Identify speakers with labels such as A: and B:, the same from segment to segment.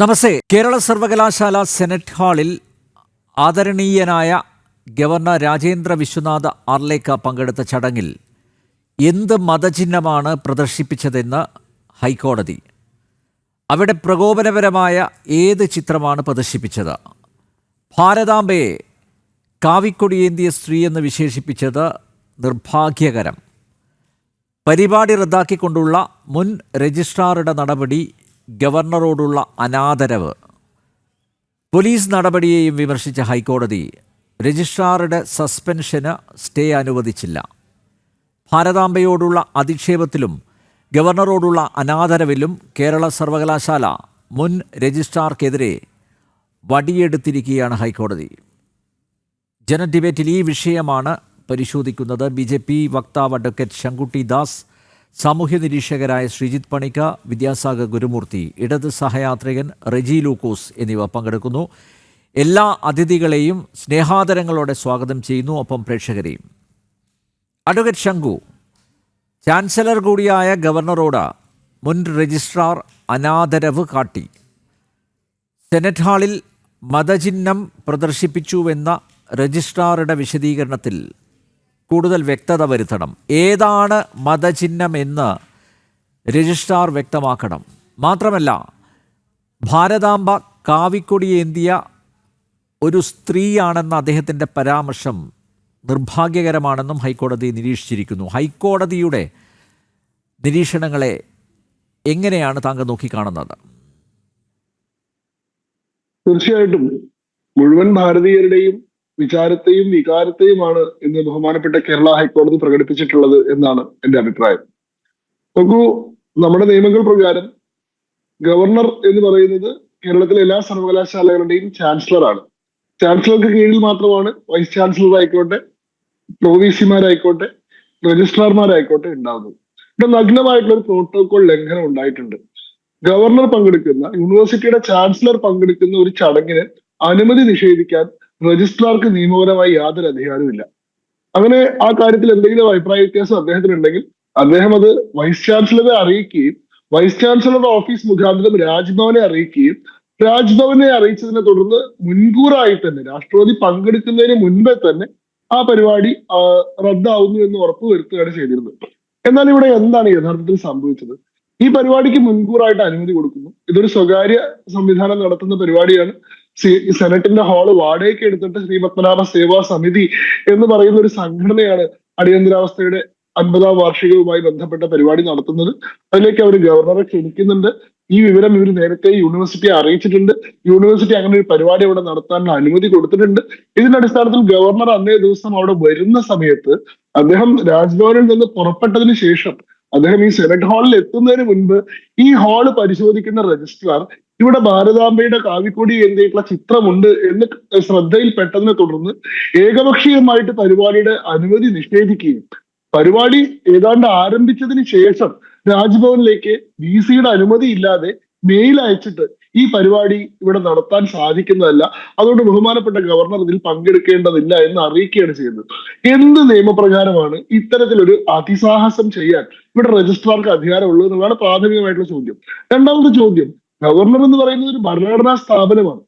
A: നമസ്തേ. കേരള സർവകലാശാല സെനറ്റ് ഹാളിൽ ആദരണീയനായ ഗവർണർ രാജേന്ദ്ര വിശ്വനാഥ് ആർലേക്കർ പങ്കെടുത്ത ചടങ്ങിൽ എന്ത് മതചിഹ്നമാണ് പ്രദർശിപ്പിച്ചതെന്ന് ഹൈക്കോടതി. അവിടെ പ്രകോപനപരമായ ഏത് ചിത്രമാണ് പ്രദർശിപ്പിച്ചത്? ഭാരതാംബയെ കാവിക്കൊടിയേന്തിയ സ്ത്രീ എന്ന് വിശേഷിപ്പിച്ചത് നിർഭാഗ്യകരം. പരിപാടി റദ്ദാക്കിക്കൊണ്ടുള്ള മുൻ രജിസ്ട്രാറുടെ നടപടി ഗവർണറോടുള്ള അനാദരവ്. പോലീസ് നടപടിയെയും വിമർശിച്ച ഹൈക്കോടതി രജിസ്ട്രാറുടെ സസ്പെൻഷന് സ്റ്റേ അനുവദിച്ചില്ല. ഭാരതാംബയോടുള്ള അധിക്ഷേപത്തിലും ഗവർണറോടുള്ള അനാദരവിലും കേരള സർവകലാശാല മുൻ രജിസ്ട്രാർക്കെതിരെ വടിയെടുത്തിരിക്കുകയാണ് ഹൈക്കോടതി. ജനഡിബേറ്റിൽ ഈ വിഷയമാണ് പരിശോധിക്കുന്നത്. BJP വക്താവ് അഡ്വക്കേറ്റ് ശങ്കുട്ടി ദാസ്, സാമൂഹ്യ നിരീക്ഷകരായ ശ്രീജിത്ത് പണിക്ക, വിദ്യാസാഗർ ഗുരുമൂർത്തി, ഇടത് സഹയാത്രികൻ റെജി ലൂക്കോസ് എന്നിവർ പങ്കെടുക്കുന്നു. എല്ലാ അതിഥികളെയും സ്നേഹാദരങ്ങളോടെ സ്വാഗതം ചെയ്യുന്നു, ഒപ്പം പ്രേക്ഷകരെയും. അഡ്വക്കേറ്റ് ശങ്കു, ചാൻസലർ കൂടിയായ ഗവർണറോട് മുൻ രജിസ്ട്രാർ അനാദരവ് കാട്ടി. സെനറ്റ് ഹാളിൽ മതചിഹ്നം പ്രദർശിപ്പിച്ചുവെന്ന രജിസ്ട്രാറുടെ വിശദീകരണത്തിൽ കൂടുതൽ വ്യക്തത വരുത്തണം. ഏതാണ് മതചിഹ്നം എന്ന് രജിസ്ട്രാർ വ്യക്തമാക്കണം. മാത്രമല്ല, ഭാരതാംബ കാവിക്കൊടിയേന്തിയ ഒരു സ്ത്രീയാണെന്ന അദ്ദേഹത്തിൻ്റെ പരാമർശം നിർഭാഗ്യകരമാണെന്നും ഹൈക്കോടതി നിരീക്ഷിച്ചിരിക്കുന്നു. ഹൈക്കോടതിയുടെ നിരീക്ഷണങ്ങളെ എങ്ങനെയാണ് താങ്കൾ നോക്കിക്കാണുന്നത്?
B: തീർച്ചയായിട്ടും മുഴുവൻ ഭാരതീയരുടെയും വിചാരത്തെയും വികാരത്തെയുമാണ് ഇന്ന് ബഹുമാനപ്പെട്ട കേരള ഹൈക്കോടതി പ്രകടിപ്പിച്ചിട്ടുള്ളത് എന്നാണ് എന്റെ അഭിപ്രായം. നോക്കൂ, നമ്മുടെ നിയമങ്ങൾ പ്രകാരം ഗവർണർ എന്ന് പറയുന്നത് കേരളത്തിലെ എല്ലാ സർവകലാശാലകളുടെയും ചാൻസലറാണ്. ചാൻസലർക്ക് കീഴിൽ മാത്രമാണ് വൈസ് ചാൻസലർ ആയിക്കോട്ടെ, പ്രൊവിസിമാരായിക്കോട്ടെ, രജിസ്ട്രാർമാരായിക്കോട്ടെ ഉണ്ടാകുന്നത്. ഇവിടെ നഗ്നമായിട്ടുള്ള ഒരു പ്രോട്ടോകോൾ ലംഘനം ഉണ്ടായിട്ടുണ്ട്. ഗവർണർ പങ്കെടുക്കുന്ന, യൂണിവേഴ്സിറ്റിയുടെ ചാൻസലർ പങ്കെടുക്കുന്ന ഒരു ചടങ്ങിന് അനുമതി നിഷേധിക്കാൻ രജിസ്ട്രാർക്ക് നിയമപരമായി യാതൊരു അധികാരവുമില്ല. അങ്ങനെ ആ കാര്യത്തിൽ എന്തെങ്കിലും അഭിപ്രായ വ്യത്യാസം അദ്ദേഹത്തിനുണ്ടെങ്കിൽ അദ്ദേഹം അത് വൈസ് ചാൻസലറെ അറിയിക്കുകയും വൈസ് ചാൻസലറുടെ ഓഫീസ് മുഖാന്തരം രാജ്ഭവനെ അറിയിക്കുകയും രാജ്ഭവനെ അറിയിച്ചതിനെ തുടർന്ന് മുൻകൂറായി തന്നെ രാഷ്ട്രപതി പങ്കെടുക്കുന്നതിന് മുൻപേ തന്നെ ആ പരിപാടി റദ്ദാവുന്നു എന്ന് ഉറപ്പുവരുത്തുകയാണ് ചെയ്തിരുന്നത്. എന്നാൽ ഇവിടെ എന്താണ് യഥാർത്ഥത്തിൽ സംഭവിച്ചത്? ഈ പരിപാടിക്ക് മുൻകൂറായിട്ട് അനുമതി കൊടുക്കുന്നു. ഇതൊരു സ്വകാര്യ സംവിധാനം നടത്തുന്ന പരിപാടിയാണ്. സെനറ്റിന്റെ ഹാള് വാടകയ്ക്ക് എടുത്തിട്ട് ശ്രീ പത്മനാഭ സേവാ സമിതി എന്ന് പറയുന്ന ഒരു സംഘടനയാണ് അടിയന്തരാവസ്ഥയുടെ 50ാം വാർഷികവുമായി ബന്ധപ്പെട്ട പരിപാടി നടത്തുന്നത്. അതിലേക്ക് അവർ ഗവർണറെ ക്ഷണിക്കുന്നുണ്ട്. ഈ വിവരം ഇവർ നേരത്തെ യൂണിവേഴ്സിറ്റിയെ അറിയിച്ചിട്ടുണ്ട്. യൂണിവേഴ്സിറ്റി അങ്ങനെ ഒരു പരിപാടി അവിടെ നടത്താനുള്ള അനുമതി കൊടുത്തിട്ടുണ്ട്. ഇതിന്റെ അടിസ്ഥാനത്തിൽ ഗവർണർ അന്നേ ദിവസം അവിടെ വരുന്ന സമയത്ത് അദ്ദേഹം രാജ്ഭവനിൽ നിന്ന് പുറപ്പെട്ടതിന് ശേഷം അദ്ദേഹം ഈ സെനറ്റ് ഹാളിൽ എത്തുന്നതിന് മുൻപ് ഈ ഹാള് പരിശോധിക്കുന്ന രജിസ്ട്രാർ ഇവിടെ ഭാരതാംബയുടെ കാവിക്കൊടി എന്തിയിട്ടുള്ള ചിത്രമുണ്ട് എന്ന് ശ്രദ്ധയിൽപ്പെട്ടതിനെ തുടർന്ന് ഏകപക്ഷീയമായിട്ട് പരിപാടിയുടെ അനുമതി നിഷേധിക്കുകയും പരിപാടി ഏതാണ്ട് ആരംഭിച്ചതിന് ശേഷം രാജ്ഭവനിലേക്ക് VCയുടെ അനുമതി ഇല്ലാതെ മെയിൽ അയച്ചിട്ട് ഈ പരിപാടി ഇവിടെ നടത്താൻ സാധിക്കുന്നതല്ല, അതുകൊണ്ട് ബഹുമാനപ്പെട്ട ഗവർണർ ഇതിൽ പങ്കെടുക്കേണ്ടതില്ല എന്ന് അറിയിക്കുകയാണ് ചെയ്യുന്നത്. എന്ത് നിയമപ്രകാരമാണ് ഇത്തരത്തിലൊരു അതിസാഹസം ചെയ്യാൻ ഇവിടെ രജിസ്ട്രാർക്ക് അധികാരമുള്ളത് എന്നുള്ളതാണ് പ്രാഥമികമായിട്ടുള്ള ചോദ്യം. രണ്ടാമത്തെ ചോദ്യം, ഗവർണർ എന്ന് പറയുന്നത് ഒരു ഭരണഘടനാ സ്ഥാപനമാണ്.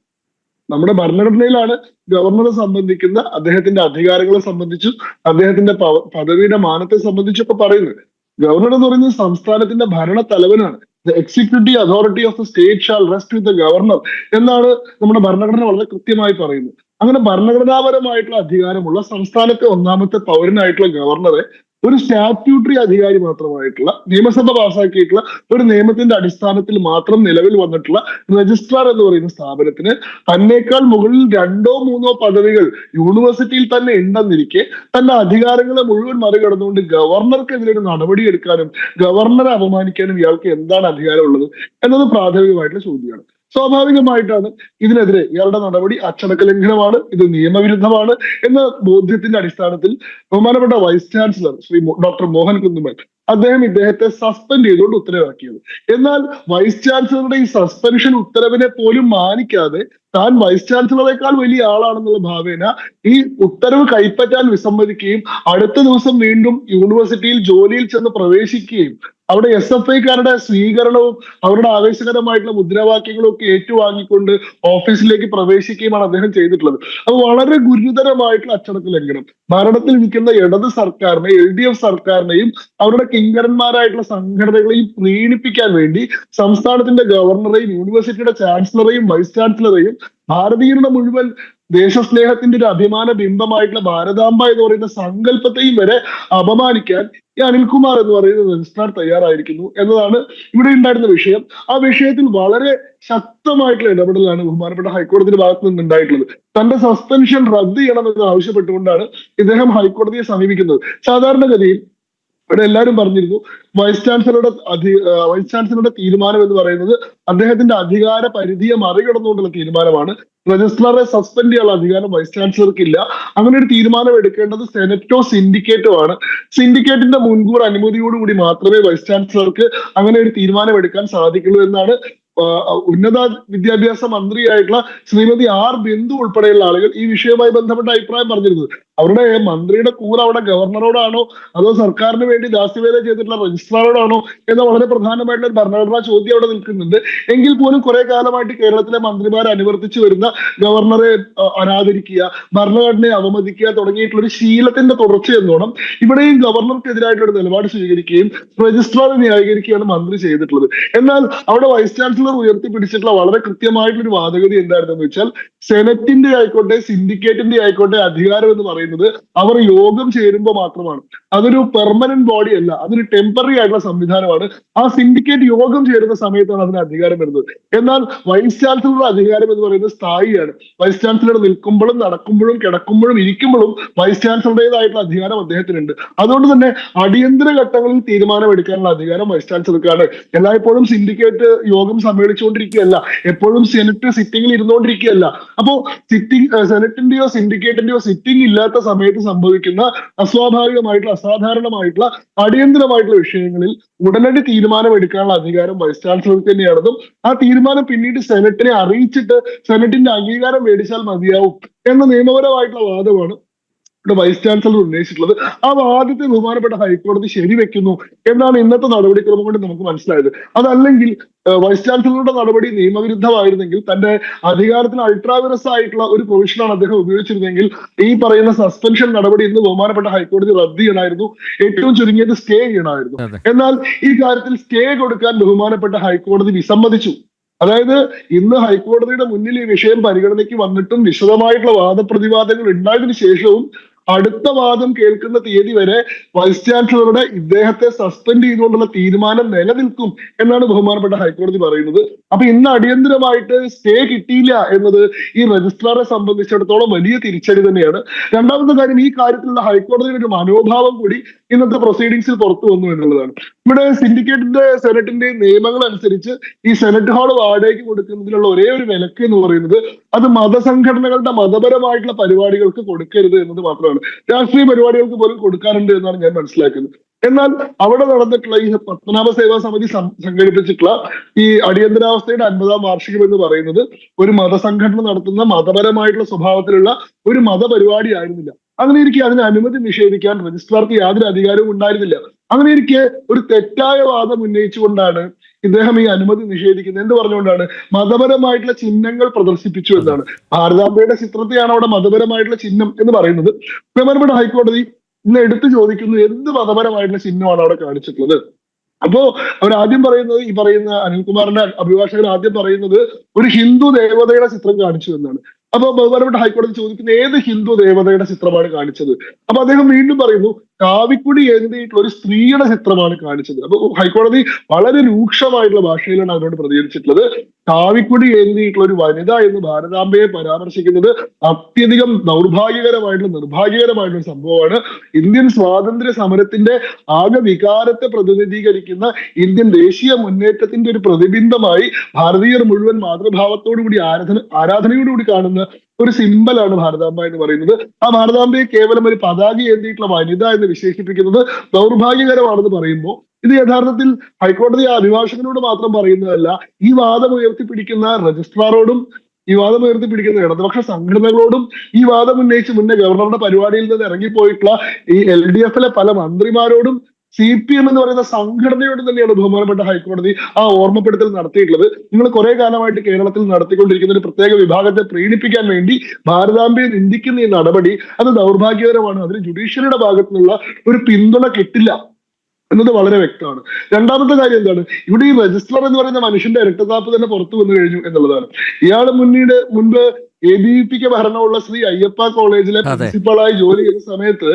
B: നമ്മുടെ ഭരണഘടനയിലാണ് ഗവർണറെ സംബന്ധിക്കുന്ന അദ്ദേഹത്തിന്റെ അധികാരങ്ങളെ സംബന്ധിച്ചും അദ്ദേഹത്തിന്റെ പദവിയുടെ മാനത്തെ സംബന്ധിച്ചൊക്കെ പറയുന്നത്. ഗവർണർ എന്ന് പറയുന്നത് സംസ്ഥാനത്തിന്റെ ഭരണ തലവനാണ്. The executive authority of the state shall rest with the governor എന്നാണ് നമ്മുടെ ഭരണഘടന വളരെ കൃത്യമായി പറയുന്നത്. അങ്ങനെ ഭരണഘടനാപരമായിട്ടുള്ള അധികാരമുള്ള സംസ്ഥാനത്തെ ഒന്നാമത്തെ പൗരനായിട്ടുള്ള ഗവർണറെ ഒരു സ്റ്റാറ്റ്യൂട്ടറി അധികാരി മാത്രമായിട്ടുള്ള നിയമസഭ പാസാക്കിയിട്ടുള്ള ഒരു നിയമത്തിന്റെ അടിസ്ഥാനത്തിൽ മാത്രം നിലവിൽ വന്നിട്ടുള്ള രജിസ്ട്രാർ എന്ന് പറയുന്ന സ്ഥാപനത്തിന് തന്നേക്കാൾ മുകളിൽ 2ഓ 3ഓ പദവികൾ യൂണിവേഴ്സിറ്റിയിൽ തന്നെ ഉണ്ടെന്നിരിക്കെ തന്റെ അധികാരങ്ങളെ മുഴുവൻ മറികടന്നുകൊണ്ട് ഗവർണർക്കെതിരെ ഒരു നടപടിയെടുക്കാനും ഗവർണറെ അപമാനിക്കാനും ഇയാൾക്ക് എന്താണ് അധികാരമുള്ളത് എന്നത് പ്രാഥമികമായിട്ടുള്ള ചോദ്യമാണ്. സ്വാഭാവികമായിട്ടാണ് ഇതിനെതിരെ ഇയാളുടെ നടപടി അച്ചടക്ക ലംഘനമാണ്, ഇത് നിയമവിരുദ്ധമാണ് എന്ന ബോധ്യത്തിന്റെ അടിസ്ഥാനത്തിൽ ബഹുമാനപ്പെട്ട vice chancellor Shri doctor Mohan Kunnummal അദ്ദേഹം ഇദ്ദേഹത്തെ സസ്പെൻഡ് ചെയ്തുകൊണ്ട് ഉത്തരവാക്കിയത്. എന്നാൽ വൈസ് ചാൻസലറുടെ ഈ സസ്പെൻഷൻ ഉത്തരവിനെ പോലും മാനിക്കാതെ താൻ വൈസ് ചാൻസലറേക്കാൾ വലിയ ആളാണെന്നുള്ള ഭാവേന ഈ ഉത്തരവ് കൈപ്പറ്റാൻ വിസമ്മതിക്കുകയും അടുത്ത ദിവസം വീണ്ടും യൂണിവേഴ്സിറ്റിയിൽ ജോലിയിൽ ചെന്ന് പ്രവേശിക്കുകയും അവിടെ SFIക്കാരുടെ സ്വീകരണവും അവരുടെ ആവേശകരമായിട്ടുള്ള മുദ്രാവാക്യങ്ങളും ഒക്കെ ഏറ്റുവാങ്ങിക്കൊണ്ട് ഓഫീസിലേക്ക് പ്രവേശിക്കുകയുമാണ് അദ്ദേഹം ചെയ്തിട്ടുള്ളത്. അത് വളരെ ഗുരുതരമായിട്ടുള്ള അച്ചടക്ക ലംഘനം. ഭരണത്തിൽ നിൽക്കുന്ന ഇടത് സർക്കാരിനെ, LDF സർക്കാരിനെയും അവരുടെ കിങ്കരന്മാരായിട്ടുള്ള സംഘടനകളെയും പ്രീണിപ്പിക്കാൻ വേണ്ടി സംസ്ഥാനത്തിന്റെ ഗവർണറെയും യൂണിവേഴ്സിറ്റിയുടെ ചാൻസലറെയും വൈസ് ചാൻസലറെയും ഭാരതീയരുടെ മുഴുവൻ ദേശസ്നേഹത്തിന്റെ ഒരു അഭിമാന ബിംബമായിട്ടുള്ള ഭാരതാംബ എന്ന് പറയുന്ന സങ്കല്പത്തെയും വരെ അപമാനിക്കാൻ ഈ അനിൽകുമാർ എന്ന് പറയുന്ന രജിസ്ട്രാർ തയ്യാറായിരിക്കുന്നു എന്നതാണ് ഇവിടെ ഉണ്ടായിരുന്ന വിഷയം. ആ വിഷയത്തിൽ വളരെ ശക്തമായിട്ടുള്ള ഇടപെടലാണ് ബഹുമാനപ്പെട്ട ഹൈക്കോടതിയുടെ ഭാഗത്ത് നിന്ന് ഉണ്ടായിട്ടുള്ളത്. തന്റെ സസ്പെൻഷൻ റദ്ദ് ചെയ്യണമെന്ന് ആവശ്യപ്പെട്ടുകൊണ്ടാണ് ഇദ്ദേഹം ഹൈക്കോടതിയെ സമീപിക്കുന്നത്. സാധാരണഗതിയിൽ ഇവിടെ എല്ലാവരും പറഞ്ഞിരുന്നു വൈസ് ചാൻസലറുടെ തീരുമാനം എന്ന് പറയുന്നത് അദ്ദേഹത്തിന്റെ അധികാര പരിധിയെ മറികടന്നുകൊണ്ടുള്ള തീരുമാനമാണ്. രജിസ്ട്രാറെ സസ്പെൻഡ് ചെയ്യാനുള്ള അധികാരം വൈസ് ചാൻസലർക്ക് ഇല്ല. അങ്ങനെ ഒരു തീരുമാനം എടുക്കേണ്ടത് സെനറ്റോ സിൻഡിക്കേറ്റോ ആണ്. സിൻഡിക്കേറ്റിന്റെ മുൻകൂർ അനുമതിയോടുകൂടി മാത്രമേ വൈസ് ചാൻസലർക്ക് അങ്ങനെ ഒരു തീരുമാനം എടുക്കാൻ സാധിക്കുള്ളൂ എന്നാണ് ഉന്നത വിദ്യാഭ്യാസ മന്ത്രിയായിട്ടുള്ള ശ്രീമതി ബിന്ദു ഉൾപ്പെടെയുള്ള ആളുകൾ ഈ വിഷയവുമായി ബന്ധപ്പെട്ട അഭിപ്രായം പറഞ്ഞിരുന്നത്. അവരുടെ മന്ത്രിയുടെ കൂറ് അവിടെ ഗവർണറോടാണോ അതോ സർക്കാരിന് വേണ്ടി ദാസ്യവേല ചെയ്തിട്ടുള്ള രജിസ്ട്രാറോടാണോ എന്ന വളരെ പ്രധാനമായിട്ടുള്ള ഒരു ഭരണഘടനാ ചോദ്യം അവിടെ നിൽക്കുന്നുണ്ട്. എങ്കിൽ പോലും കുറെ കാലമായിട്ട് കേരളത്തിലെ മന്ത്രിമാർ അനുവർത്തിച്ചു വരുന്ന ഗവർണറെ അനാദരിക്കുക, ഭരണഘടനയെ അവമതിക്കുക തുടങ്ങിയിട്ടുള്ള ഒരു ശീലത്തിന്റെ തുടർച്ച എന്നോണം ഇവിടെയും ഗവർണർക്കെതിരായിട്ടുള്ള ഒരു നിലപാട് സ്വീകരിക്കുകയും രജിസ്ട്രാറെ ന്യായീകരിക്കുകയാണ് മന്ത്രി ചെയ്തിട്ടുള്ളത്. എന്നാൽ അവിടെ വൈസ് ചാൻസലർ ഉയർത്തിപ്പിടിച്ചിട്ടുള്ള വളരെ കൃത്യമായിട്ടുള്ള ഒരു വാദഗതി എന്തായിരുന്നെന്ന് വെച്ചാൽ സെനറ്റിന്റെ ആയിക്കോട്ടെ സിൻഡിക്കേറ്റിന്റെ ആയിക്കോട്ടെ അധികാരം എന്ന് പറയുന്നത് അവർ യോഗം ചേരുമ്പോൾ മാത്രമാണ്. അതൊരു പെർമനന്റ് ബോഡി അല്ല, അതൊരു ടെമ്പററി ആയിട്ടുള്ള സംവിധാനമാണ്. ആ സിൻഡിക്കേറ്റ് യോഗം ചേരുന്ന സമയത്താണ് അതിന് അധികാരം വരുന്നത്. എന്നാൽ വൈസ് ചാൻസലറുടെ അധികാരം എന്ന് പറയുന്നത് സ്ഥായിയാണ്. വൈസ് ചാൻസലർ നിൽക്കുമ്പോഴും നടക്കുമ്പോഴും കിടക്കുമ്പോഴും ഇരിക്കുമ്പോഴും വൈസ് ചാൻസലറുടേതായിട്ടുള്ള അധികാരം അദ്ദേഹത്തിനുണ്ട്. അതുകൊണ്ട് തന്നെ അടിയന്തര ഘട്ടങ്ങളിൽ തീരുമാനം എടുക്കാനുള്ള അധികാരം വൈസ് ചാൻസലർക്കാണ്. എല്ലായ്പ്പോഴും സിൻഡിക്കേറ്റ് യോഗം സമ്മേളിച്ചുകൊണ്ടിരിക്കുകയല്ല, എപ്പോഴും സെനറ്റ് സിറ്റിംഗിൽ ഇരുന്നുകൊണ്ടിരിക്കുകയല്ല. അപ്പോ സെനറ്റിന്റെയോ സിൻഡിക്കേറ്റിന്റെയോ സിറ്റിംഗ് ഇല്ലാത്ത സമയത്ത് സംഭവിക്കുന്ന അസ്വാഭാവികമായിട്ടുള്ള അസാധാരണമായിട്ടുള്ള അടിയന്തരമായിട്ടുള്ള വിഷയങ്ങളിൽ ഉടനടി തീരുമാനം എടുക്കാനുള്ള അധികാരം വൈസ് ചാൻസലർക്ക് തന്നെയാണെന്നും ആ തീരുമാനം പിന്നീട് സെനറ്റിനെ അറിയിച്ചിട്ട് സെനറ്റിന്റെ അംഗീകാരം മേടിച്ചാൽ മതിയാവും എന്ന നിയമപരമായിട്ടുള്ള വാദമാണ് വൈസ് ചാൻസലർ ഉന്നയിച്ചിട്ടുള്ളത്. ആ വാദത്തെ ബഹുമാനപ്പെട്ട ഹൈക്കോടതി ശരിവെക്കുന്നു എന്നാണ് ഇന്നത്തെ നടപടിക്രമം കൊണ്ട് നമുക്ക് മനസ്സിലായത്. അതല്ലെങ്കിൽ വൈസ് ചാൻസലറുടെ നടപടി നിയമവിരുദ്ധമായിരുന്നെങ്കിൽ, തന്റെ അധികാരത്തിന് അൾട്രാവിറസ് ആയിട്ടുള്ള ഒരു പ്രൊവിഷനാണ് അദ്ദേഹം ഉപയോഗിച്ചിരുന്നെങ്കിൽ ഈ പറയുന്ന സസ്പെൻഷൻ നടപടി ഇന്ന് ബഹുമാനപ്പെട്ട ഹൈക്കോടതി റദ്ദ് ചെയ്യണമായിരുന്നു, ഏറ്റവും ചുരുങ്ങിയത് സ്റ്റേ ചെയ്യണമായിരുന്നു. എന്നാൽ ഈ കാര്യത്തിൽ സ്റ്റേ കൊടുക്കാൻ ബഹുമാനപ്പെട്ട ഹൈക്കോടതി വിസമ്മതിച്ചു. അതായത് ഇന്ന് ഹൈക്കോടതിയുടെ മുന്നിൽ ഈ വിഷയം പരിഗണനയ്ക്ക് വന്നിട്ടും വിശദമായിട്ടുള്ള വാദപ്രതിവാദങ്ങൾ ഉണ്ടായതിനു ശേഷവും അടുത്ത വാദം കേൾക്കുന്ന തീയതി വരെ വൈസ് ചാൻസലറുടെ ഇദ്ദേഹത്തെ സസ്പെൻഡ് ചെയ്തുകൊണ്ടുള്ള തീരുമാനം നിലനിൽക്കും എന്നാണ് ബഹുമാനപ്പെട്ട ഹൈക്കോടതി പറയുന്നത്. അപ്പൊ ഇന്ന് അടിയന്തരമായിട്ട് സ്റ്റേ കിട്ടിയില്ല എന്നത് ഈ രജിസ്ട്രാറെ സംബന്ധിച്ചിടത്തോളം വലിയ തിരിച്ചടി തന്നെയാണ്. രണ്ടാമത്തെ കാര്യം, ഈ കാര്യത്തിലുള്ള ഹൈക്കോടതിയുടെ ഒരു മനോഭാവം കൂടി ഇന്നത്തെ പ്രൊസീഡിങ്സിൽ പുറത്തു വന്നു എന്നുള്ളതാണ്. ഇവിടെ സിൻഡിക്കേറ്റിന്റെ സെനറ്റിന്റെ നിയമങ്ങൾ അനുസരിച്ച് ഈ സെനറ്റ് ഹാൾ വാടകയ്ക്ക് കൊടുക്കുന്നതിനുള്ള ഒരേ ഒരു വിലക്ക് എന്ന് പറയുന്നത് അത് മതസംഘടനകളുടെ മതപരമായിട്ടുള്ള പരിപാടികൾക്ക് കൊടുക്കരുത് എന്നത് മാത്രമാണ്. രാഷ്ട്രീയ പരിപാടികൾക്ക് പോലും കൊടുക്കാറുണ്ട് എന്നാണ് ഞാൻ മനസ്സിലാക്കുന്നത്. എന്നാൽ അവിടെ നടന്നിട്ടുള്ള ഈ പത്മനാഭ സേവാ സമിതി സംഘടിപ്പിച്ചിട്ടുള്ള ഈ അടിയന്തരാവസ്ഥയുടെ 50ാം വാർഷികം എന്ന് പറയുന്നത് ഒരു മതസംഘടന നടത്തുന്ന മതപരമായിട്ടുള്ള സ്വഭാവത്തിലുള്ള ഒരു മതപരിപാടി ആയിരുന്നില്ല. അങ്ങനെ ഇരിക്കെ അതിന് അനുമതി നിഷേധിക്കാൻ രജിസ്ട്രാർക്ക് യാതൊരു അധികാരവും ഉണ്ടായിരുന്നില്ല. അങ്ങനെ ഇരിക്കെ ഒരു തെറ്റായ വാദം ഉന്നയിച്ചുകൊണ്ടാണ് ഇദ്ദേഹം ഈ അനുമതി നിഷേധിക്കുന്നത്. എന്ത് പറഞ്ഞുകൊണ്ടാണ്? മതപരമായിട്ടുള്ള ചിഹ്നങ്ങൾ പ്രദർശിപ്പിച്ചു എന്നാണ്. ഭാരതാംബയുടെ ചിത്രത്തെയാണ് അവിടെ മതപരമായിട്ടുള്ള ചിഹ്നം എന്ന് പറയുന്നത്. ബഹുമാനപ്പെട്ട ഹൈക്കോടതി ഇന്ന് എടുത്തു ചോദിക്കുന്നു, എന്ത് മതപരമായിട്ടുള്ള ചിഹ്നമാണ് അവിടെ കാണിച്ചിട്ടുള്ളത്? അപ്പോ അവരാദ്യം പറയുന്നത്, ഈ പറയുന്ന അനിൽകുമാറിന്റെ അഭിഭാഷകർ ആദ്യം പറയുന്നത് ഒരു ഹിന്ദു ദേവതയുടെ ചിത്രം കാണിച്ചു എന്നാണ്. അപ്പൊ ബഹുമാനപ്പെട്ട ഹൈക്കോടതി ചോദിക്കുന്ന ഏത് ഹിന്ദു ദേവതയുടെ ചിത്രമാണ് കാണിച്ചത്? അപ്പൊ അദ്ദേഹം വീണ്ടും പറയുന്നു കാവിക്കുടി ഏന്തിയിട്ടുള്ള ഒരു സ്ത്രീയുടെ ചിത്രമാണ് കാണിച്ചത്. അപ്പൊ ഹൈക്കോടതി വളരെ രൂക്ഷമായിട്ടുള്ള ഭാഷയിലാണ് അവരോട് പ്രതികരിച്ചിട്ടുള്ളത്. കാവിക്കുടി ഏന്തിയിട്ടുള്ള ഒരു വനിത എന്ന് ഭാരതാംബയെ പരാമർശിക്കുന്നത് അത്യധികം ദൗർഭാഗ്യകരമായിട്ടുള്ള നിർഭാഗ്യകരമായിട്ടുള്ള സംഭവമാണ്. ഇന്ത്യൻ സ്വാതന്ത്ര്യ സമരത്തിന്റെ ആകെ വികാരത്തെ പ്രതിനിധീകരിക്കുന്ന ഇന്ത്യൻ ദേശീയ മുന്നേറ്റത്തിന്റെ ഒരു പ്രതിബിംബമായി ഭാരതീയർ മുഴുവൻ മാതൃഭാവത്തോടുകൂടി ആരാധനയോടുകൂടി കാണുന്ന ഒരു സിമ്പലാണ് ഭാരതാംബ എന്ന് പറയുന്നത്. ആ ഭാരതാംബയെ കേവലം ഒരു പതാക ഏന്തിയിട്ടുള്ള വനിത എന്ന് വിശേഷിപ്പിക്കുന്നത് ദൗർഭാഗ്യകരമാണെന്ന് പറയുമ്പോൾ ഇത് യഥാർത്ഥത്തിൽ ഹൈക്കോടതി ആ അഭിഭാഷകനോട് മാത്രം പറയുന്നതല്ല, ഈ വാദം ഉയർത്തിപ്പിടിക്കുന്ന രജിസ്ട്രാറോടും ഈ വാദം ഉയർത്തിപ്പിടിക്കുന്ന ഇടതുപക്ഷ സംഘടനകളോടും ഈ വാദം ഉന്നയിച്ച് മുന്നേ ഗവർണറുടെ പരിപാടിയിൽ നിന്ന് ഇറങ്ങിപ്പോയിട്ടുള്ള ഈ LDF പല മന്ത്രിമാരോടും CPM എന്ന് പറയുന്ന സംഘടനയോട് തന്നെയാണ് ബഹുമാനപ്പെട്ട ഹൈക്കോടതി ആ ഓർമ്മപ്പെടുത്തൽ നടത്തിയിട്ടുള്ളത്. നിങ്ങൾ കുറെ കാലമായിട്ട് കേരളത്തിൽ നടത്തിക്കൊണ്ടിരിക്കുന്ന ഒരു പ്രത്യേക വിഭാഗത്തെ പ്രീണിപ്പിക്കാൻ വേണ്ടി ഭാരതാംബയെ നിന്ദിക്കുന്ന ഈ നടപടി അത് ദൗർഭാഗ്യകരമാണ്. അതിന് ജുഡീഷ്യറിയുടെ ഭാഗത്തു നിന്നുള്ള ഒരു പിന്തുണ കിട്ടില്ല എന്നത് വളരെ വ്യക്തമാണ്. രണ്ടാമത്തെ കാര്യം എന്താണ്, ഇവിടെ ഈ രജിസ്ട്രാർ എന്ന് പറയുന്ന മനുഷ്യന്റെ ഇരട്ടത്താപ്പ് തന്നെ പുറത്തു വന്നു കഴിഞ്ഞു എന്നുള്ളതാണ്. ഇയാൾ മുൻപ് ABVPക്ക് ഭരണമുള്ള ശ്രീ അയ്യപ്പ കോളേജിലെ പ്രിൻസിപ്പളായി ജോലി ചെയ്യുന്ന സമയത്ത്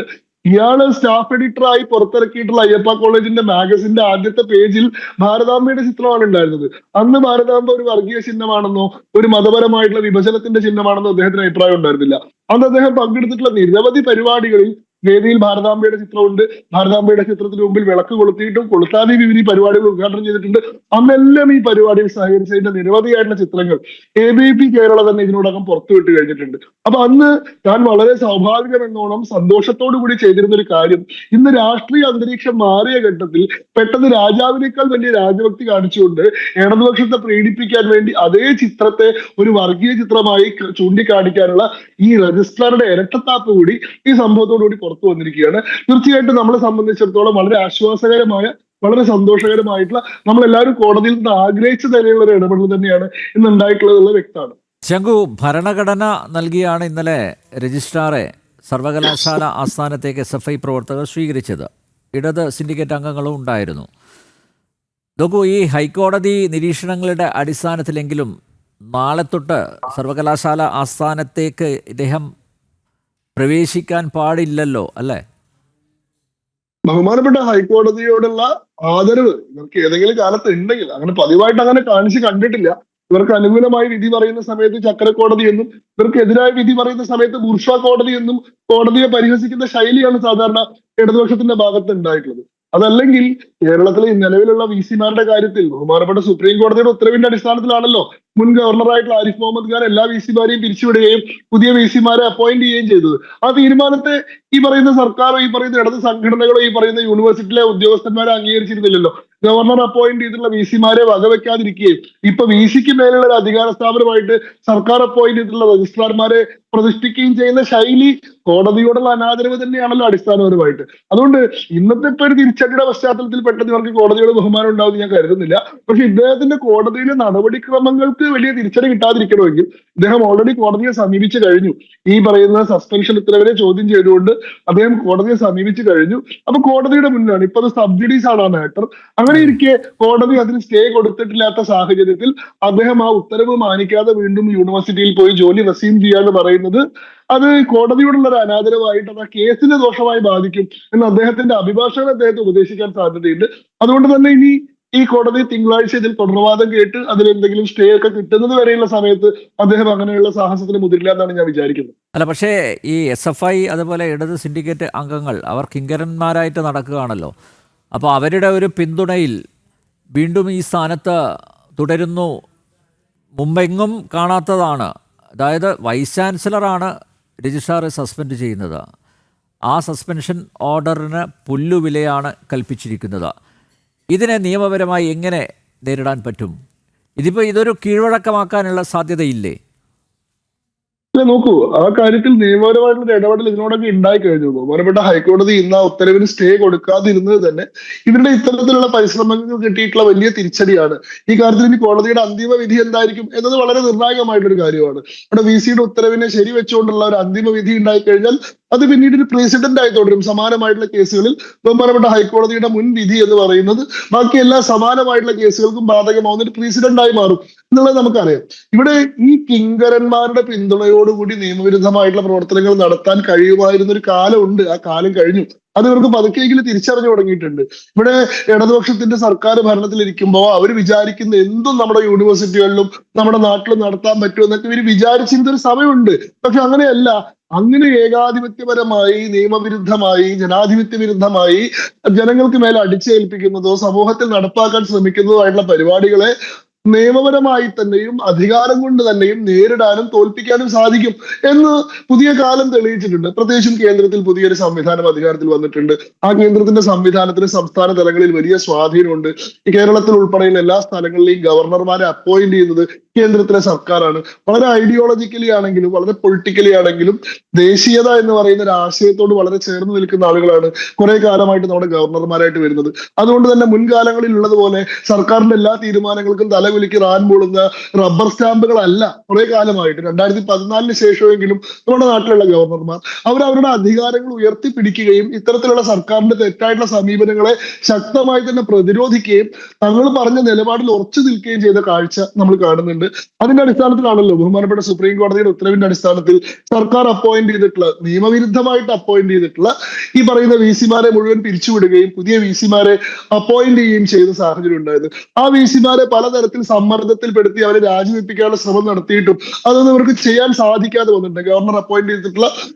B: ഇയാള് സ്റ്റാഫ് എഡിറ്ററായി പുറത്തിറക്കിയിട്ടുള്ള അയ്യപ്പ കോളേജിന്റെ മാഗസിന്റെ ആദ്യത്തെ പേജിൽ ഭാരതാംബയുടെ ചിത്രമാണ് ഉണ്ടായിരുന്നത്. അന്ന് ഭാരതാംബ ഒരു വർഗീയ ചിഹ്നമാണെന്നോ ഒരു മതപരമായിട്ടുള്ള വിഭജനത്തിന്റെ ചിഹ്നമാണെന്നോ അദ്ദേഹത്തിന് അഭിപ്രായം ഉണ്ടായിരുന്നില്ല. അന്ന് അദ്ദേഹം പങ്കെടുത്തിട്ടുള്ള നിരവധി പരിപാടികളിൽ വേദിയിൽ ഭാരതാംബയുടെ ചിത്രമുണ്ട്. ഭാരതാംബയുടെ ചിത്രത്തിന് മുമ്പിൽ വിളക്ക് കൊളുത്തിയിട്ടും കൊളുത്താതെ വിവിധ പരിപാടികൾ ഉദ്ഘാടനം ചെയ്തിട്ടുണ്ട്. അന്നെല്ലാം ഈ പരിപാടിയിൽ സഹകരിച്ചതിന്റെ നിരവധിയായിട്ടുള്ള ചിത്രങ്ങൾ ABVP കേരള തന്നെ ഇതിനോടകം പുറത്തുവിട്ട് കഴിഞ്ഞിട്ടുണ്ട്. അപ്പൊ അന്ന് താൻ വളരെ സ്വാഭാവികമെന്നോണം സന്തോഷത്തോടു കൂടി ചെയ്തിരുന്ന ഒരു കാര്യം ഇന്ന് രാഷ്ട്രീയ അന്തരീക്ഷം മാറിയ ഘട്ടത്തിൽ പെട്ടെന്ന് രാജാവിനേക്കാൾ വലിയ രാജഭക്തി കാണിച്ചുകൊണ്ട് ഇടതുപക്ഷത്തെ പ്രീണിപ്പിക്കാൻ വേണ്ടി അതേ ചിത്രത്തെ ഒരു വർഗീയ ചിത്രമായി ചൂണ്ടിക്കാണിക്കാനുള്ള ഈ രജിസ്ട്രാറുടെ ഇരട്ടത്താപ്പ് കൂടി ഈ സംഭവത്തോടുകൂടി പുറത്തു വന്നിരിക്കുകയാണ്. തീർച്ചയായിട്ടും നമ്മളെ സംബന്ധിച്ചിടത്തോളം വളരെ ആശ്വാസകരമായ വളരെ സന്തോഷകരമായിട്ടുള്ള നമ്മളെല്ലാവരും കോടതിയിൽ നിന്ന് ആഗ്രഹിച്ചു തന്നെയുള്ള ഒരു ഇടപെടൽ തന്നെയാണ് ഇന്ന് ഉണ്ടായിട്ടുള്ളത് വ്യക്തമാണ്.
A: ശങ്കു, ഭരണഘടന നൽകിയാണ് ഇന്നലെ രജിസ്ട്രാറെ സർവകലാശാല ആസ്ഥാനത്തേക്ക് SFI പ്രവർത്തകർ സ്വീകരിച്ചത്. ഇടത് സിൻഡിക്കേറ്റ് അംഗങ്ങളും ഉണ്ടായിരുന്നു. നോക്കൂ, ഈ ഹൈക്കോടതി നിരീക്ഷണങ്ങളുടെ അടിസ്ഥാനത്തിലെങ്കിലും നാളെ തൊട്ട് സർവകലാശാല ആസ്ഥാനത്തേക്ക് ഇദ്ദേഹം പ്രവേശിക്കാൻ പാടില്ലല്ലോ, അല്ലേ?
B: ബഹുമാനപ്പെട്ട ഹൈക്കോടതിയോടുള്ള ആദരവ് ഇവർക്ക് ഏതെങ്കിലും കാലത്ത് ഉണ്ടെങ്കിൽ, അങ്ങനെ പതിവായിട്ട് അങ്ങനെ കാണിച്ച് കണ്ടിട്ടില്ല. ഇവർക്ക് അനുകൂലമായി വിധി പറയുന്ന സമയത്ത് ചക്രക്കോടതി എന്നും ഇവർക്ക് എതിരായ വിധി പറയുന്ന സമയത്ത് ബൂർഷ്വാ കോടതി എന്നും കോടതിയെ പരിഹസിക്കുന്ന ശൈലിയാണ് സാധാരണ ഇടതുപക്ഷത്തിന്റെ ഭാഗത്ത് ഉണ്ടായിട്ടുള്ളത്. അതല്ലെങ്കിൽ കേരളത്തിലെ നിലവിലുള്ള VC-മാരുടെ കാര്യത്തിൽ ബഹുമാനപ്പെട്ട സുപ്രീം കോടതിയുടെ ഉത്തരവിന്റെ അടിസ്ഥാനത്തിലാണല്ലോ മുൻ ഗവർണറായിട്ടുള്ള ആരിഫ് മുഹമ്മദ് ഖാൻ എല്ലാ VC-മാരെയും പിരിച്ചുവിടുകയും പുതിയ VC-മാരെ അപ്പോയിന്റ് ചെയ്യുകയും ചെയ്തത്. ആ തീരുമാനത്തെ ഈ പറയുന്ന സർക്കാരോ ഈ പറയുന്ന ഇടത് സംഘടനകളോ ഈ പറയുന്ന യൂണിവേഴ്സിറ്റിയിലെ ഉദ്യോഗസ്ഥന്മാരെ അംഗീകരിച്ചിരുന്നില്ലല്ലോ. ഗവർണർ അപ്പോയിന്റ് ചെയ്തിട്ടുള്ള VC-മാരെ വകവെക്കാതിരിക്കുകയും ഇപ്പൊ VC-ക്ക് മേലുള്ള ഒരു അധികാര സ്ഥാപനമായിട്ട് സർക്കാർ അപ്പോയിന്റ് ചെയ്തിട്ടുള്ള രജിസ്ട്രാർമാരെ പ്രതിഷ്ഠിക്കുകയും ചെയ്യുന്ന ശൈലി കോടതിയോടുള്ള അനാദരവ് തന്നെയാണല്ലോ അടിസ്ഥാനപരമായിട്ട്. അതുകൊണ്ട് ഇന്നത്തെ ഇപ്പൊ ഒരു തിരിച്ചടിയുടെ പശ്ചാത്തലത്തിൽ പെട്ടെന്ന് ഇവർക്ക് കോടതിയോട് ബഹുമാനം ഉണ്ടാവുമെന്ന് ഞാൻ കരുതുന്നില്ല. പക്ഷെ ഇദ്ദേഹത്തിന്റെ കോടതിയിലെ നടപടിക്രമങ്ങൾക്ക് വലിയ തിരിച്ചടി കിട്ടാതിരിക്കണമെങ്കിൽ ഇദ്ദേഹം ഓൾറെഡി കോടതിയെ സമീപിച്ചു കഴിഞ്ഞു. ഈ പറയുന്ന സസ്പെൻഷൻ ഉത്തരവിനെ ചോദ്യം ചെയ്തുകൊണ്ട് അദ്ദേഹം കോടതിയെ സമീപിച്ചു കഴിഞ്ഞു. അപ്പൊ കോടതിയുടെ മുന്നിലാണ് ഇപ്പൊ അത് സബ്സിഡീസ് ആണ് ആ മാറ്റർ. അങ്ങനെ ഇരിക്കെ കോടതി അതിന് സ്റ്റേ കൊടുത്തിട്ടില്ലാത്ത സാഹചര്യത്തിൽ അദ്ദേഹം ആ ഉത്തരവ് മാനിക്കാതെ വീണ്ടും യൂണിവേഴ്സിറ്റിയിൽ പോയി ജോലി റെസ്യൂം ചെയ്യാന്ന് പറയുന്നത് അത് കോടതിയോടുള്ള ഒരു അനാദരവായിട്ട് അത് ആ കേസിനെ ദോഷമായി ബാധിക്കും എന്ന് അദ്ദേഹത്തിന്റെ അഭിഭാഷകൻ അദ്ദേഹത്തെ ഉപദേശിക്കാൻ സാധ്യതയുണ്ട്. അതുകൊണ്ട് തന്നെ ഇനി ഈ കോടതി തിങ്കളാഴ്ച ഇതിൽ തുടർവാദം കേട്ട് അതിലെന്തെങ്കിലും സ്റ്റേ ഒക്കെ കിട്ടുന്നത് വരെയുള്ള സമയത്ത് അദ്ദേഹം അങ്ങനെയുള്ള സാഹസത്തിന് മുതിരില്ല എന്നാണ് ഞാൻ വിചാരിക്കുന്നത്.
A: അല്ല, പക്ഷേ ഈ SFI അതുപോലെ ഇടത് സിൻഡിക്കേറ്റ് അംഗങ്ങൾ അവർ കിങ്കരന്മാരായിട്ട് നടക്കുകയാണല്ലോ. അപ്പോൾ അവരുടെ ഒരു പിന്തുണയിൽ വീണ്ടും ഈ സ്ഥാനത്ത് തുടരുന്നു. മുമ്പെങ്ങും കാണാത്തതാണ്. അതായത് വൈസ് ചാൻസലറാണ് രജിസ്ട്രാറെ സസ്പെൻഡ് ചെയ്യുന്നത്. ആ സസ്പെൻഷൻ ഓർഡറിന് പുല്ലുവിലയാണ് കൽപ്പിച്ചിരിക്കുന്നത്. ഇതിനെ നിയമപരമായി എങ്ങനെ നേരിടാൻ പറ്റും? ഇതൊരു കീഴ്വഴക്കമാക്കാനുള്ള സാധ്യതയില്ലേ?
B: നോക്കൂ, ആ കാര്യത്തിൽ നിയമപരമായിട്ടുള്ള ഇടപെടൽ ഇതിനോടൊക്കെ ഉണ്ടായി കഴിഞ്ഞു. ബഹുമാനപ്പെട്ട ഹൈക്കോടതി ഇന്ന് ആ ഉത്തരവിന് സ്റ്റേ കൊടുക്കാതിരുന്നത് തന്നെ ഇവരുടെ ഇത്തരത്തിലുള്ള പരിശ്രമങ്ങൾ കിട്ടിയിട്ടുള്ള വലിയ തിരിച്ചടിയാണ്. ഈ കാര്യത്തിൽ ഇനി കോടതിയുടെ അന്തിമ വിധി എന്തായിരിക്കും എന്നത് വളരെ നിർണായകമായിട്ടൊരു കാര്യമാണ്. ഇവിടെ VC-യുടെ ഉത്തരവിനെ ശരിവെച്ചുകൊണ്ടുള്ള ഒരു അന്തിമ വിധി ഉണ്ടായി കഴിഞ്ഞാൽ അത് പിന്നീട് ഒരു പ്രസിഡന്റ് ആയി തുടരും. സമാനമായിട്ടുള്ള കേസുകളിൽ ബഹുമാനപ്പെട്ട ഹൈക്കോടതിയുടെ മുൻ വിധി എന്ന് പറയുന്നത് ബാക്കി എല്ലാ സമാനമായിട്ടുള്ള കേസുകൾക്കും ബാധകമാവുന്ന ഒരു പ്രസിഡന്റ് ആയി മാറും എന്നുള്ളത് നമുക്കറിയാം. ഇവിടെ ഈ കിങ്കരന്മാരുടെ പിന്തുണയോടുകൂടി നിയമവിരുദ്ധമായിട്ടുള്ള പ്രവർത്തനങ്ങൾ നടത്താൻ കഴിയുമായിരുന്ന ഒരു കാലമുണ്ട്. ആ കാലം കഴിഞ്ഞു. അത് ഇവർക്ക് പതുക്കെയെങ്കിലും തിരിച്ചറിഞ്ഞു തുടങ്ങിയിട്ടുണ്ട്. ഇവിടെ ഇടതുപക്ഷത്തിന്റെ സർക്കാർ ഭരണത്തിലിരിക്കുമ്പോൾ അവർ വിചാരിക്കുന്ന എന്തും നമ്മുടെ യൂണിവേഴ്സിറ്റികളിലും നമ്മുടെ നാട്ടിലും നടത്താൻ പറ്റുമെന്നൊക്കെ ഇവർ വിചാരിച്ചിരുന്ന ഒരു സമയമുണ്ട്. പക്ഷെ അങ്ങനെയല്ല. അങ്ങനെ ഏകാധിപത്യപരമായി നിയമവിരുദ്ധമായി ജനാധിപത്യ വിരുദ്ധമായി ജനങ്ങൾക്ക് മേലെ അടിച്ചേൽപ്പിക്കുന്നതോ സമൂഹത്തിൽ നടപ്പാക്കാൻ ശ്രമിക്കുന്നതോ ആയിട്ടുള്ള പരിപാടികളെ നിയമപരമായി തന്നെയും അധികാരം കൊണ്ട് തന്നെയും നേരിടാനും തോൽപ്പിക്കാനും സാധിക്കും എന്ന് പുതിയ കാലം തെളിയിച്ചിട്ടുണ്ട്. പ്രത്യേകിച്ചും കേന്ദ്രത്തിൽ പുതിയൊരു സംവിധാനം അധികാരത്തിൽ വന്നിട്ടുണ്ട്. ആ കേന്ദ്രത്തിന്റെ സംവിധാനത്തിന് സംസ്ഥാന തലങ്ങളിൽ വലിയ സ്വാധീനമുണ്ട്. ഈ കേരളത്തിൽ ഉൾപ്പെടെയുള്ള എല്ലാ സ്ഥലങ്ങളിലെയും ഗവർണർമാരെ അപ്പോയിന്റ് ചെയ്യുന്നത് കേന്ദ്രത്തിലെ സർക്കാരാണ്. വളരെ ഐഡിയോളജിക്കലി ആണെങ്കിലും വളരെ പൊളിറ്റിക്കലി ആണെങ്കിലും ദേശീയത എന്ന് പറയുന്ന ഒരു ആശയത്തോട് വളരെ ചേർന്ന് നിൽക്കുന്ന ആളുകളാണ് കുറെ കാലമായിട്ട് നമ്മുടെ ഗവർണർമാരായിട്ട് വരുന്നത്. അതുകൊണ്ട് തന്നെ മുൻകാലങ്ങളിൽ ഉള്ളതുപോലെ സർക്കാരിന്റെ എല്ലാ തീരുമാനങ്ങൾക്കും തലകുലുക്കി റാൻ മൂളുന്ന റബ്ബർ സ്റ്റാമ്പുകളല്ല കുറെ കാലമായിട്ട്. 2014 ശേഷമെങ്കിലും നമ്മുടെ നാട്ടിലുള്ള ഗവർണർമാർ അവരവരുടെ അധികാരങ്ങൾ ഉയർത്തിപ്പിടിക്കുകയും ഇത്തരത്തിലുള്ള സർക്കാരിന്റെ തെറ്റായിട്ടുള്ള സമീപനങ്ങളെ ശക്തമായി തന്നെ പ്രതിരോധിക്കുകയും തങ്ങൾ പറഞ്ഞ നിലപാടിൽ ഉറച്ചു നിൽക്കുകയും ചെയ്ത കാഴ്ച നമ്മൾ കാണുന്നുണ്ട്. അതിന്റെ അടിസ്ഥാനത്തിലാണല്ലോ ബഹുമാനപ്പെട്ട സുപ്രീം കോടതിയുടെ ഉത്തരവിന്റെ അടിസ്ഥാനത്തിൽ സർക്കാർ അപ്പോയിന്റ് ചെയ്തിട്ടുള്ള, നിയമവിരുദ്ധമായിട്ട് അപ്പോയിന്റ് ചെയ്തിട്ടുള്ള ഈ പറയുന്ന വിസിമാരെ മുഴുവൻ പിരിച്ചുവിടുകയും പുതിയ വിസിമാരെ അപ്പോയിന്റ് ചെയ്യുകയും ചെയ്ത സാഹചര്യം ഉണ്ടായത്. ആ വിസിമാരെ പലതരത്തിൽ സമ്മർദ്ദത്തിൽപ്പെടുത്തി അവരെ രാജിവെപ്പിക്കാനുള്ള ശ്രമം നടത്തിയിട്ടും അതൊന്നും ഇവർക്ക് ചെയ്യാൻ സാധിക്കാതെ വന്നിട്ടുണ്ട്. ഗവർണർ അപ്പോയിന്റ് ചെയ്തിട്ടുള്ള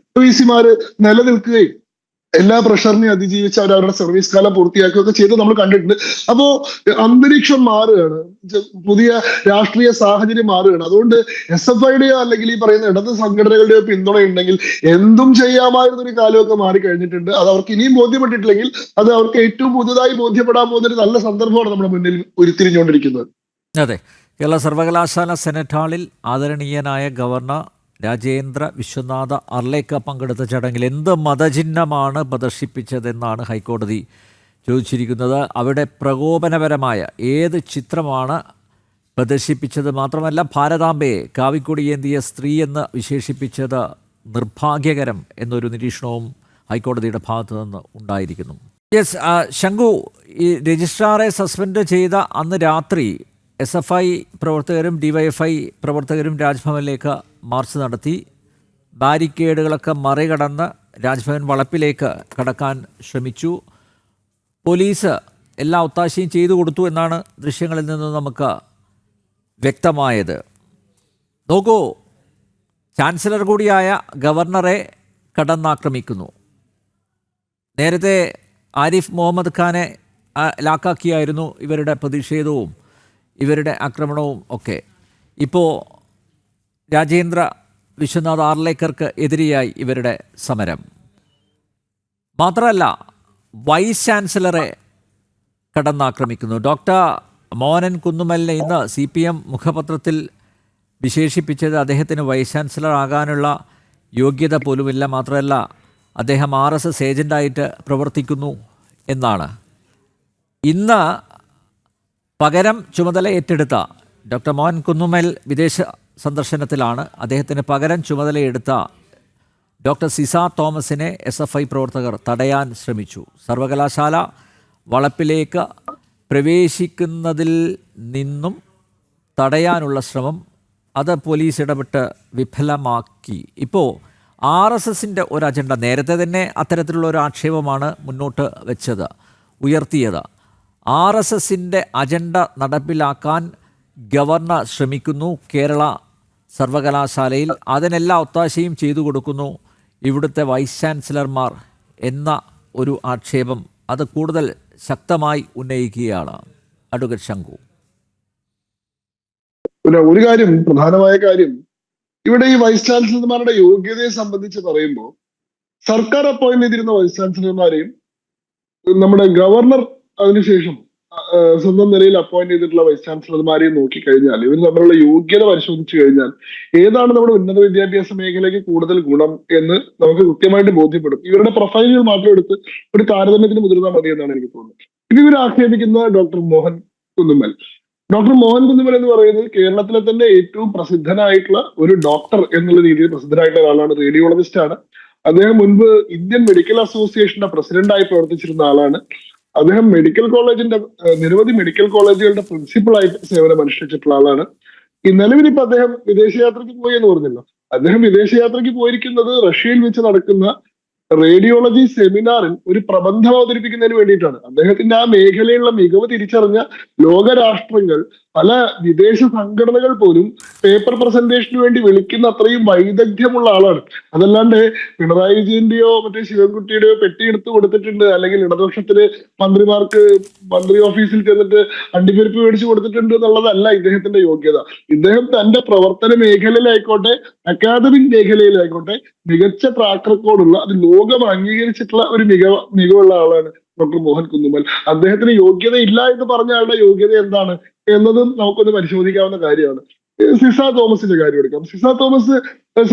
B: വിസിമാര് നിലനിൽക്കുകയും എല്ലാ പ്രഷറിനെയും അതിജീവിച്ച് അവരവരുടെ സർവീസ് കാലം പൂർത്തിയാക്കുകയൊക്കെ ചെയ്ത് നമ്മൾ കണ്ടിട്ടുണ്ട്. അപ്പോ അന്തരീക്ഷം മാറുകയാണ്, പുതിയ രാഷ്ട്രീയ സാഹചര്യം മാറുകയാണ്. അതുകൊണ്ട് SFIയുടെയോ അല്ലെങ്കിൽ ഈ പറയുന്ന ഇടത് സംഘടനകളുടെയോ പിന്തുണ ഉണ്ടെങ്കിൽ എന്തും ചെയ്യാമായിരുന്ന ഒരു കാലമൊക്കെ മാറിക്കഴിഞ്ഞിട്ടുണ്ട്. അത് അവർക്ക് ഇനിയും ബോധ്യപ്പെട്ടിട്ടില്ലെങ്കിൽ അത് അവർക്ക് ഏറ്റവും പുതുതായി ബോധ്യപ്പെടാൻ പോകുന്ന ഒരു നല്ല സന്ദർഭമാണ് നമ്മുടെ മുന്നിൽ ഉരുത്തിരിഞ്ഞുകൊണ്ടിരിക്കുന്നത്.
A: അതെ, കേരള സർവകലാശാല സെനറ്റ് ഹാളിൽ ആദരണീയനായ ഗവർണർ രാജേന്ദ്ര വിശ്വനാഥ അർലേക്കർ പങ്കെടുത്ത ചടങ്ങിൽ എന്ത് മതചിഹ്നമാണ് പ്രദർശിപ്പിച്ചതെന്നാണ് ഹൈക്കോടതി ചോദിച്ചിരിക്കുന്നത്. അവിടെ പ്രകോപനപരമായ ഏത് ചിത്രമാണ് പ്രദർശിപ്പിച്ചത്? മാത്രമല്ല, ഭാരതാംബയെ കാവിക്കൊടിയേന്തിയ സ്ത്രീ എന്ന് വിശേഷിപ്പിച്ചത് നിർഭാഗ്യകരം എന്നൊരു നിരീക്ഷണവും ഹൈക്കോടതിയുടെ ഭാഗത്തു നിന്ന് ഉണ്ടായിരിക്കുന്നു. യെസ്, ശങ്കു, ഈ രജിസ്ട്രാറെ സസ്പെൻഡ് ചെയ്ത അന്ന് രാത്രി SFI പ്രവർത്തകരും DYFI പ്രവർത്തകരും രാജ്ഭവനിലേക്ക് മാർച്ച് നടത്തി. ബാരിക്കേഡുകളൊക്കെ മറികടന്ന് രാജ്ഭവൻ വളപ്പിലേക്ക് കടക്കാൻ ശ്രമിച്ചു. പോലീസ് എല്ലാ ഒത്താശയും ചെയ്തു കൊടുത്തു എന്നാണ് ദൃശ്യങ്ങളിൽ നിന്ന് നമുക്ക് വ്യക്തമായത്. നോക്കൂ, ചാൻസലർ കൂടിയായ ഗവർണറെ കടന്നാക്രമിക്കുന്നു. നേരത്തെ ആരിഫ് മുഹമ്മദ് ഖാനെ ലാക്കാക്കിയായിരുന്നു ഇവരുടെ പ്രതിഷേധവും ഇവരുടെ ആക്രമണവും ഒക്കെ. ഇപ്പോൾ രാജേന്ദ്ര വിശ്വനാഥ് ആർലേക്കർക്ക് എതിരെയായി ഇവരുടെ സമരം. മാത്രമല്ല, വൈസ് ചാൻസലറെ കടന്നാക്രമിക്കുന്നു. ഡോക്ടർ മോഹനൻ കുന്നുമലിനെ ഇന്ന് CPM മുഖപത്രത്തിൽ വിശേഷിപ്പിച്ചത് അദ്ദേഹത്തിന് വൈസ് ചാൻസലർ ആകാനുള്ള യോഗ്യത പോലുമില്ല, മാത്രമല്ല അദ്ദേഹം RSS ഏജൻ്റായിട്ട് പ്രവർത്തിക്കുന്നു എന്നാണ്. ഇന്ന് പകരം ചുമതല ഏറ്റെടുത്ത ഡോക്ടർ മോഹൻ കുന്നുമൽ വിദേശ സന്ദർശനത്തിലാണ്. അദ്ദേഹത്തിന് പകരം ചുമതലയെടുത്ത ഡോക്ടർ സിസ തോമസിനെ SFI പ്രവർത്തകർ തടയാൻ ശ്രമിച്ചു. സർവകലാശാല വളപ്പിലേക്ക് പ്രവേശിക്കുന്നതിൽ നിന്നും തടയാനുള്ള ശ്രമം അത് പോലീസ് ഇടപെട്ട് വിഫലമാക്കി. ഇപ്പോൾ RSSൻ്റെ ഒരു അജണ്ട, നേരത്തെ തന്നെ അത്തരത്തിലുള്ള ഒരു ആക്ഷേപമാണ് മുന്നോട്ട് വെച്ചത്, ഉയർത്തിയത്. RSSൻ്റെ അജണ്ട നടപ്പിലാക്കാൻ ഗവർണർ ശ്രമിക്കുന്നു കേരള സർവകലാശാലയിൽ. അതിനെല്ലാം ഒത്താശയും ചെയ്തു കൊടുക്കുന്നു ഇവിടുത്തെ വൈസ് ചാൻസലർമാർ എന്ന ഒരു ആക്ഷേപം അത് കൂടുതൽ ശക്തമായി ഉന്നയിക്കുകയാണ് അഡ്വക്കേറ്റ് ശങ്കു.
B: ഒരു കാര്യം, പ്രധാനമായ കാര്യം, ഇവിടെ ഈ വൈസ് ചാൻസലർമാരുടെ യോഗ്യതയെ സംബന്ധിച്ച് പറയുമ്പോൾ സർക്കാർ അപ്പോയിന്റ് ചെയ്തിരുന്ന വൈസ് ചാൻസലർമാരെയും നമ്മുടെ ഗവർണർ അതിനുശേഷം സ്വന്തം നിലയിൽ അപ്പോയിന്റ് ചെയ്തിട്ടുള്ള വൈസ് ചാൻസലർമാരെയും നോക്കിക്കഴിഞ്ഞാൽ ഇവർ തമ്മിലുള്ള യോഗ്യത പരിശോധിച്ചു കഴിഞ്ഞാൽ ഏതാണ് നമ്മുടെ ഉന്നത വിദ്യാഭ്യാസ മേഖലയ്ക്ക് കൂടുതൽ ഗുണം എന്ന് നമുക്ക് കൃത്യമായിട്ട് ബോധ്യപ്പെടും. ഇവരുടെ പ്രൊഫൈലുകൾ മാത്രം എടുത്ത് ഒരു താരതമ്യത്തിന് മുതിർന്നാൽ മതി എന്നാണ് എനിക്ക് തോന്നുന്നത്. ഇവർ ആക്ഷേപിക്കുന്ന ഡോക്ടർ മോഹൻ കുന്നുമൽ എന്ന് പറയുന്നത് കേരളത്തിലെ തന്നെ ഏറ്റവും പ്രസിദ്ധനായിട്ടുള്ള ഒരു ഡോക്ടർ എന്നുള്ള രീതിയിൽ പ്രസിദ്ധനായിട്ടുള്ള ആളാണ്. റേഡിയോളജിസ്റ്റ് ആണ്. അദ്ദേഹം മുൻപ് ഇന്ത്യൻ മെഡിക്കൽ അസോസിയേഷന്റെ പ്രസിഡന്റായി പ്രവർത്തിച്ചിരുന്ന ആളാണ്. അദ്ദേഹം മെഡിക്കൽ കോളേജിന്റെ നിരവധി മെഡിക്കൽ കോളേജുകളുടെ പ്രിൻസിപ്പളായിട്ട് സേവനം അനുഷ്ഠിച്ചിട്ടുള്ള ആളാണ്. ഈ നിലവിൽ ഇപ്പൊ അദ്ദേഹം വിദേശയാത്രയ്ക്ക് പോയി എന്ന് പറഞ്ഞല്ലോ. അദ്ദേഹം വിദേശയാത്രയ്ക്ക് പോയിരിക്കുന്നത് റഷ്യയിൽ വെച്ച് നടക്കുന്ന റേഡിയോളജി സെമിനാറിൽ ഒരു പ്രബന്ധം അവതരിപ്പിക്കുന്നതിന് വേണ്ടിയിട്ടാണ്. അദ്ദേഹത്തിന്റെ ആ മേഖലയിലുള്ള മികവ് തിരിച്ചറിഞ്ഞ ലോകരാഷ്ട്രങ്ങൾ പല വിദേശ സംഘടനകൾ പോലും പേപ്പർ പ്രസന്റേഷന് വേണ്ടി വിളിക്കുന്ന അത്രയും വൈദഗ്ധ്യമുള്ള ആളാണ്. അതല്ലാണ്ട് പിണറായി വിജയന്റെയോ മറ്റേ ശിവൻകുട്ടിയുടെയോ പെട്ടി എടുത്തു കൊടുത്തിട്ടുണ്ട്, അല്ലെങ്കിൽ ഇടതുപക്ഷത്തിന് മന്ത്രിമാർക്ക് മന്ത്രി ഓഫീസിൽ ചെന്നിട്ട് അണ്ടിപ്പരിപ്പ് മേടിച്ചു കൊടുത്തിട്ടുണ്ട് എന്നുള്ളതല്ല ഇദ്ദേഹത്തിന്റെ യോഗ്യത. ഇദ്ദേഹം തന്റെ പ്രവർത്തന മേഖലയിലായിക്കോട്ടെ അക്കാദമിക് മേഖലയിലായിക്കോട്ടെ മികച്ച ട്രാക്ക് റെക്കോർഡുള്ള, അത് ലോകം അംഗീകരിച്ചിട്ടുള്ള ഒരു മികവുള്ള ആളാണ് ഡോക്ടർ മോഹൻ കുന്നുമ്മൽ. അദ്ദേഹത്തിന് യോഗ്യത ഇല്ല എന്ന് പറഞ്ഞ ആളുടെ യോഗ്യത എന്താണ് എന്നതും നമുക്കൊന്ന് പരിശോധിക്കാവുന്ന കാര്യമാണ്. സിസ തോമസിന്റെ കാര്യം എടുക്കാം. സിസ തോമസ്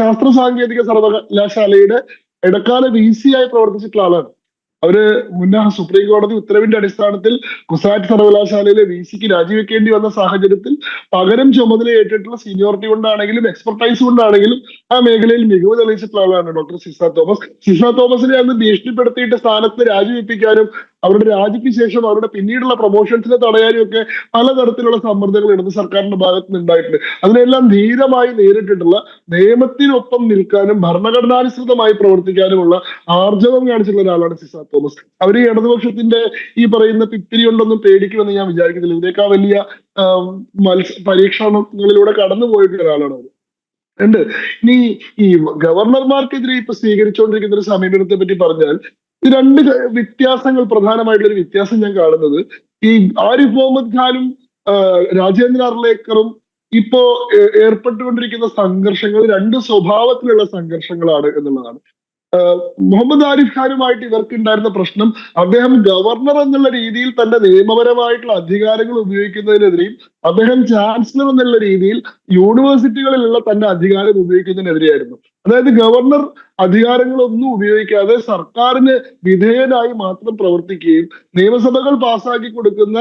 B: ശാസ്ത്ര സാങ്കേതിക സർവകലാശാലയുടെ ഇടക്കാല VC ആയി പ്രവർത്തിച്ചിട്ടുള്ള ആളാണ്. അവര് മുന്നേ സുപ്രീം കോടതി ഉത്തരവിന്റെ അടിസ്ഥാനത്തിൽ കുസാറ്റ് സർവകലാശാലയിലെ VCക്ക് രാജിവെക്കേണ്ടി വന്ന സാഹചര്യത്തിൽ പകരം ചുമതല ഏറ്റിട്ടുള്ള സീനിയോറിറ്റി കൊണ്ടാണെങ്കിലും എക്സ്പെർട്ടൈസ് കൊണ്ടാണെങ്കിലും ആ മേഖലയിൽ മികവ് തെളിയിച്ചിട്ടുള്ള ആളാണ് ഡോക്ടർ സിസ തോമസ്. സിസ തോമസിനെ അന്ന് ഭീഷണിപ്പെടുത്തിയിട്ട് സ്ഥാനത്ത് രാജിവെപ്പിക്കാനും അവരുടെ രാജിക്ക് ശേഷം അവരുടെ പിന്നീടുള്ള പ്രൊമോഷൻസിനെ തടയാനും ഒക്കെ പലതരത്തിലുള്ള സമ്മർദ്ദങ്ങൾ ഇടത് സർക്കാരിന്റെ ഭാഗത്ത് നിന്ന് ഉണ്ടായിട്ടുണ്ട്. അതിനെല്ലാം ധീരമായി നേരിട്ടിട്ടുള്ള, നിയമത്തിനൊപ്പം നിൽക്കാനും ഭരണഘടനാനുസൃതമായി പ്രവർത്തിക്കാനുമുള്ള ആർജവം കാണിച്ചിട്ടുള്ള ഒരാളാണ് സിസ തോമസ്. അവർ ഈ ഇടതുപക്ഷത്തിന്റെ ഈ പറയുന്ന പിപ്പിരി കൊണ്ടൊന്നും പേടിക്കുമെന്ന് ഞാൻ വിചാരിക്കുന്നില്ല. ഇതിനേക്കാൾ വലിയ പരീക്ഷണങ്ങളിലൂടെ കടന്നു പോയിട്ടുള്ള ഒരാളാണ് അവർ. ഉണ്ട്. ഇനി ഈ ഗവർണർമാർക്കെതിരെ ഇപ്പൊ സ്വീകരിച്ചുകൊണ്ടിരിക്കുന്ന ഒരു സമീപനത്തെ പറ്റി പറഞ്ഞാൽ ഈ രണ്ട് വ്യത്യാസങ്ങൾ, പ്രധാനമായിട്ടുള്ള ഒരു വ്യത്യാസം ഞാൻ കാണുന്നത്, ഈ ആരിഫ് മുഹമ്മദ് ഖാനും രാജേന്ദ്ര അർലേക്കറും ഇപ്പോ ഏർപ്പെട്ടുകൊണ്ടിരിക്കുന്ന സംഘർഷങ്ങൾ രണ്ട് സ്വഭാവത്തിലുള്ള സംഘർഷങ്ങളാണ് എന്നുള്ളതാണ്. മുഹമ്മദ് ആരിഫ് ഖാനുമായിട്ട് ഇവർക്ക് ഉണ്ടായിരുന്ന പ്രശ്നം, അദ്ദേഹം ഗവർണർ എന്നുള്ള രീതിയിൽ തന്റെ നിയമപരമായിട്ടുള്ള അധികാരങ്ങൾ ഉപയോഗിക്കുന്നതിനെതിരെയും അദ്ദേഹം ചാൻസലർ എന്നുള്ള രീതിയിൽ യൂണിവേഴ്സിറ്റികളിലുള്ള തന്റെ അധികാരം ഉപയോഗിക്കുന്നതിനെതിരെയായിരുന്നു. അതായത് ഗവർണർ അധികാരങ്ങളൊന്നും ഉപയോഗിക്കാതെ സർക്കാരിന് വിധേയനായി മാത്രം പ്രവർത്തിക്കുകയും നിയമസഭകൾ പാസ്സാക്കി കൊടുക്കുന്ന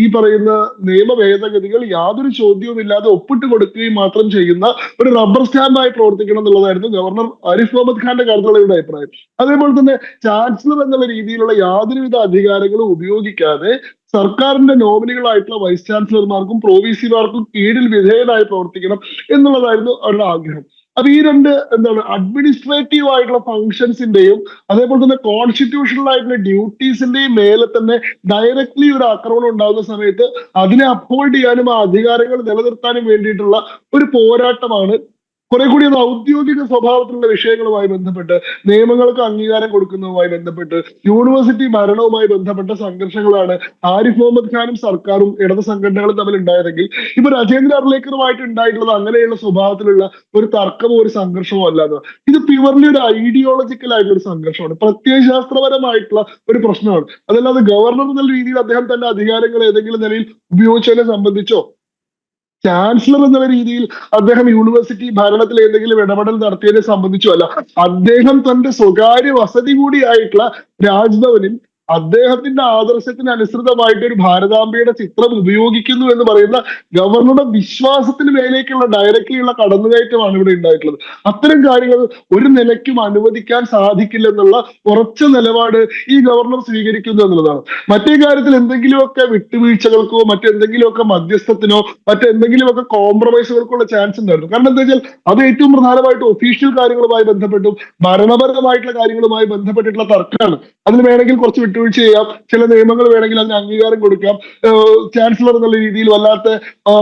B: ഈ പറയുന്ന നിയമ ഭേദഗതികൾ യാതൊരു ചോദ്യവുമില്ലാതെ ഒപ്പിട്ട് കൊടുക്കുകയും മാത്രം ചെയ്യുന്ന ഒരു റബ്ബർ സ്റ്റാമ്പായി പ്രവർത്തിക്കണം എന്നുള്ളതായിരുന്നു ഗവർണർ ആരിഫ് മുഹമ്മദ് ഖാന്റെ കാര്യത്തിലുള്ള അഭിപ്രായം. അതേപോലെ തന്നെ ചാൻസലർ എന്നുള്ള രീതിയിലുള്ള യാതൊരുവിധ അധികാരങ്ങളും ഉപയോഗിക്കാതെ സർക്കാരിന്റെ നോമിനികളായിട്ടുള്ള വൈസ് ചാൻസലർമാർക്കും പ്രൊവിസിമാർക്കും കീഴിൽ വിധേയനായി പ്രവർത്തിക്കണം എന്നുള്ളതായിരുന്നു അവരുടെ ആഗ്രഹം. അപ്പൊ ഈ രണ്ട് അഡ്മിനിസ്ട്രേറ്റീവ് ആയിട്ടുള്ള ഫങ്ഷൻസിന്റെയും അതേപോലെ തന്നെ കോൺസ്റ്റിറ്റ്യൂഷണൽ ആയിട്ടുള്ള ഡ്യൂട്ടീസിന്റെയും മേലെ തന്നെ ഡയറക്ട്ലി ഒരു ആക്രമണം ഉണ്ടാകുന്ന സമയത്ത് അതിനെ അപ്ഹോൾഡ് ചെയ്യാനും ആ അധികാരങ്ങൾ നിലനിർത്താനും വേണ്ടിയിട്ടുള്ള ഒരു പോരാട്ടമാണ് കുറെ കൂടി അത് ഔദ്യോഗിക സ്വഭാവത്തിലുള്ള വിഷയങ്ങളുമായി ബന്ധപ്പെട്ട്, നിയമങ്ങൾക്ക് അംഗീകാരം കൊടുക്കുന്നതുമായി ബന്ധപ്പെട്ട്, യൂണിവേഴ്സിറ്റി ഭരണവുമായി ബന്ധപ്പെട്ട സംഘർഷങ്ങളാണ് ആരിഫ് മുഹമ്മദ് ഖാനും സർക്കാരും ഇടത് സംഘടനകളും തമ്മിൽ ഉണ്ടായതെങ്കിൽ ഇപ്പൊ രാജേന്ദ്ര അർലേക്കറുമായിട്ട് ഉണ്ടായിട്ടുള്ളത് അങ്ങനെയുള്ള സ്വഭാവത്തിലുള്ള ഒരു തർക്കമോ ഒരു സംഘർഷമോ അല്ലാതെ ഇത് പ്യുവർലി ഒരു ഐഡിയോളജിക്കൽ ആയിട്ടുള്ള ഒരു സംഘർഷമാണ്, പ്രത്യയശാസ്ത്രപരമായിട്ടുള്ള ഒരു പ്രശ്നമാണ്. അതല്ലാതെ ഗവർണർ എന്നുള്ള രീതിയിൽ അദ്ദേഹം തന്റെ അധികാരങ്ങൾ ഏതെങ്കിലും നിലയിൽ ഉപയോഗിച്ചതിനെ സംബന്ധിച്ചോ ചാൻസലർ എന്നുള്ള രീതിയിൽ അദ്ദേഹം യൂണിവേഴ്സിറ്റി ഭരണത്തിൽ എന്തെങ്കിലും ഇടപെടൽ നടത്തിയതിനെ സംബന്ധിച്ചോ അല്ല, അദ്ദേഹം തന്റെ സ്വകാര്യ വസതി കൂടിയായിട്ടുള്ള രാജ്ഭവനിൽ അദ്ദേഹത്തിന്റെ ആദർശത്തിന് അനുസൃതമായിട്ട് ഒരു ഭാരതാംബയുടെ ചിത്രം ഉപയോഗിക്കുന്നു എന്ന് പറയുന്ന ഗവർണറുടെ വിശ്വാസത്തിന് മേലേക്കുള്ള ഡയറക്റ്റ്ലി ഉള്ള കടന്നുകയറ്റമാണ് ഇവിടെ ഉണ്ടായിട്ടുള്ളത്. അത്തരം കാര്യങ്ങൾ ഒരു നിലയ്ക്കും അനുവദിക്കാൻ സാധിക്കില്ല എന്നുള്ള ഉറച്ച നിലപാട് ഈ ഗവർണർ സ്വീകരിക്കുന്നു എന്നുള്ളതാണ്. മറ്റേ കാര്യത്തിൽ എന്തെങ്കിലുമൊക്കെ വിട്ടുവീഴ്ചകൾക്കോ മറ്റെന്തെങ്കിലുമൊക്കെ മധ്യസ്ഥത്തിനോ മറ്റെന്തെങ്കിലുമൊക്കെ കോംപ്രമൈസുകൾക്കുള്ള ചാൻസ് ഉണ്ടായിരുന്നു. കാരണം എന്താ വെച്ചാൽ അത് ഏറ്റവും പ്രധാനമായിട്ട് ഒഫീഷ്യൽ കാര്യങ്ങളുമായി ബന്ധപ്പെട്ടും ഭരണപരമായിട്ടുള്ള കാര്യങ്ങളുമായി ബന്ധപ്പെട്ടിട്ടുള്ള തർക്കമാണ്. അതിന് വേണമെങ്കിൽ കുറച്ച് വിട്ടുവീഴ്ച ചെയ്യാം, ചില നിയമങ്ങൾ വേണമെങ്കിൽ അതിന് അംഗീകാരം കൊടുക്കാം, ചാൻസലർ എന്നുള്ള രീതിയിൽ വല്ലാത്ത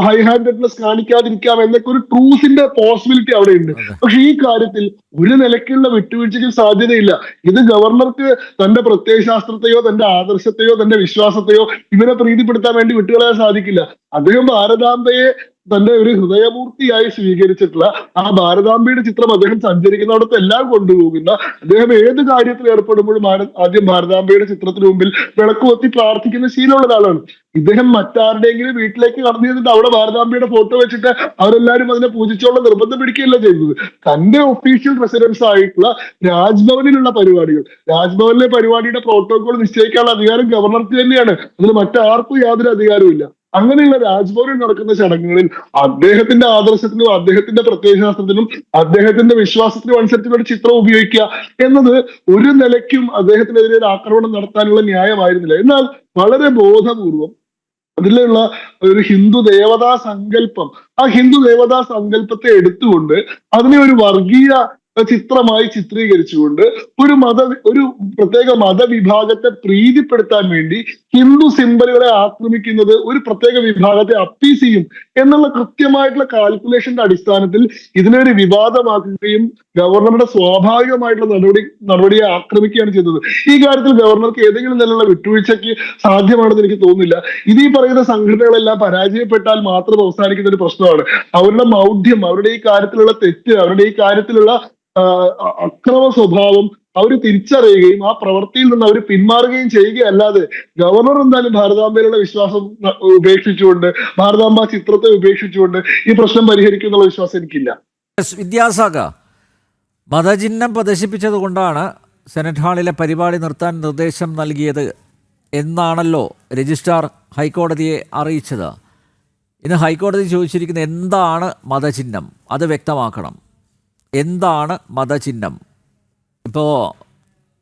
B: ഹൈ ഹാൻഡഡ്നെസ് കാണിക്കാതിരിക്കാം എന്നൊക്കെ ഒരു ട്രൂസിന്റെ പോസിബിലിറ്റി അവിടെ ഉണ്ട്. പക്ഷെ ഈ കാര്യത്തിൽ ഒരു നിലയ്ക്കുള്ള വിട്ടുവീഴ്ചയ്ക്ക് സാധ്യതയില്ല. ഇത് ഗവർണർക്ക് തന്റെ പ്രത്യയശാസ്ത്രത്തെയോ തന്റെ ആദർശത്തെയോ തന്റെ വിശ്വാസത്തെയോ ഇവരെ പ്രീതിപ്പെടുത്താൻ വേണ്ടി വിട്ടുകളയാൻ സാധിക്കില്ല. അദ്ദേഹം ഭാരതാംബയെ തന്റെ ഒരു ഹൃദയമൂർത്തിയായി സ്വീകരിച്ചിട്ടുള്ള ആ ഭാരതാംബയുടെ ചിത്രം അദ്ദേഹം സഞ്ചരിക്കുന്നിടത്ത് എല്ലാം കൊണ്ടുപോകുന്ന, അദ്ദേഹം ഏത് കാര്യത്തിൽ ഏർപ്പെടുമ്പോഴും ആദ്യം ഭാരതാംബയുടെ ചിത്രത്തിന് മുമ്പിൽ വിളക്കുകൊത്തി പ്രാർത്ഥിക്കുന്ന ശീലമുള്ള ഒരാളാണ്. ഇദ്ദേഹം മറ്റാരുടെയെങ്കിലും വീട്ടിലേക്ക് കടന്നു ചെന്നിട്ട് അവിടെ ഭാരതാംബയുടെ ഫോട്ടോ വെച്ചിട്ട് അവരെല്ലാരും അതിനെ പൂജിച്ചോളം നിർബന്ധം പിടിക്കുകയല്ല ചെയ്തത്. തന്റെ ഒഫീഷ്യൽ റെസിഡൻസ് ആയിട്ടുള്ള രാജ്ഭവനിലുള്ള പരിപാടികൾ, രാജ്ഭവനിലെ പരിപാടിയുടെ പ്രോട്ടോകോൾ നിശ്ചയിക്കാനുള്ള അധികാരം ഗവർണർക്ക് തന്നെയാണ്. അതിൽ മറ്റാർക്കും യാതൊരു അധികാരവും ഇല്ല. അങ്ങനെയുള്ള രാജ്ഭവനിൽ നടക്കുന്ന ചടങ്ങുകളിൽ അദ്ദേഹത്തിന്റെ ആദർശത്തിനും അദ്ദേഹത്തിന്റെ പ്രത്യയശാസ്ത്രത്തിനും അദ്ദേഹത്തിന്റെ വിശ്വാസത്തിനും അനുസരിച്ചുള്ള ഒരു ചിത്രം ഉപയോഗിക്കുക എന്നത് ഒരു നിലയ്ക്കും അദ്ദേഹത്തിനെതിരെ ഒരു ആക്രമണം നടത്താനുള്ള ന്യായമായിരുന്നില്ല. എന്നാൽ വളരെ ബോധപൂർവം അതിലുള്ള ഒരു ഹിന്ദു ദേവതാ സങ്കല്പം, ആ ഹിന്ദു ദേവതാ സങ്കല്പത്തെ എടുത്തുകൊണ്ട് അതിനെ ഒരു വർഗീയ ചിത്രമായി ചിത്രീകരിച്ചുകൊണ്ട് ഒരു പ്രത്യേക മതവിഭാഗത്തെ പ്രീതിപ്പെടുത്താൻ വേണ്ടി ഹിന്ദു സിംബലുകളെ ആക്രമിക്കുന്നത് ഒരു പ്രത്യേക വിഭാഗത്തെ അപ്പീസ് ചെയ്യും എന്നുള്ള കൃത്യമായിട്ടുള്ള കാൽക്കുലേഷന്റെ അടിസ്ഥാനത്തിൽ ഇതിനെ ഒരു വിവാദമാക്കുകയും ഗവർണറുടെ സ്വാഭാവികമായിട്ടുള്ള നടപടിയെ ആക്രമിക്കുകയാണ് ചെയ്തത്. ഈ കാര്യത്തിൽ ഗവർണർക്ക് ഏതെങ്കിലും നിലയിലുള്ള വിട്ടുവീഴ്ചയ്ക്ക് സാധ്യമാണെന്ന് എനിക്ക് തോന്നുന്നില്ല. ഈ പറയുന്ന സംഘടനകളെല്ലാം പരാജയപ്പെട്ടാൽ മാത്രം അവസാനിക്കുന്ന ഒരു പ്രശ്നമാണ്. അവരുടെ മൗഢ്യം, അവരുടെ ഈ കാര്യത്തിലുള്ള തെറ്റ്, അവരുടെ ഈ കാര്യത്തിലുള്ള അക്രമ സ്വഭാവം അവർ തിരിച്ചറിയുകയും ആ പ്രവൃത്തിയിൽ നിന്ന് അവർ പിന്മാറുകയും ചെയ്യുകയല്ലാതെ ഗവർണർ എന്തായാലും ഭാരതാംബയിലുള്ള വിശ്വാസം ഉപേക്ഷിച്ചുകൊണ്ട്, ഭാരതാംബ ചിത്രത്തെ ഉപേക്ഷിച്ചുകൊണ്ട് ഈ പ്രശ്നം പരിഹരിക്കും എന്നുള്ള വിശ്വാസം എനിക്കില്ല.
A: വിദ്യാസാഗർ, മതചിഹ്നം പ്രദർശിപ്പിച്ചത് കൊണ്ടാണ് സെനറ്റ് ഹാളിലെ പരിപാടി നിർത്താൻ നിർദ്ദേശം നൽകിയത് എന്നാണല്ലോ രജിസ്ട്രാർ ഹൈക്കോടതിയെ അറിയിച്ചത്. ഇന്ന് ഹൈക്കോടതി ചോദിച്ചിരിക്കുന്നത് എന്താണ് മതചിഹ്നം, അത് വ്യക്തമാക്കണം. എന്താണ് മതചിഹ്നം? ഇപ്പോൾ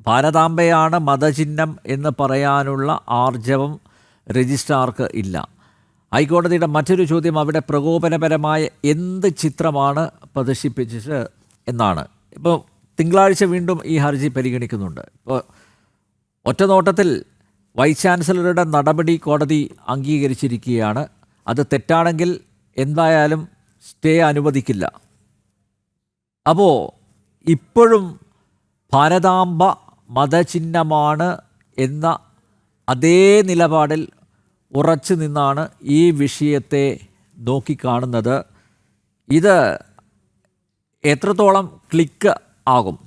A: ഭാരതാംബയാണ് മതചിഹ്നം എന്ന് പറയാനുള്ള ആർജവം രജിസ്ട്രാർക്ക് ഇല്ല. ഹൈക്കോടതിയുടെ മറ്റൊരു ചോദ്യം അവിടെ പ്രകോപനപരമായ എന്ത് ചിത്രമാണ് പ്രദർശിപ്പിച്ചത് എന്നാണ്. ഇപ്പോൾ തിങ്കളാഴ്ച വീണ്ടും ഈ ഹർജി പരിഗണിക്കുന്നുണ്ട്. ഇപ്പോൾ ഒറ്റനോട്ടത്തിൽ വൈസ് ചാൻസലറുടെ നടപടി കോടതി അംഗീകരിച്ചിരിക്കുകയാണ്. അത് തെറ്റാണെങ്കിൽ എന്തായാലും സ്റ്റേ അനുവദിക്കില്ല. അപ്പോൾ ഇപ്പോഴും ഭാരതാംബ മതചിഹ്നമാണ് എന്ന അതേ നിലപാടിൽ ഉറച്ചു നിന്നാണ് ഈ വിഷയത്തെ നോക്കിക്കാണുന്നത്. ഇത് എത്രത്തോളം ക്ലിക്ക് ആകും?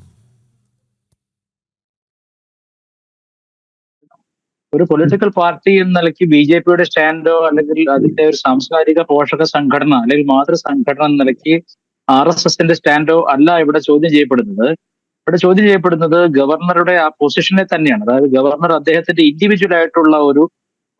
C: ഒരു പൊളിറ്റിക്കൽ പാർട്ടി എന്ന നിലയ്ക്ക് ബി.ജെ.പിയുടെ സ്റ്റാൻഡോ അല്ലെങ്കിൽ അതിന്റെ ഒരു സാംസ്കാരിക പോഷക സംഘടന അല്ലെങ്കിൽ മാതൃസംഘടന എന്ന നിലയ്ക്ക് RSSന്റെ സ്റ്റാൻഡോ അല്ല ഇവിടെ ചോദ്യം ചെയ്യപ്പെടുന്നത്. ഇവിടെ ചോദ്യം ചെയ്യപ്പെടുന്നത് ഗവർണറുടെ ആ പൊസിഷനെ തന്നെയാണ്. അതായത് ഗവർണർ അദ്ദേഹത്തിന്റെ ഇൻഡിവിജ്വൽ ആയിട്ടുള്ള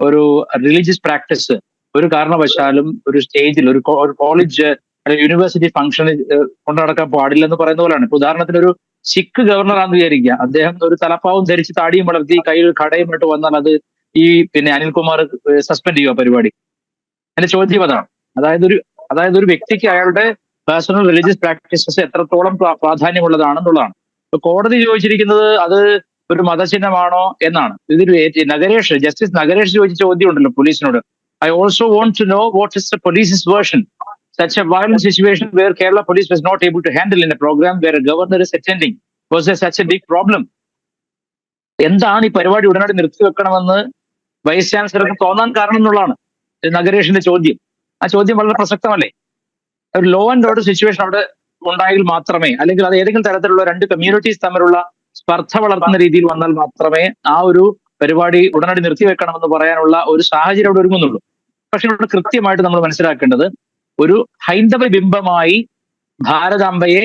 C: ഒരു റിലീജിയസ് പ്രാക്ടീസ് ഒരു കാരണവശാലും ഒരു സ്റ്റേജിൽ ഒരു കോളേജ് അല്ലെങ്കിൽ യൂണിവേഴ്സിറ്റി ഫംഗ്ഷനിൽ കൊണ്ടു നടക്കാൻ പാടില്ലെന്ന് പറയുന്ന പോലെയാണ്. ഇപ്പൊ ഉദാഹരണത്തിന് ഒരു സിഖ് ഗവർണറാണെന്ന് വിചാരിക്കുക. അദ്ദേഹം ഒരു തലപ്പാവും ധരിച്ച് താടിയും വളർത്തി കയ്യിൽ കടയുമായിട്ട് വന്നാൽ അത് അനിൽകുമാർ സസ്പെൻഡ് ചെയ്യുക പരിപാടി. എന്റെ ചോദ്യം അതാണ്. അതായത് ഒരു വ്യക്തിക്ക് അയാളുടെ പേഴ്സണൽ റിലീജിയസ് പ്രാക്ടീസസ് എത്രത്തോളം പ്രാധാന്യമുള്ളതാണെന്നുള്ളതാണ്. ഇപ്പൊ കോടതി ചോദിച്ചിരിക്കുന്നത് അത് ഒരു മതചിഹ്നമാണോ എന്നാണ്. ഇതൊരു ജസ്റ്റിസ് നഗരേഷ് ചോദിച്ച ചോദ്യം ഉണ്ടല്ലോ പോലീസിനോട്. I also want to know what is the police version such a violent situation where Kerala police was not able to handle in a program where a governor is attending. Was there such a big problem? എന്താണ് ഈ പരിപാടി ഉടനടി നിർത്തിവെക്കണമെന്ന് vice ചാൻസലർക്ക് തോന്നാൻ കാരണം എന്നുള്ളതാണ് നഗരേഷിന്റെ ചോദ്യം. ആ ചോദ്യം വളരെ പ്രസക്തമല്ലേ? ഒരു ലോ ആൻഡ് ഓർഡർ സിറ്റുവേഷൻ അവിടെ ഉണ്ടായെങ്കിൽ മാത്രമേ, അല്ലെങ്കിൽ അത് ഏതെങ്കിലും തരത്തിലുള്ള രണ്ട് കമ്മ്യൂണിറ്റീസ് തമ്മിലുള്ള സ്പർദ്ധ വളർത്തുന്ന രീതിയിൽ വന്നാൽ മാത്രമേ ആ ഒരു പരിപാടി ഉടനടി നിർത്തിവെക്കണമെന്ന് പറയാനുള്ള ഒരു സാഹചര്യം അവിടെ ഒരുങ്ങുന്നുള്ളൂ. പക്ഷെ ഇവിടെ കൃത്യമായിട്ട് നമ്മൾ മനസ്സിലാക്കേണ്ടത് ഒരു ഹൈന്ദവ ബിംബമായി ഭാരതാംബയെ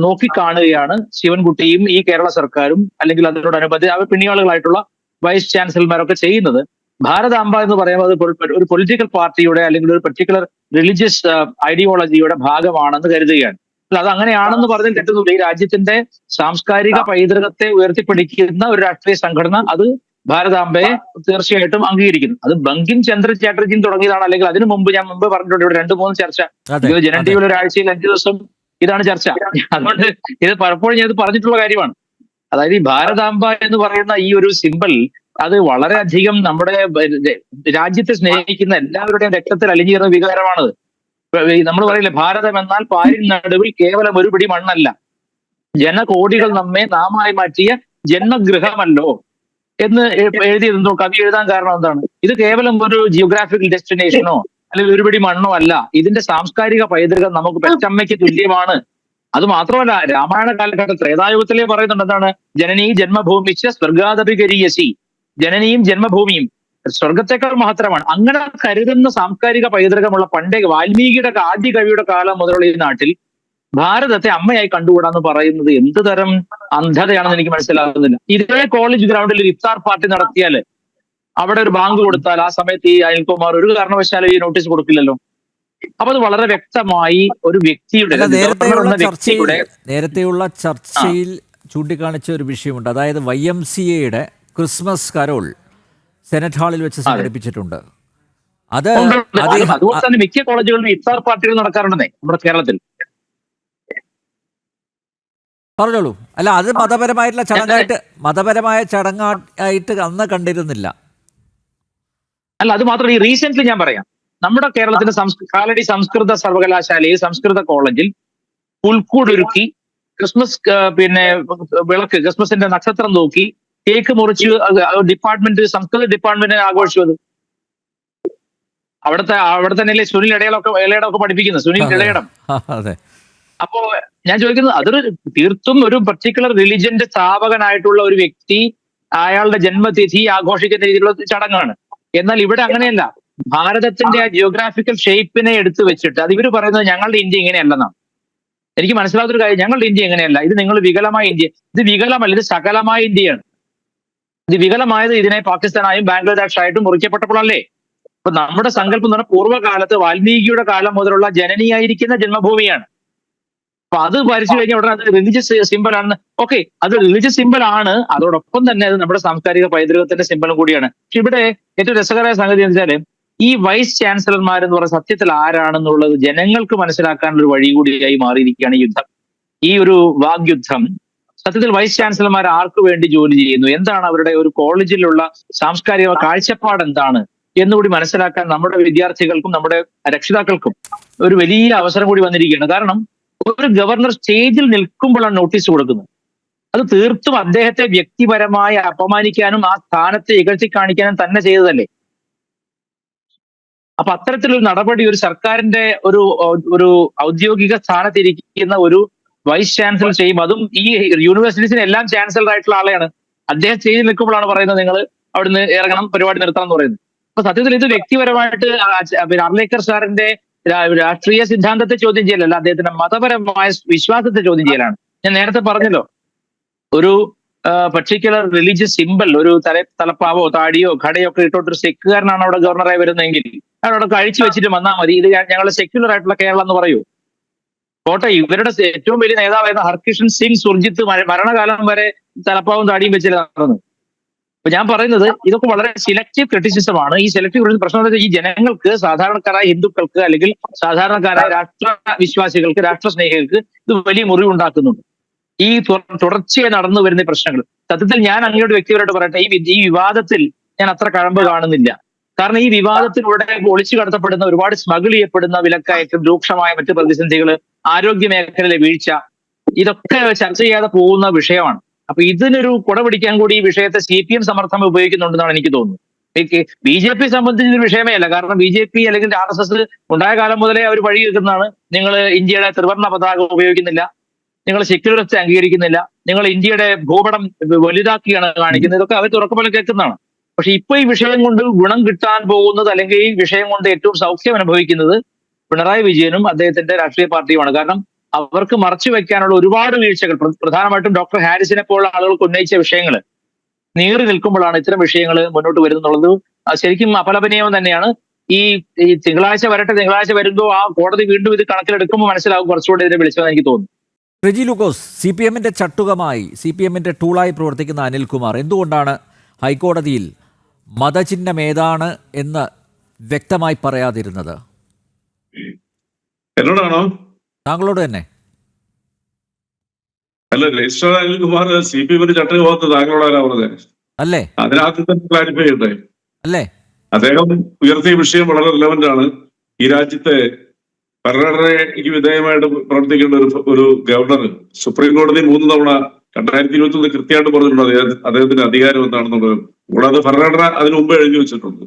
C: നോക്കിക്കാണുകയാണ് ശിവൻകുട്ടിയും ഈ കേരള സർക്കാരും അല്ലെങ്കിൽ അതിനോടനുബന്ധി അവർ പിണിയാളുകളായിട്ടുള്ള വൈസ് ചാൻസലർമാരൊക്കെ ചെയ്യുന്നത്. ഭാരതാംബ എന്ന് പറയുമ്പോൾ അത് ഒരു പൊളിറ്റിക്കൽ പാർട്ടിയുടെ അല്ലെങ്കിൽ ഒരു പെർട്ടിക്കുലർ റിലീജിയസ് ഐഡിയോളജിയുടെ ഭാഗമാണെന്ന് കരുതുകയാണ്. അത് അങ്ങനെയാണെന്ന് പറഞ്ഞാൽ തെറ്റുന്നില്ല. ഈ രാജ്യത്തിന്റെ സാംസ്കാരിക പൈതൃകത്തെ ഉയർത്തിപ്പിടിക്കുന്ന ഒരു രാഷ്ട്രീയ സംഘടന അത് ഭാരതാംബയെ തീർച്ചയായിട്ടും അംഗീകരിക്കുന്നു. അത് ബങ്കിം ചന്ദ്ര ചാറ്റർജിയും തുടങ്ങിയതാണ്. അല്ലെങ്കിൽ അതിനു മുമ്പ് ഞാൻ പറഞ്ഞിട്ടുണ്ട് ഇവിടെ 2-3 ചർച്ച. ജനൻ ടിവിയിൽ ഒരാഴ്ചയിൽ 5 ദിവസം ഇതാണ് ചർച്ച. അതുകൊണ്ട് ഇത് പലപ്പോഴും ഞാൻ ഇത് പറഞ്ഞിട്ടുള്ള കാര്യമാണ്. അതായത് ഈ ഭാരതാംബ എന്ന് പറയുന്ന ഈ ഒരു സിമ്പൽ അത് വളരെയധികം നമ്മുടെ രാജ്യത്തെ സ്നേഹിക്കുന്ന എല്ലാവരുടെയും രക്തത്തിൽ അലിഞ്ഞേറുന്ന വികാരമാണത്. നമ്മൾ പറയില്ലേ, ഭാരതം എന്നാൽ പാരിൻ നടുവിൽ കേവലം ഒരു പിടി മണ്ണല്ല, ജനകോടികൾ നമ്മെ നാമായി മാറ്റിയ ജന്മഗൃഹമല്ലോ എന്ന് എഴുതിയതെന്തോ കവി എഴുതാൻ കാരണം എന്താണ്? ഇത് കേവലം ഒരു ജിയോഗ്രാഫിക്കൽ ഡെസ്റ്റിനേഷനോ അല്ലെങ്കിൽ ഒരുപിടി മണ്ണോ അല്ല. ഇതിന്റെ സാംസ്കാരിക പൈതൃകം നമുക്ക് പെറ്റമ്മയ്ക്ക് തുല്യമാണ്. അത് മാത്രമല്ല, രാമായണ കാലഘട്ടത്തിൽ ത്രേതായുഗത്തിലേ പറയുന്നുണ്ട് എന്താണ്? ജനനീ ജന്മഭൂമിച്ച സ്വർഗാദപികരീയസി. ജനനിയും ജന്മഭൂമിയും സ്വർഗത്തെക്കാൾ മഹത്തരമാണ്. അങ്ങനെ കരുതുന്ന സാംസ്കാരിക പൈതൃകമുള്ള പണ്ടേ വാൽമീകിയുടെ ആദ്യ കവിയുടെ കാലം മുതലുള്ള ഈ നാട്ടിൽ ഭാരതത്തെ അമ്മയായി കണ്ടുകൂടാന്ന് പറയുന്നത് എന്ത് തരം അന്ധതയാണെന്ന് എനിക്ക് മനസ്സിലാകുന്നില്ല. ഇതേ കോളേജ് ഗ്രൗണ്ടിൽ ഒരു ഇഫ്താർ പാർട്ടി നടത്തിയാൽ അവിടെ ഒരു ബാങ്ക് കൊടുത്താൽ ആ സമയത്ത് ഈ അനിൽകുമാർ ഒരു കാരണവശാലും ഈ നോട്ടീസ് കൊടുക്കില്ലല്ലോ. അപ്പൊ അത് വളരെ വ്യക്തമായി ഒരു വ്യക്തിയുടെ
A: നേരത്തെയുള്ള ചർച്ചയിൽ ചൂണ്ടിക്കാണിച്ച ഒരു വിഷയമുണ്ട്. അതായത് YMCAയുടെ ക്രിസ്മസ് കരോൾ സെനറ്റ് ഹാളിൽ വെച്ച് സംഘടിപ്പിച്ചിട്ടുണ്ട്.
C: അതുപോലെ തന്നെ മിക്ക കോളേജുകളിലും ഇഫ്താർ പാർട്ടികൾ നടക്കാറുണ്ടെന്നേ നമ്മുടെ കേരളത്തിൽ.
A: പറഞ്ഞോളൂ. അല്ല, അത് മതപരമായിട്ടുള്ള മതപരമായ ചടങ്ങായിട്ട് അന്ന് കണ്ടിരുന്നില്ല.
C: അല്ല, അത് മാത്രം ഈ റീസെന്റ് ഞാൻ പറയാം. നമ്മുടെ കേരളത്തിന്റെ കാലടി സംസ്കൃത സർവകലാശാലയിൽ സംസ്കൃത കോളേജിൽ പുൽക്കൂടൊരുക്കി ക്രിസ്മസ് വിളക്ക്, ക്രിസ്മസിന്റെ നക്ഷത്രം നോക്കി കേക്ക് മുറിച്ച് സംസ്കൃത ഡിപ്പാർട്ട്മെന്റ് ആഘോഷിച്ചത്. അവിടെ തന്നെയല്ലേ സുനിൽ ഇളയടമൊക്കെ പഠിപ്പിക്കുന്നത്, സുനിൽ ഇളയടം. അപ്പോ ഞാൻ ചോദിക്കുന്നത്, അതൊരു തീർത്തും ഒരു പർട്ടിക്കുലർ റിലിജന്റെ സ്ഥാപകനായിട്ടുള്ള ഒരു വ്യക്തി അയാളുടെ ജന്മതിഥി ആഘോഷിക്കുന്ന രീതിയിലുള്ള ചടങ്ങാണ്. എന്നാൽ ഇവിടെ അങ്ങനെയല്ല. ഭാരതത്തിന്റെ ആ ജിയോഗ്രാഫിക്കൽ ഷേപ്പിനെ എടുത്തു വെച്ചിട്ട് അത് ഇവർ പറയുന്നത് ഞങ്ങളുടെ ഇന്ത്യ ഇങ്ങനെയല്ലെന്നാണ്. എനിക്ക് മനസ്സിലാത്തൊരു കാര്യം, ഞങ്ങളുടെ ഇന്ത്യ എങ്ങനെയല്ല, ഇത് നിങ്ങൾ വികലമായ ഇന്ത്യ. ഇത് വികലമല്ല, ഇത് സകലമായ ഇന്ത്യയാണ്. ഇത് വികലമായത് ഇതിനെ പാകിസ്ഥാനായും ബംഗ്ലാദേശായിട്ടും മുറിക്കപ്പെട്ടപ്പോഴല്ലേ. അപ്പൊ നമ്മുടെ സങ്കല്പം എന്ന് പറഞ്ഞാൽ പൂർവ്വകാലത്ത് വാൽമീകിയുടെ കാലം മുതലുള്ള ജനനിയായിരിക്കുന്ന ജന്മഭൂമിയാണ്. അപ്പൊ അത് ഭരിച്ചു കഴിഞ്ഞാൽ ഉടനെ അത് റിലീജിയസ് സിമ്പൽ ആണ്. ഓക്കെ, അത് റിലീജിയസ് സിമ്പൽ ആണ്, അതോടൊപ്പം തന്നെ അത് നമ്മുടെ സാംസ്കാരിക പൈതൃകത്തിന്റെ സിമ്പലും കൂടിയാണ്. പക്ഷെ ഇവിടെ ഏറ്റവും രസകരമായ സംഗതി എന്ന് വെച്ചാല് ഈ വൈസ് ചാൻസലർമാരെന്ന് പറയുന്ന സത്യത്തിൽ ആരാണെന്നുള്ളത് ജനങ്ങൾക്ക് മനസ്സിലാക്കാനുള്ള ഒരു വഴി കൂടിയായി മാറിയിരിക്കുകയാണ് ഈ യുദ്ധം. ഈ ഒരു വാഗ്യുദ്ധം സത്യത്തിൽ വൈസ് ചാൻസലർമാർ ആർക്ക് വേണ്ടി ജോലി ചെയ്യുന്നു, എന്താണ് അവരുടെ ഒരു കോളേജിലുള്ള സാംസ്കാരിക കാഴ്ചപ്പാട് എന്താണ് എന്നുകൂടി മനസ്സിലാക്കാൻ നമ്മുടെ വിദ്യാർത്ഥികൾക്കും നമ്മുടെ രക്ഷിതാക്കൾക്കും ഒരു വലിയ അവസരം കൂടി വന്നിരിക്കുകയാണ്. കാരണം ഒരു ഗവർണർ സ്റ്റേജിൽ നിൽക്കുമ്പോഴാണ് നോട്ടീസ് കൊടുക്കുന്നത്. അത് തീർത്തും അദ്ദേഹത്തെ വ്യക്തിപരമായി അപമാനിക്കാനും ആ സ്ഥാനത്തെ ഇകഴ്ത്തി കാണിക്കാനും തന്നെ ചെയ്തതല്ലേ. അപ്പൊ അത്തരത്തിലൊരു നടപടി ഒരു സർക്കാരിന്റെ ഒരു ഔദ്യോഗിക സ്ഥാനത്തിരിക്കുന്ന ഒരു വൈസ് ചാൻസലർ ചെയ്യും. അതും ഈ യൂണിവേഴ്സിറ്റീസിന് എല്ലാം ചാൻസലർ ആയിട്ടുള്ള ആളെയാണ്. അദ്ദേഹം സ്റ്റേജിൽ നിൽക്കുമ്പോഴാണ് പറയുന്നത് നിങ്ങൾ അവിടുന്ന് ഇറങ്ങണം, പരിപാടി നിർത്തണം എന്ന് പറയുന്നത്. അപ്പൊ സത്യത്തിൽ ഇത് വ്യക്തിപരമായിട്ട് അർലേക്കർ സാറിന്റെ രാഷ്ട്രീയ സിദ്ധാന്തത്തെ ചോദ്യം ചെയ്യലല്ല, അദ്ദേഹത്തിന്റെ മതപരമായ വിശ്വാസത്തെ ചോദ്യം ചെയ്യലാണ്. ഞാൻ നേരത്തെ പറഞ്ഞല്ലോ, ഒരു പർട്ടിക്കുലർ റിലീജിയസ് സിമ്പൽ, ഒരു തലപ്പാവോ താടിയോ ഘടയോ ഒക്കെ ഇട്ടോട്ടൊരു സെക്കുകാരനാണ് അവിടെ ഗവർണറായി വരുന്നതെങ്കിൽ അവിടെ കഴിച്ചു വെച്ചിട്ട് വന്നാൽ മതി, ഇത് ഞങ്ങളുടെ സെക്യുലർ ആയിട്ടുള്ള കേരളം എന്ന് പറയൂ. കോട്ടെ, ഇവരുടെ ഏറ്റവും വലിയ നേതാവായിരുന്ന ഹർകിഷൻ സിംഗ് സുർജിത്ത് മരണകാലം വരെ തലപ്പാവും താടിയും വെച്ചിട്ട് നടന്നത്. അപ്പൊ ഞാൻ പറയുന്നത് ഇതൊക്കെ വളരെ സിലക്റ്റീവ് ക്രിറ്റിസിസമാണ്. ഈ സെലക്റ്റീവ് പ്രശ്നം എന്ന് വെച്ചാൽ ഈ ജനങ്ങൾക്ക്, സാധാരണക്കാരായ ഹിന്ദുക്കൾക്ക് അല്ലെങ്കിൽ സാധാരണക്കാരായ രാഷ്ട്ര വിശ്വാസികൾക്ക്, രാഷ്ട്ര സ്നേഹികൾക്ക് ഇത് വലിയ മുറിവുണ്ടാക്കുന്നുണ്ട്. ഈ തുടർച്ചയായി നടന്നു വരുന്ന പ്രശ്നങ്ങൾ സത്യത്തിൽ ഞാൻ അങ്ങോട്ട് വ്യക്തിപരമായിട്ട് പറയട്ടെ, ഈ വിവാദത്തിൽ ഞാൻ അത്ര കഴമ്പ് കാണുന്നില്ല. കാരണം ഈ വിവാദത്തിലൂടെ ഒളിച്ചു കടത്തപ്പെടുന്ന, ഒരുപാട് സ്മഗിൾ ചെയ്യപ്പെടുന്ന വിലക്കയറ്റം, രൂക്ഷമായ മറ്റ് പ്രതിസന്ധികൾ, ആരോഗ്യ മേഖലയിലെ വീഴ്ച, ഇതൊക്കെ ചർച്ച ചെയ്യാതെ പോകുന്ന വിഷയമാണ്. അപ്പൊ ഇതിനൊരു കുട പിടിക്കാൻ കൂടി ഈ വിഷയത്തെ CPM സമർത്ഥം ഉപയോഗിക്കുന്നുണ്ടെന്നാണ് എനിക്ക് തോന്നുന്നത്. BJP സംബന്ധിച്ച് ഒരു വിഷയമേ അല്ല. കാരണം BJP അല്ലെങ്കിൽ RSS ഉണ്ടായ കാലം മുതലേ അവർ വഴി വെക്കുന്നതാണ്. നിങ്ങൾ ഇന്ത്യയുടെ ത്രിവർണ്ണ പതാക ഉപയോഗിക്കുന്നില്ല, നിങ്ങൾ സെക്യുലറിസ്റ്റ് അംഗീകരിക്കുന്നില്ല, നിങ്ങൾ ഇന്ത്യയുടെ ഭൂപടം വലുതാക്കിയാണ് കാണിക്കുന്നത്, ഇതൊക്കെ അവർ തുറക്കപോലെ കേൾക്കുന്നതാണ്. പക്ഷെ ഇപ്പൊ ഈ വിഷയം കൊണ്ട് ഗുണം കിട്ടാൻ പോകുന്നത്, അല്ലെങ്കിൽ ഈ വിഷയം കൊണ്ട് ഏറ്റവും സൗഖ്യം അനുഭവിക്കുന്നത് പിണറായി വിജയനും അദ്ദേഹത്തിന്റെ രാഷ്ട്രീയ പാർട്ടിയുമാണ്. കാരണം അവർക്ക് മറച്ചു വെക്കാനുള്ള ഒരുപാട് വീഴ്ചകൾ, പ്രധാനമായിട്ടും ഡോക്ടർ ഹാരിസിനെ പോലുള്ള ആളുകൾക്ക് ഉന്നയിച്ച വിഷയങ്ങൾ നീറി നിൽക്കുമ്പോഴാണ് ഇത്തരം വിഷയങ്ങൾ മുന്നോട്ട് വരുന്നുള്ളത്. ശരിക്കും അപലപനീയം തന്നെയാണ്. ഈ തിങ്കളാഴ്ച വരുമ്പോൾ ആ കോടതി വീണ്ടും ഇത് കണക്കിലെടുക്കുമ്പോൾ മനസ്സിലാവും കുറച്ചുകൂടി ഇതിനെ വിളിച്ചതെന്ന് എനിക്ക് തോന്നുന്നു.
A: റെജി ലൂക്കോസ്, CPMന്റെ ചട്ടുകമായി, CPMന്റെ ടൂളായി പ്രവർത്തിക്കുന്ന അനിൽകുമാർ എന്തുകൊണ്ടാണ് ഹൈക്കോടതിയിൽ മതചിഹ്നം ഏതാണ് എന്ന് വ്യക്തമായി പറയാതിരുന്നത്?
D: എന്നോടാണോ?
A: താങ്കളോട് തന്നെ.
D: അല്ല, രജിസ്ട്രാർ അനിൽകുമാർ CPMന്റെ ചട്ടുകമാകത്ത് താങ്കളോടാണ് പറഞ്ഞത്
A: അല്ലേ?
D: അതിനകത്ത് തന്നെ ക്ലാരിഫൈ ചെയ്യട്ടെ
A: അല്ലേ?
D: അദ്ദേഹം ഉയർത്തിയ വിഷയം വളരെ റിലവന്റ് ആണ്. ഈ രാജ്യത്തെ ഭരണഘടനയ്ക്ക് വിധേയമായിട്ട് പ്രവർത്തിക്കേണ്ട ഒരു ഗവർണർ സുപ്രീം കോടതി 3 തവണ 2021 കൃത്യമായിട്ട് പറഞ്ഞിട്ടുണ്ട് അദ്ദേഹത്തിന്റെ അധികാരം എന്താണെന്നുള്ളത്. കൂടാതെ ഭരണഘടന അതിനു മുമ്പ് എഴുതി വെച്ചിട്ടുണ്ട്.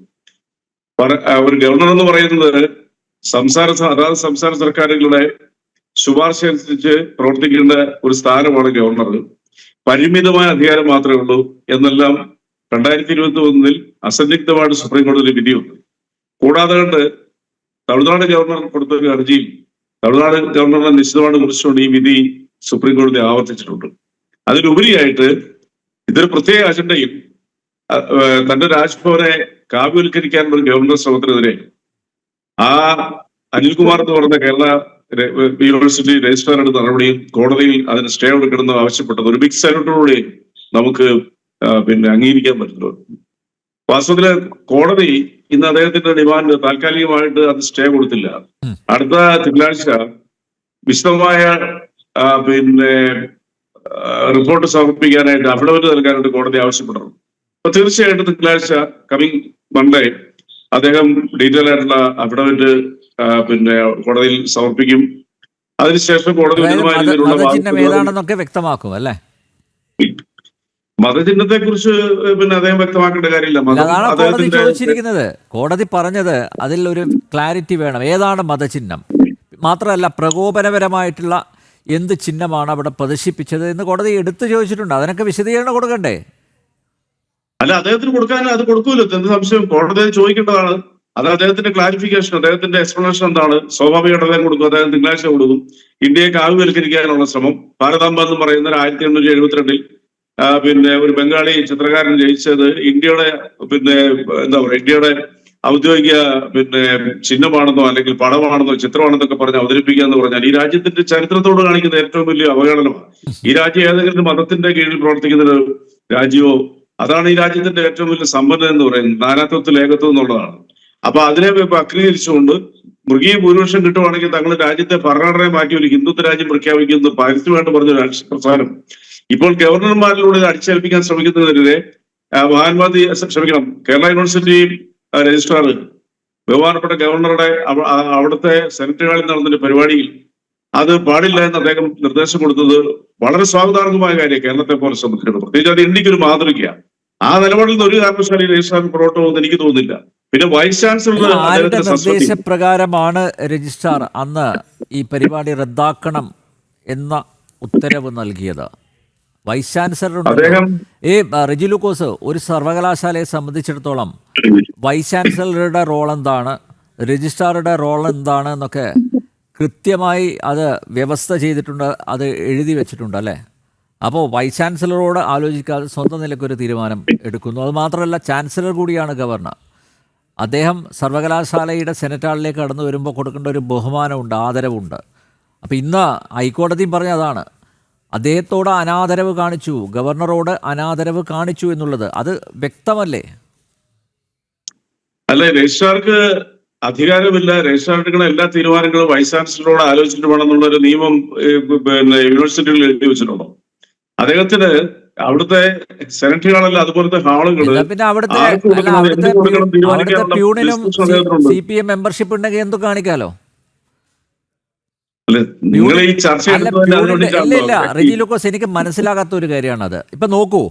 D: ഒരു ഗവർണർ എന്ന് പറയുന്നത് അതാത് സംസ്ഥാന സർക്കാരുകളുടെ ശുപാർശ അനുസരിച്ച് പ്രവർത്തിക്കേണ്ട ഒരു സ്ഥാനമാണ് ഗവർണർ. പരിമിതമായ അധികാരം മാത്രമേ ഉള്ളൂ എന്നെല്ലാം 2021 അസന്നിഗ്ധമായിട്ട് സുപ്രീം കോടതി വിധിയുണ്ട്. കൂടാതെ കണ്ട് തമിഴ്നാട് ഗവർണർ കൊടുത്ത ഒരു ഹർജിയിൽ തമിഴ്നാട് ഗവർണറെ നിശ്ചിതമായിട്ട് കുറിച്ചുകൊണ്ട് ഈ വിധി സുപ്രീം കോടതി ആവർത്തിച്ചിട്ടുണ്ട്. അതിലുപരിയായിട്ട് ഇതൊരു പ്രത്യേക അജണ്ടയിൽ തന്റെ രാജ്ഭവനെ കാവ്യവൽക്കരിക്കാനുള്ള ഒരു ഗവർണർ ശ്രമത്തിനെതിരെ ആ അനിൽകുമാർ എന്ന് പറഞ്ഞ കേരള യൂണിവേഴ്സിറ്റി രജിസ്ട്രാർ എടുത്ത നടപടിയും കോടതിയിൽ അതിന് സ്റ്റേ കൊടുക്കണമെന്ന് ആവശ്യപ്പെട്ടത് ഒരു ബിഗ് സല്യൂട്ടോടുകൂടി നമുക്ക് അംഗീകരിക്കാൻ പറ്റുള്ളൂ. വാസ്തവത്തില് കോടതി ഇന്ന് അദ്ദേഹത്തിന്റെ ഡിമാൻഡ് താൽക്കാലികമായിട്ട് അത് സ്റ്റേ കൊടുത്തില്ല. അടുത്ത തിങ്കളാഴ്ച വിശദമായ റിപ്പോർട്ട് സമർപ്പിക്കാനായിട്ട് അഫിഡവിറ്റ് നൽകാനായിട്ട് കോടതി ആവശ്യപ്പെടണം. അപ്പൊ തീർച്ചയായിട്ടും തിങ്കളാഴ്ച കമ്മിങ് മൺഡേ അദ്ദേഹം ഡീറ്റെയിൽ ആയിട്ടുള്ള അഫിഡവിറ്റ് കോടതിയിൽ സമർപ്പിക്കും. അതിനുശേഷം കോടതി
A: മതചിഹ്നം ഏതാണെന്നൊക്കെ വ്യക്തമാക്കും അല്ലേ?
D: മതചിഹ്നത്തെ കുറിച്ച് അദ്ദേഹം വ്യക്തമാക്കേണ്ട കാര്യമില്ല.
A: അതാണ് കോടതി ചോദിച്ചിരിക്കുന്നത്. കോടതി പറഞ്ഞത് അതിൽ ഒരു ക്ലാരിറ്റി വേണം, ഏതാണ് മതചിഹ്നം. മാത്രമല്ല പ്രകോപനപരമായിട്ടുള്ള എന്ത് ചിഹ്നമാണ് അവിടെ പ്രദർശിപ്പിച്ചത് എന്ന് കോടതി എടുത്തു ചോദിച്ചിട്ടുണ്ട്. അതിനൊക്കെ വിശദീകരണം കൊടുക്കണ്ടേ?
D: അല്ല, അദ്ദേഹത്തിന് കൊടുക്കാൻ അത് കൊടുക്കൂല്ലോ, എന്ത് സംശയം. കോടതി ചോദിക്കേണ്ടതാണ്. അത് അദ്ദേഹത്തിന്റെ ക്ലാരിഫിക്കേഷൻ, അദ്ദേഹത്തിന്റെ എക്സ്പ്ലനേഷൻ എന്താണ്, സ്വാഭാവികമായിട്ട് അദ്ദേഹം കൊടുക്കും. അദ്ദേഹം തിങ്കളാഴ്ച കൊടുക്കും. ഇന്ത്യയെ കാവ്യവൽക്കരിക്കാനുള്ള ശ്രമം, ഭാരതാംബ എന്ന് പറയുന്ന 1872 ഒരു ബംഗാളി ചിത്രകാരൻ ജയിച്ചത് ഇന്ത്യയുടെ എന്താ പറയുക, ഇന്ത്യയുടെ ഔദ്യോഗിക ചിഹ്നമാണെന്നോ അല്ലെങ്കിൽ പടമാണെന്നോ ചിത്രമാണെന്നൊക്കെ പറഞ്ഞ് അവതരിപ്പിക്കുക എന്ന് പറഞ്ഞാൽ ഈ രാജ്യത്തിന്റെ ചരിത്രത്തോട് കാണിക്കുന്ന ഏറ്റവും വലിയ അവഹേളനമാണ്. ഈ രാജ്യം ഏതെങ്കിലും മതത്തിന്റെ കീഴിൽ പ്രവർത്തിക്കുന്ന ഒരു രാജ്യമോ, അതാണ് ഈ രാജ്യത്തിന്റെ ഏറ്റവും വലിയ സമ്പന്നത എന്ന് പറയുന്നത്, നാനാത്വത്തിൽ ഏകത്വം എന്നുള്ളതാണ്. അപ്പൊ അതിനെ അക്രീകരിച്ചുകൊണ്ട് മൃഗീയ ഭൂരിപക്ഷം കിട്ടുവാണെങ്കിൽ തങ്ങളുടെ രാജ്യത്തെ ഭരണഘടനയെ മാറ്റി ഒരു ഹിന്ദുത്വ രാജ്യം പ്രഖ്യാപിക്കുന്നത് പരസ്യമായിട്ട് പറഞ്ഞ രാഷ്ട്രീയ പ്രസ്ഥാനം ഇപ്പോൾ ഗവർണർമാരിലൂടെ അടിച്ചേൽപ്പിക്കാൻ ശ്രമിക്കുന്നതിനെതിരെ കേരള യൂണിവേഴ്സിറ്റി രജിസ്ട്രാർ ബഹുമാനപ്പെട്ട ഗവർണറുടെ അവിടുത്തെ സെനറ്റ് ഹാളിൽ നടന്നൊരു പരിപാടിയിൽ അത് പാടില്ല എന്ന് അദ്ദേഹം നിർദ്ദേശം കൊടുത്തത് വളരെ സ്വാഗതാർഹമായ കാര്യം കേരളത്തെ പോലെ സംബന്ധിച്ചിടത്തോളം. പ്രത്യേകിച്ച് അത് ഇന്ത്യക്ക് ഒരു മാതൃകയാണ്. ആ നിലപാടിൽ നിന്ന് ഒരു കാരണവശാലും രജിസ്ട്രാർ പുറകോട്ട് പോകുമെന്ന് എനിക്ക് തോന്നുന്നില്ല. പിന്നെ വൈസ് ചാൻസലർ
A: നിർദ്ദേശപ്രകാരമാണ് രജിസ്ട്രാർ അന്ന് ഈ പരിപാടി റദ്ദാക്കണം എന്ന ഉത്തരവ് നൽകിയത്. വൈസ് ചാൻസലർ റെജി ലൂക്കോസ്, ഒരു സർവകലാശാലയെ സംബന്ധിച്ചിടത്തോളം വൈസ് ചാൻസലറുടെ റോൾ എന്താണ്, രജിസ്ട്രാറുടെ റോൾ എന്താണ് എന്നൊക്കെ കൃത്യമായി അത് വ്യവസ്ഥ ചെയ്തിട്ടുണ്ട്, അത് എഴുതി വെച്ചിട്ടുണ്ട് അല്ലേ? അപ്പോൾ വൈസ് ചാൻസലറോട് ആലോചിക്കാതെ സ്വന്തം നിലയ്ക്കൊരു തീരുമാനം എടുക്കുന്നു. അത് മാത്രമല്ല ചാൻസലർ കൂടിയാണ് ഗവർണർ. അദ്ദേഹം സർവകലാശാലയുടെ സെനറ്റ് ഹാളിലേക്ക് കടന്നു വരുമ്പോൾ കൊടുക്കേണ്ട ഒരു ബഹുമാനമുണ്ട്, ആദരവുണ്ട്. അപ്പോൾ ഇന്ന് ഹൈക്കോടതിയും പറഞ്ഞ അതാണ്, അദ്ദേഹത്തോട് അനാദരവ് കാണിച്ചു, ഗവർണറോട് അനാദരവ് കാണിച്ചു എന്നുള്ളത് അത് വ്യക്തമല്ലേ?
D: അല്ല, രജിസ്ട്രാർക്ക് അധികാരമില്ല. രജിസ്ട്രാർ എടുക്കുന്ന എല്ലാ തീരുമാനങ്ങളും വൈസ് ചാൻസലറോട് ആലോചിച്ചിട്ട് വേണമെന്നുള്ള ഒരു നിയമം യൂണിവേഴ്സിറ്റികളിൽ എഴുതി വെച്ചിട്ടുണ്ടോ? അദ്ദേഹത്തിന് അവിടുത്തെ സെനറ്റ് ഹാളല്ല അതുപോലത്തെ ഹാളുകൾ
A: പിന്നെ അവിടുത്തെ പ്യൂണിനും CPM മെമ്പർഷിപ്പ് ഉണ്ടെങ്കിൽ എന്ത് കാണിക്കാലോ? റെജി ലൂക്കോസ്, എനിക്ക് മനസ്സിലാകാത്ത ഒരു കാര്യമാണത്. ഇപ്പൊ നോക്കൂ,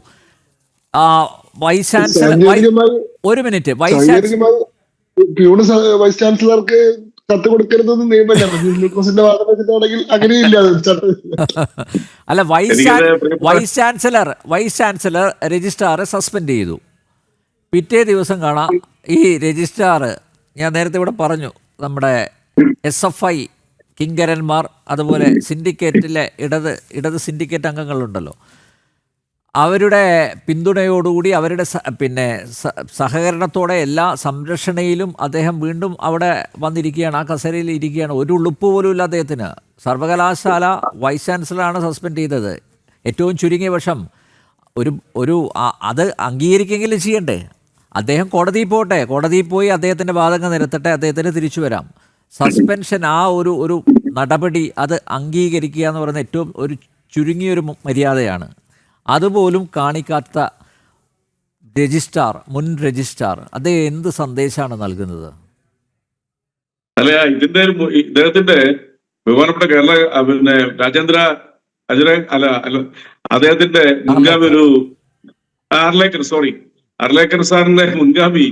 A: വൈസ് ചാൻസലർ ഒരു മിനിറ്റ് വൈസ്
B: ചാൻസലർക്ക് കത്ത് കൊടുക്കരുതെന്ന് നിയമമല്ല. അങ്ങനെയില്ല.
A: അല്ല, വൈസ് ചാൻസലർ രജിസ്ട്രാറെ സസ്പെൻഡ് ചെയ്തു. പിറ്റേ ദിവസം കാണാം ഈ രജിസ്ട്രാർ, ഞാൻ നേരത്തെ ഇവിടെ പറഞ്ഞു, നമ്മുടെ SFI കിങ്കരന്മാർ, അതുപോലെ സിൻഡിക്കേറ്റിലെ ഇടത് സിൻഡിക്കേറ്റ് അംഗങ്ങളുണ്ടല്ലോ, അവരുടെ പിന്തുണയോടുകൂടി അവരുടെ സഹകരണത്തോടെ എല്ലാ സംരക്ഷണയിലും അദ്ദേഹം വീണ്ടും അവിടെ വന്നിരിക്കുകയാണ്, ആ കസേരയിൽ ഇരിക്കുകയാണ്. ഒരു ഉളുപ്പ് പോലും ഇല്ല അദ്ദേഹത്തിന്. സർവകലാശാല വൈസ് ചാൻസലറാണ് സസ്പെൻഡ് ചെയ്തത്. ഏറ്റവും ചുരുങ്ങിയ പക്ഷം അത് അംഗീകരിക്കെങ്കിലും ചെയ്യണ്ടേ? അദ്ദേഹം കോടതിയിൽ പോട്ടെ, കോടതിയിൽ പോയി അദ്ദേഹത്തിൻ്റെ വാദങ്ങൾ നിരത്തട്ടെ, അദ്ദേഹത്തിന് തിരിച്ചു വരാം. സസ്പെൻഷൻ, ആ ഒരു നടപടി അത് അംഗീകരിക്കുക എന്ന് പറയുന്ന ഏറ്റവും ഒരു ചുരുങ്ങിയൊരു മര്യാദയാണ്. അതുപോലും കാണിക്കാത്ത രജിസ്ട്രാർ, മുൻ രജിസ്ട്രാർ, അദ്ദേഹം എന്ത് സന്ദേശമാണ് നൽകുന്നത്?
D: അല്ല, ഇദ്ദേഹത്തിന്റെ ബഹുമാനപ്പെട്ട കേരള രാജേന്ദ്ര അദ്ദേഹത്തിന്റെ മുൻഗാമി ഒരു അർലേക്കർ സാറിന്റെ മുൻഗാമി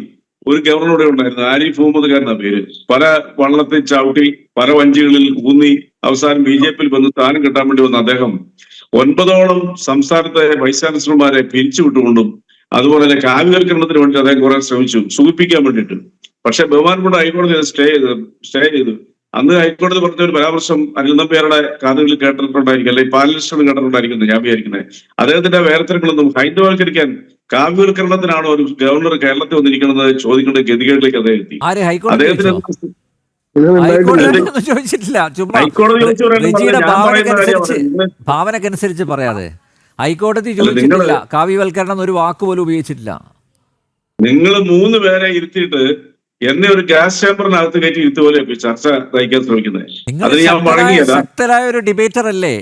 D: ഒരു ഗവർണറുടെ ഉണ്ടായിരുന്നു, ആരിഫ് മുഹമ്മദ് ഖാൻ എന്ന പേര്. പല വള്ളത്തെ ചവിട്ടി പല വഞ്ചികളിൽ ഊന്നി അവസാനം BJP-യിൽ വന്ന് സ്ഥാനം കിട്ടാൻ വേണ്ടി വന്ന അദ്ദേഹം 9ഓളം സംസ്ഥാനത്തെ വൈസ് ചാൻസലർമാരെ പിരിച്ചുവിട്ടുകൊണ്ടും അതുപോലെ തന്നെ കാവ്യവൽക്കരണത്തിന് വേണ്ടി അദ്ദേഹം കുറെ ശ്രമിച്ചു, സുഖിപ്പിക്കാൻ വേണ്ടിയിട്ട്. പക്ഷെ ബഹുമാനപ്പെട്ട ഹൈക്കോടതി സ്റ്റേ ചെയ്തു. അന്ന് ഹൈക്കോടതി പറഞ്ഞ ഒരു പരാമർശം അനിൽ നമ്പ്യാരുടെ കാതുകളിൽ കേട്ടിട്ടുണ്ടായിരിക്കും, അല്ലെങ്കിൽ പാനലിസ്റ്റുകൾ കേട്ടിട്ടുണ്ടായിരിക്കുന്നത് ഞാൻ വിചാരിക്കുന്നത്. അദ്ദേഹത്തിന്റെ വേർതിരികളൊന്നും ഹൈന്ദവൽക്കരിക്കാൻ, കാവ്യവൽക്കരണത്തിനാണോ ഒരു ഗവർണർ കേരളത്തിൽ വന്നിരിക്കുന്നത് ചോദിക്കേണ്ട ഗതികേടിലേക്ക് അദ്ദേഹം എത്തി. അദ്ദേഹത്തിന്
A: ഭാവനക്കനുസരിച്ച് പറയാതെ ഹൈക്കോടതി ചോദിച്ചിട്ടില്ല, കാവ്യവൽക്കരണം ഒരു വാക്ക് പോലും ഉപയോഗിച്ചിട്ടില്ല.
D: നിങ്ങൾ 3 പേരെ ഇരുത്തിയിട്ട് എന്നെ ഒരു ഗ്യാസ് ചേമ്പറിനകത്ത് കയറ്റി ഇരുത്തുപോലെ ചർച്ച നയിക്കാൻ ശ്രമിക്കുന്നത്.
A: ശക്തരായ ഒരു ഡിബേറ്റർ അല്ലേ?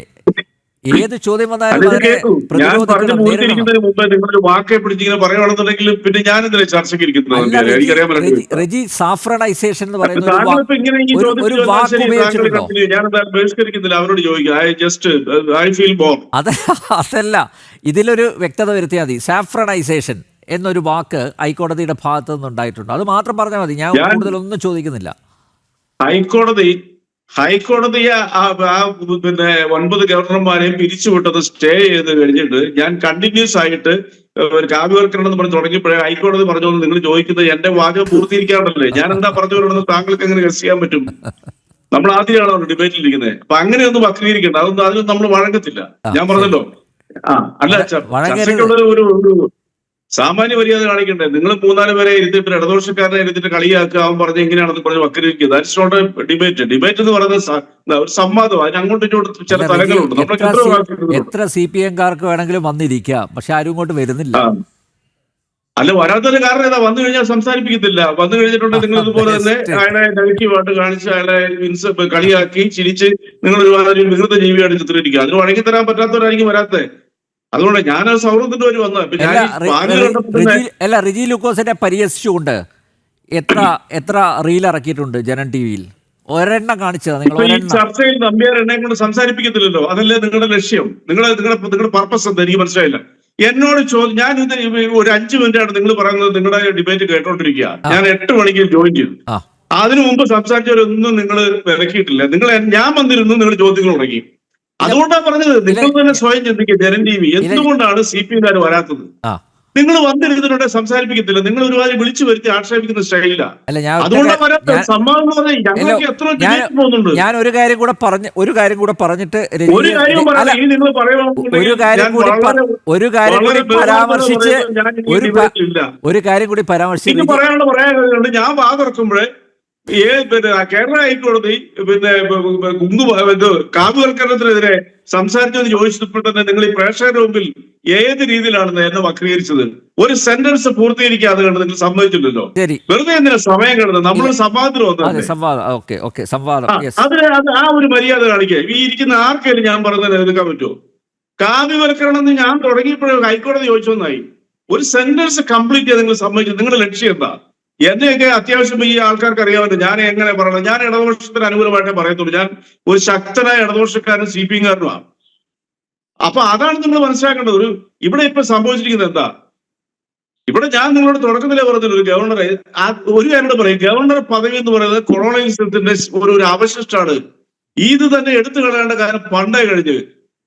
A: ഏത് ചോദ്യം
D: അല്ല,
A: വന്നാലും
D: ഇത്
A: അതിനെ
D: കേൾക്കൂ. ഞാൻ പറഞ്ഞു
A: പ്രതിരോധിക്കണം, നേരിടണം.
D: പൂർത്തീകരിക്കുന്നതിന് മുമ്പ് നിങ്ങളൊരു വാക്കെ പിടിച്ചിങ്ങനെ പറയുകയാണെന്നുണ്ടെങ്കിൽ പിന്നെ ഞാനെന്തിനാ ചർച്ചയ്ക്ക് ഇരിക്കുന്നത്?
A: അല്ല
D: എനിക്കറിയാൻ പറ്റില്ല.
A: റെജി, സാഫ്രണൈസേഷൻ എന്ന് പറയുന്ന
D: താങ്കൾ ഇപ്പൊ ഇങ്ങനെ ഈ
A: ഒരു
D: ചോദ്യം
A: വാക്ക്
D: ശരി, താങ്കൾ
A: ഉപയോഗിച്ചിട്ടുണ്ടോ?
D: കണ്ടിന്യൂ. ഞാനെന്താ ബഹിഷ്കരിക്കുന്നില്ല, അവരോട് ചോദിക്കുക. I feel bore.
A: അതല്ല, ഇതിലൊരു വ്യക്തത വരുത്തിയാൽ മതി. സാഫ്രണൈസേഷൻ എന്നൊരു വാക്ക് ഹൈക്കോടതിയുടെ ഭാഗത്തു നിന്നുണ്ടായിട്ടുണ്ട്. അത് മാത്രം പറഞ്ഞാൽ മതി, ഞാൻ കൂടുതലൊന്നും ചോദിക്കുന്നില്ല.
D: ഹൈക്കോടതിയെ പിന്നെ 9 ഗവർണർമാരെയും പിരിച്ചുവിട്ടത് സ്റ്റേ ചെയ്ത് കഴിഞ്ഞിട്ട് ഞാൻ കണ്ടിന്യൂസ് ആയിട്ട് ഒരു കാവ്യവൽക്കരണം എന്ന് പറഞ്ഞ് തുടങ്ങിയപ്പോഴേ ഹൈക്കോടതി പറഞ്ഞു നിങ്ങൾ ചോദിക്കുന്നത് എന്റെ വാചകം പൂർത്തീകരിക്കാറുണ്ടല്ലേ, ഞാൻ എന്താ പറഞ്ഞു വരുന്നത് താങ്കൾക്ക് എങ്ങനെ ഗസ് ചെയ്യാൻ പറ്റും? നമ്മൾ ആദ്യമാണോ ഡിബേറ്റിലിരിക്കുന്നത്? അപ്പൊ അങ്ങനെയൊന്നും വക്രീകരിക്കണ്ട, അതൊന്നും അതിനും നമ്മൾ വഴങ്ങത്തില്ല. ഞാൻ പറഞ്ഞല്ലോ. അല്ല, ചർച്ചയ്ക്കുള്ള ഒരു സാമാന്യ മര്യാദ കാണിക്കണ്ടേ? നിങ്ങൾ 3-4 പേരെ ഇരുത്തിയിട്ട് ഇടദോഷക്കാരനെ ഇരുത്തിട്ട് കളിയാക്കുക, അവൻ പറഞ്ഞ് എങ്ങനെയാണെന്ന് പറഞ്ഞ് വക്രീകരിക്കുക. That's not debate. ഡിബേറ്റ് എന്ന് പറയുന്നത് ഒരു സംവാദം. അതിന് അങ്ങോട്ടും ഇങ്ങോട്ടും ചില തലങ്ങളുണ്ട്.
A: എത്ര CPM-കാർക്ക് വേണമെങ്കിലും വന്നിരിക്കാം, പക്ഷെ ആരും ഇങ്ങോട്ട് വരുന്നില്ല.
D: അല്ല, വരാത്തൊരു കാരണം ഏതാ? വന്നു കഴിഞ്ഞാൽ സംസാരിപ്പിക്കത്തില്ല. വന്നു കഴിഞ്ഞിട്ടുണ്ടെങ്കിൽ നിങ്ങൾ ഇതുപോലെ തന്നെ അയാളെ നെഗറ്റീവായിട്ട് കാണിച്ച് അയാളെ കളിയാക്കി ചിരിച്ച് നിങ്ങൾ ഒരു വികൃത ജീവിയായിട്ട് ചിത്രീകരിക്കുക. അതിന് വഴങ്ങി തരാൻ പറ്റാത്തവരായിരിക്കും വരാത്തത്. അതുകൊണ്ട് ഞാൻ സൗഹൃദത്തിന്റെ ഒരു വന്ന
A: അല്ല, റിജി ലൂക്കോസിനെ പരിഹസിച്ചുകൊണ്ട് എത്ര റീൽ ഇറക്കിയിട്ടുണ്ട് ജനം TV-യിൽ? ഒരെണ്ണം കാണിച്ചതാ നിങ്ങൾ?
D: ഈ ചർച്ചയിൽ നമ്പ്യാർ എന്നെ കൊണ്ട് സംസാരിപ്പിക്കത്തില്ലല്ലോ, അതല്ലേ നിങ്ങളുടെ ലക്ഷ്യം? നിങ്ങളുടെ പർപ്പസ് എന്താ എനിക്ക് മനസ്സിലായില്ല. എന്നോട് ഞാൻ ഇത് ഒരു 5 മിനിറ്റാണ് നിങ്ങൾ പറയുന്നത്, നിങ്ങളുടെ ഡിബേറ്റ് കേട്ടോണ്ടിരിക്കുക. ഞാൻ 8 മണിക്ക് ജോയിൻ ചെയ്തു. അതിനു മുമ്പ് സംസാരിച്ചവരൊന്നും നിങ്ങൾ വിലക്കിയിട്ടില്ല. ഞാൻ വന്നിരുന്നു, നിങ്ങൾ ചോദ്യങ്ങൾ തുടങ്ങി. അതുകൊണ്ടാണ് പറഞ്ഞത്, നിങ്ങൾ തന്നെ സ്വയം ചിന്തിക്കുക. ജനം TV എന്തുകൊണ്ടാണ് CPM-കാർ വരാത്തത്? നിങ്ങൾ വന്നിരുന്നിട്ട് സംസാരിപ്പിക്കത്തില്ല, നിങ്ങൾ ഒരുപാട് വിളിച്ചു വരുത്തി ആക്ഷേപിക്കുന്ന സ്റ്റൈലില്ല. അതുകൊണ്ടാണ് വരാത്തത്. സംഭവം എന്ന് പറഞ്ഞാൽ ഞങ്ങൾക്ക് എത്ര ഡിബേറ്റ് പോകുന്നുണ്ട്.
A: ഞാൻ ഒരു കാര്യം കൂടെ പറഞ്ഞിട്ട്
D: ഒരു കാര്യം
A: കൂടി പരാമർശിച്ച്
D: ഞാൻ വാതുറക്കുമ്പോഴേ കേരള ഹൈക്കോടതി കാവ്യവൽക്കരണത്തിനെതിരെ സംസാരിച്ചെന്ന് ചോദിച്ചപ്പോൾ തന്നെ നിങ്ങൾ ഈ പ്രേക്ഷകരുടെ മുമ്പിൽ ഏത് രീതിയിലാണ് എന്നെ വക്രീകരിച്ചത്? ഒരു സെന്റൻസ് പൂർത്തീകരിക്കാതെ കണ്ട് നിങ്ങൾ സമ്മതിച്ചില്ലല്ലോ. വെറുതെ എന്തിനാ സമയം കിടന്നത്? നമ്മളൊരു സംവാദത്തിന് അതിന് ആ ഒരു മര്യാദ കാണിക്കുക. ഈ ഇരിക്കുന്ന ആർക്കെങ്കിലും ഞാൻ പറഞ്ഞത് എടുക്കാൻ പറ്റുമോ? കാവ്യവൽക്കരണം എന്ന് ഞാൻ തുടങ്ങിയപ്പോഴും ഹൈക്കോടതി ചോദിച്ചൊന്നായി. ഒരു സെന്റൻസ് കംപ്ലീറ്റ് ചെയ്ത് നിങ്ങൾ സമ്മതിച്ചു. നിങ്ങളുടെ ലക്ഷ്യം എന്താ? എന്നെയൊക്കെ അത്യാവശ്യം ഈ ആൾക്കാർക്ക് അറിയാമല്ലോ ഞാൻ എങ്ങനെ പറയണം. ഞാൻ ഇടതുപക്ഷത്തിന് അനുകൂലമായിട്ടേ പറയത്തുള്ളൂ. ഞാൻ ഒരു ശക്തനായ ഇടതുപക്ഷക്കാരനും CPM-കാരനുമാണ്. അപ്പൊ അതാണ് നിങ്ങൾ മനസ്സിലാക്കേണ്ടത്. ഇവിടെ ഇപ്പൊ സംഭവിച്ചിരിക്കുന്നത് എന്താ? ഇവിടെ ഞാൻ നിങ്ങളോട് തുടക്കത്തിലേ പറഞ്ഞില്ല, ഒരു ഗവർണറെ ഒരു കാര്യം പറയും. ഗവർണർ പദവി എന്ന് പറയുന്നത് കൊളോണിയലിസത്തിന്റെ ഒരു അവശിഷ്ടമാണ്. ഇത് തന്നെ എടുത്തു കളയേണ്ട കാര്യം പണ്ടേ കഴിഞ്ഞ്.